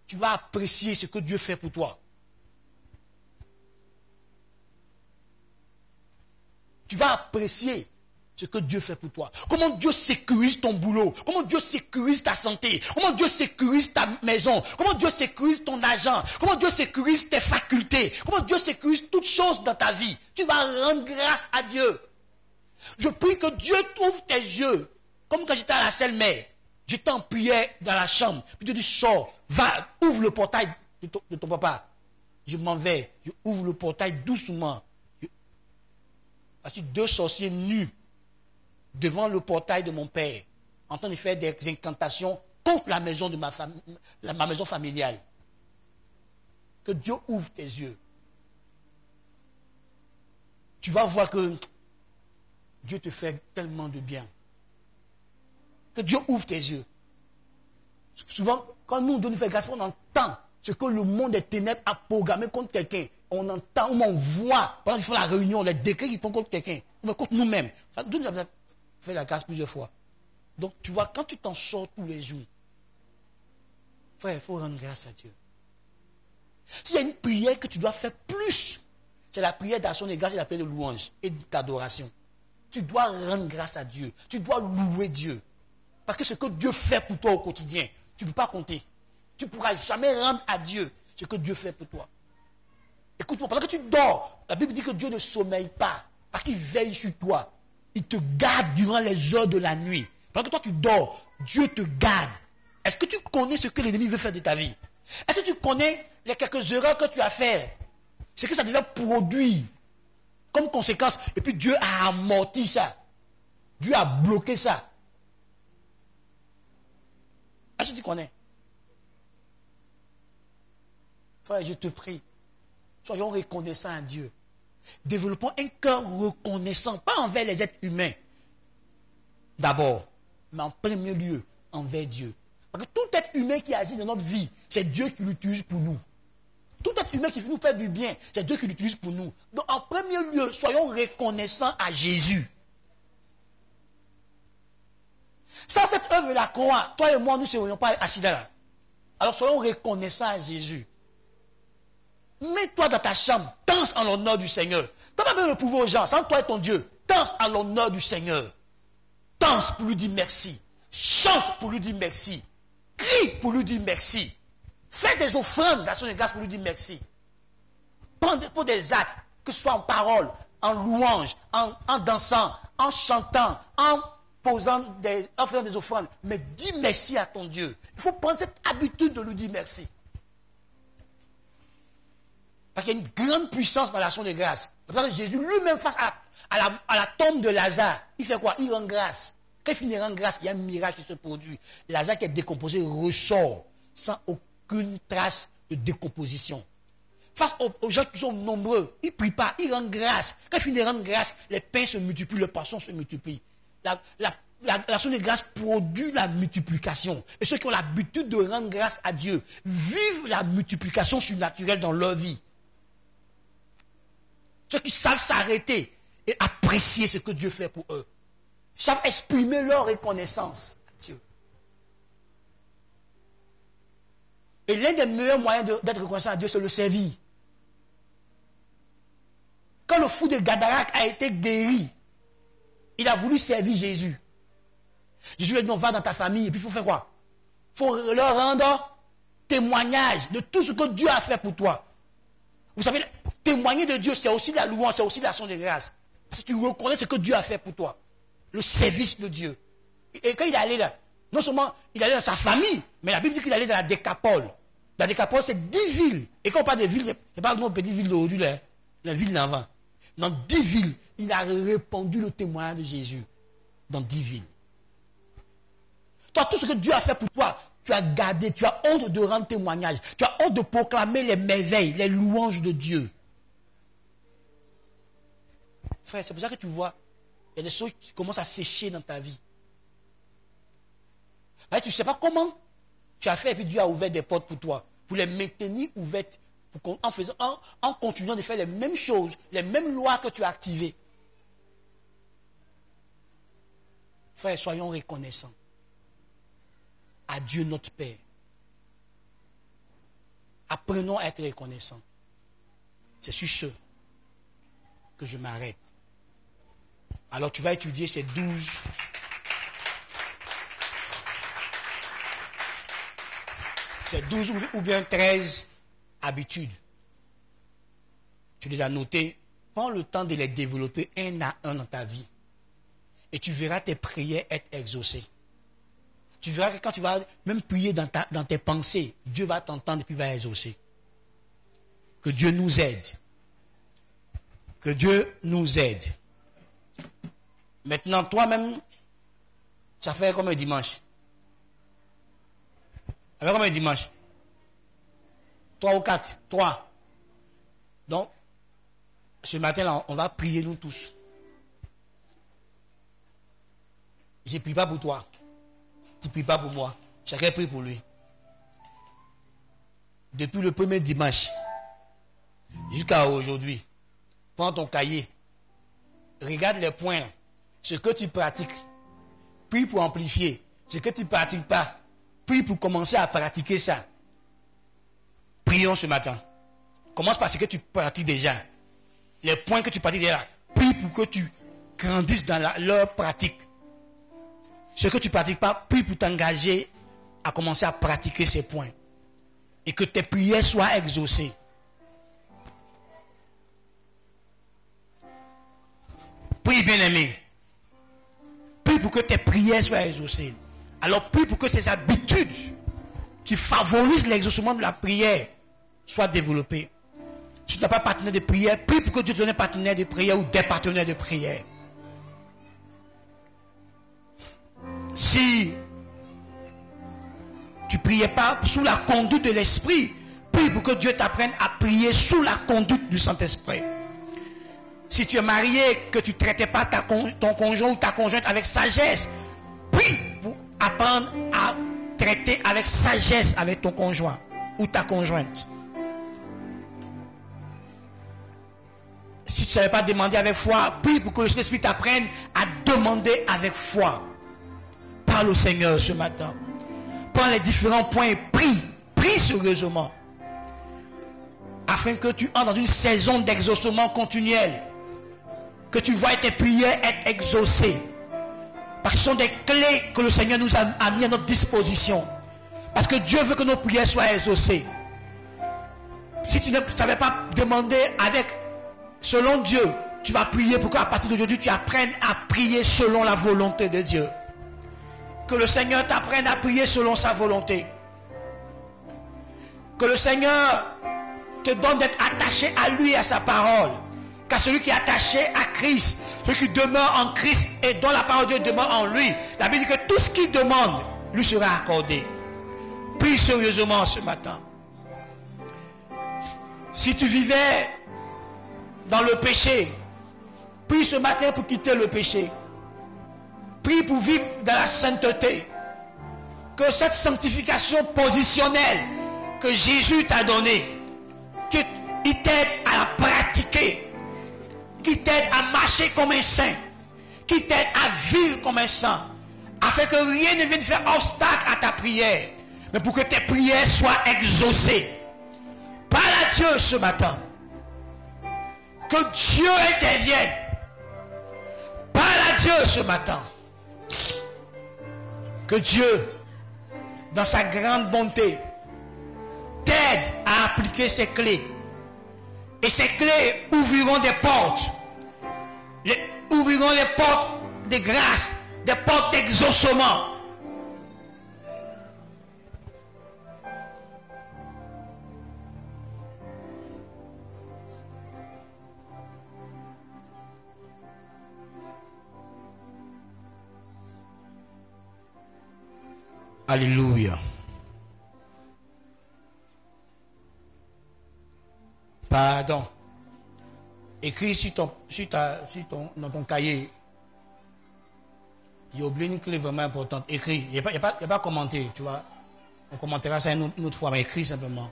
S3: Tu vas apprécier ce que Dieu fait pour toi. Tu vas apprécier ce que Dieu fait pour toi. Comment Dieu sécurise ton boulot. Comment Dieu sécurise ta santé. Comment Dieu sécurise ta maison. Comment Dieu sécurise ton argent. Comment Dieu sécurise tes facultés. Comment Dieu sécurise toutes choses dans ta vie. Tu vas rendre grâce à Dieu. Je prie que Dieu ouvre tes yeux. Comme quand j'étais à la Selle-Mer. J'étais en prière dans la chambre. Puis Dieu dit, sors, va, ouvre le portail de ton papa. Je m'en vais. Je ouvre le portail doucement. Parce que 2 sorciers nus devant le portail de mon père, en train de faire des incantations contre la maison de ma maison familiale. Que Dieu ouvre tes yeux. Tu vas voir que Dieu te fait tellement de bien. Que Dieu ouvre tes yeux. Souvent, quand nous devons faire grâce, on entend ce que le monde des ténèbres a programmé contre quelqu'un. On entend, on voit, pendant qu'ils font la réunion, les décrets qu'ils font contre quelqu'un, mais contre nous-mêmes. Dieu nous a fait la grâce plusieurs fois. Donc, tu vois, quand tu t'en sors tous les jours, frère, il faut rendre grâce à Dieu. S'il y a une prière que tu dois faire plus, c'est la prière d'action de grâce et la prière de louange et d'adoration. Tu dois rendre grâce à Dieu. Tu dois louer Dieu. Parce que ce que Dieu fait pour toi au quotidien, tu ne peux pas compter. Tu ne pourras jamais rendre à Dieu ce que Dieu fait pour toi. Écoute-moi, pendant que tu dors, la Bible dit que Dieu ne sommeille pas, parce qu'il veille sur toi. Il te garde durant les heures de la nuit. Pendant que toi tu dors, Dieu te garde. Est-ce que tu connais ce que l'ennemi veut faire de ta vie? Est-ce que tu connais les quelques erreurs que tu as faites? Ce que ça devait produire comme conséquence. Et puis Dieu a amorti ça. Dieu a bloqué ça. Est-ce que tu connais? Frère, je te prie. Soyons reconnaissants à Dieu. Développons un cœur reconnaissant, pas envers les êtres humains, d'abord, mais en premier lieu, envers Dieu. Parce que tout être humain qui agit dans notre vie, c'est Dieu qui l'utilise pour nous. Tout être humain qui nous fait du bien, c'est Dieu qui l'utilise pour nous. Donc, en premier lieu, soyons reconnaissants à Jésus. Sans cette œuvre de la croix, toi et moi, nous ne serions pas assis là. Alors, soyons reconnaissants à Jésus. Mets-toi dans ta chambre, danse en l'honneur du Seigneur. Tu n'as pas besoin de prouver aux gens, sans toi et ton Dieu. Danse en l'honneur du Seigneur. Danse pour lui dire merci. Chante pour lui dire merci. Crie pour lui dire merci. Fais des offrandes d'action de grâce pour lui dire merci. Pour des actes, que ce soit en parole, en louange, en dansant, en chantant, en faisant des offrandes. Mais dis merci à ton Dieu. Il faut prendre cette habitude de lui dire merci. Parce qu'il y a une grande puissance dans l'action de grâce. Parce que Jésus lui-même face à la tombe de Lazare, il fait quoi? Il rend grâce. Quand il finit de rendre grâce, il y a un miracle qui se produit. Lazare qui est décomposé ressort sans aucune trace de décomposition. Face aux gens qui sont nombreux, il ne prie pas, il rend grâce. Quand il finit de rendre grâce, les pains se multiplient, les poissons se multiplient. L'action de grâce produit la multiplication. Et ceux qui ont l'habitude de rendre grâce à Dieu vivent la multiplication surnaturelle dans leur vie. Ceux qui savent s'arrêter et apprécier ce que Dieu fait pour eux. Savent exprimer leur reconnaissance à Dieu. Et l'un des meilleurs moyens d'être reconnaissant à Dieu, c'est le servir. Quand le fou de Gadara a été guéri, il a voulu servir Jésus. Jésus lui a dit, non, va dans ta famille, et puis il faut faire quoi? Il faut leur rendre témoignage de tout ce que Dieu a fait pour toi. Vous savez, témoigner de Dieu, c'est aussi la louange, c'est aussi l'action de grâce. Parce que tu reconnais ce que Dieu a fait pour toi. Le service de Dieu. Et quand il est allé là, non seulement il allait dans sa famille, mais la Bible dit qu'il allait dans la Décapole. La Décapole, c'est 10 villes. Et quand on parle des villes, c'est pas nos petites villes d'aujourd'hui, là, les villes d'avant. Dans 10 villes, il a répandu le témoignage de Jésus. Dans 10 villes. Toi, tout ce que Dieu a fait pour toi, tu as gardé, tu as honte de rendre témoignage. Tu as honte de proclamer les merveilles, les louanges de Dieu. Frère, c'est pour ça que tu vois, il y a des choses qui commencent à sécher dans ta vie. Tu ne sais pas comment tu as fait et puis Dieu a ouvert des portes pour toi. Pour les maintenir ouvertes en continuant de faire les mêmes choses, les mêmes lois que tu as activées. Frères, soyons reconnaissants à Dieu notre Père. Apprenons à être reconnaissants. C'est sur ce que je m'arrête. Alors tu vas étudier ces 12 ou bien 13 habitudes. Tu les as notées. Prends le temps de les développer un à un dans ta vie. Et tu verras tes prières être exaucées. Tu verras que quand tu vas même prier dans tes pensées, Dieu va t'entendre et puis va exaucer. Que Dieu nous aide. Que Dieu nous aide. Maintenant, toi-même, ça fait comme un dimanche. Ça fait comme un dimanche. 3 ou 4. 3. Donc, ce matin-là, on va prier nous tous. Je ne prie pas pour toi. Tu ne pries pas pour moi. Chacun prie pour lui. Depuis le premier dimanche jusqu'à aujourd'hui, prends ton cahier. Regarde les points là. Ce que tu pratiques. Prie pour amplifier. Ce que tu ne pratiques pas. Prie pour commencer à pratiquer ça. Prions ce matin. Commence par ce que tu pratiques déjà. Les points que tu pratiques déjà. Prie pour que tu grandisses dans leur pratique. Ce que tu ne pratiques pas, prie pour t'engager à commencer à pratiquer ces points. Et que tes prières soient exaucées. Prie, bien-aimé. Prie pour que tes prières soient exaucées. Alors prie pour que ces habitudes qui favorisent l'exaucement de la prière soient développées. Si tu n'as pas de partenaire de prière, prie pour que Dieu te donne un partenaire de prière ou des partenaires de prière. Si tu ne priais pas sous la conduite de l'Esprit, prie pour que Dieu t'apprenne à prier sous la conduite du Saint-Esprit. Si tu es marié, que tu ne traitais pas ton conjoint ou ta conjointe avec sagesse, prie pour apprendre à traiter avec sagesse avec ton conjoint ou ta conjointe. Si tu ne savais pas demander avec foi, prie pour que le Saint-Esprit t'apprenne à demander avec foi. Parle au Seigneur ce matin. Prends les différents points et prie. Prie sérieusement. Afin que tu entres dans une saison d'exaucement continuel. Que tu vois tes prières être exaucées. Parce que ce sont des clés que le Seigneur nous a mis à notre disposition. Parce que Dieu veut que nos prières soient exaucées. Si tu ne savais pas demander selon Dieu, tu vas prier pour qu'à partir d'aujourd'hui, tu apprennes à prier selon la volonté de Dieu. Que le Seigneur t'apprenne à prier selon sa volonté. Que le Seigneur te donne d'être attaché à lui et à sa parole. Car celui qui est attaché à Christ, celui qui demeure en Christ et dont la parole de Dieu demeure en lui, la Bible dit que tout ce qu'il demande lui sera accordé. Prie sérieusement ce matin. Si tu vivais dans le péché, prie ce matin pour quitter le péché. Prie pour vivre dans la sainteté. Que cette sanctification positionnelle que Jésus t'a donnée, qu'il t'aide à la pratiquer, qu'il t'aide à marcher comme un saint, qu'il t'aide à vivre comme un saint, afin que rien ne vienne faire obstacle à ta prière, mais pour que tes prières soient exaucées. Parle à Dieu ce matin. Que Dieu intervienne. Parle à Dieu ce matin. Que Dieu, dans sa grande bonté, t'aide à appliquer ces clés. Et ces clés ouvriront des portes. Ouvriront les portes de grâce, des portes d'exaucement. Alléluia. Pardon. Écris dans ton cahier. Il y a oublié une clé vraiment importante. Écris. Il n'y a pas commenté, tu vois. On commentera ça une autre fois, mais écris simplement.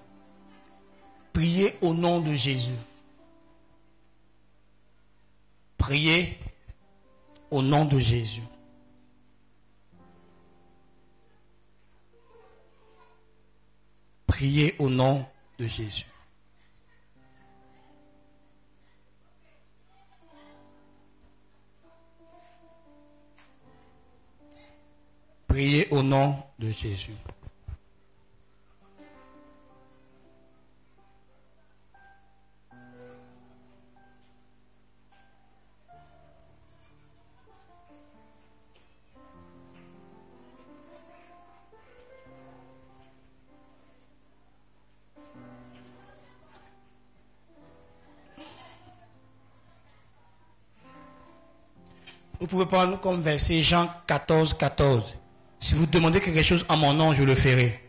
S3: Priez Priez au nom de Jésus. Priez au nom de Jésus. Priez au nom de Jésus. Priez au nom de Jésus. Vous pouvez prendre comme verset Jean 14, 14. Si vous demandez quelque chose en mon nom, je le ferai.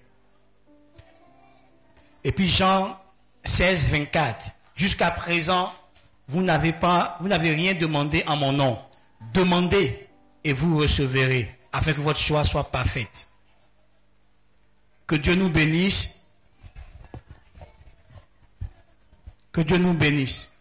S3: Et puis Jean 16, 24. Jusqu'à présent, vous n'avez rien demandé en mon nom. Demandez et vous recevrez, afin que votre choix soit parfaite. Que Dieu nous bénisse. Que Dieu nous bénisse.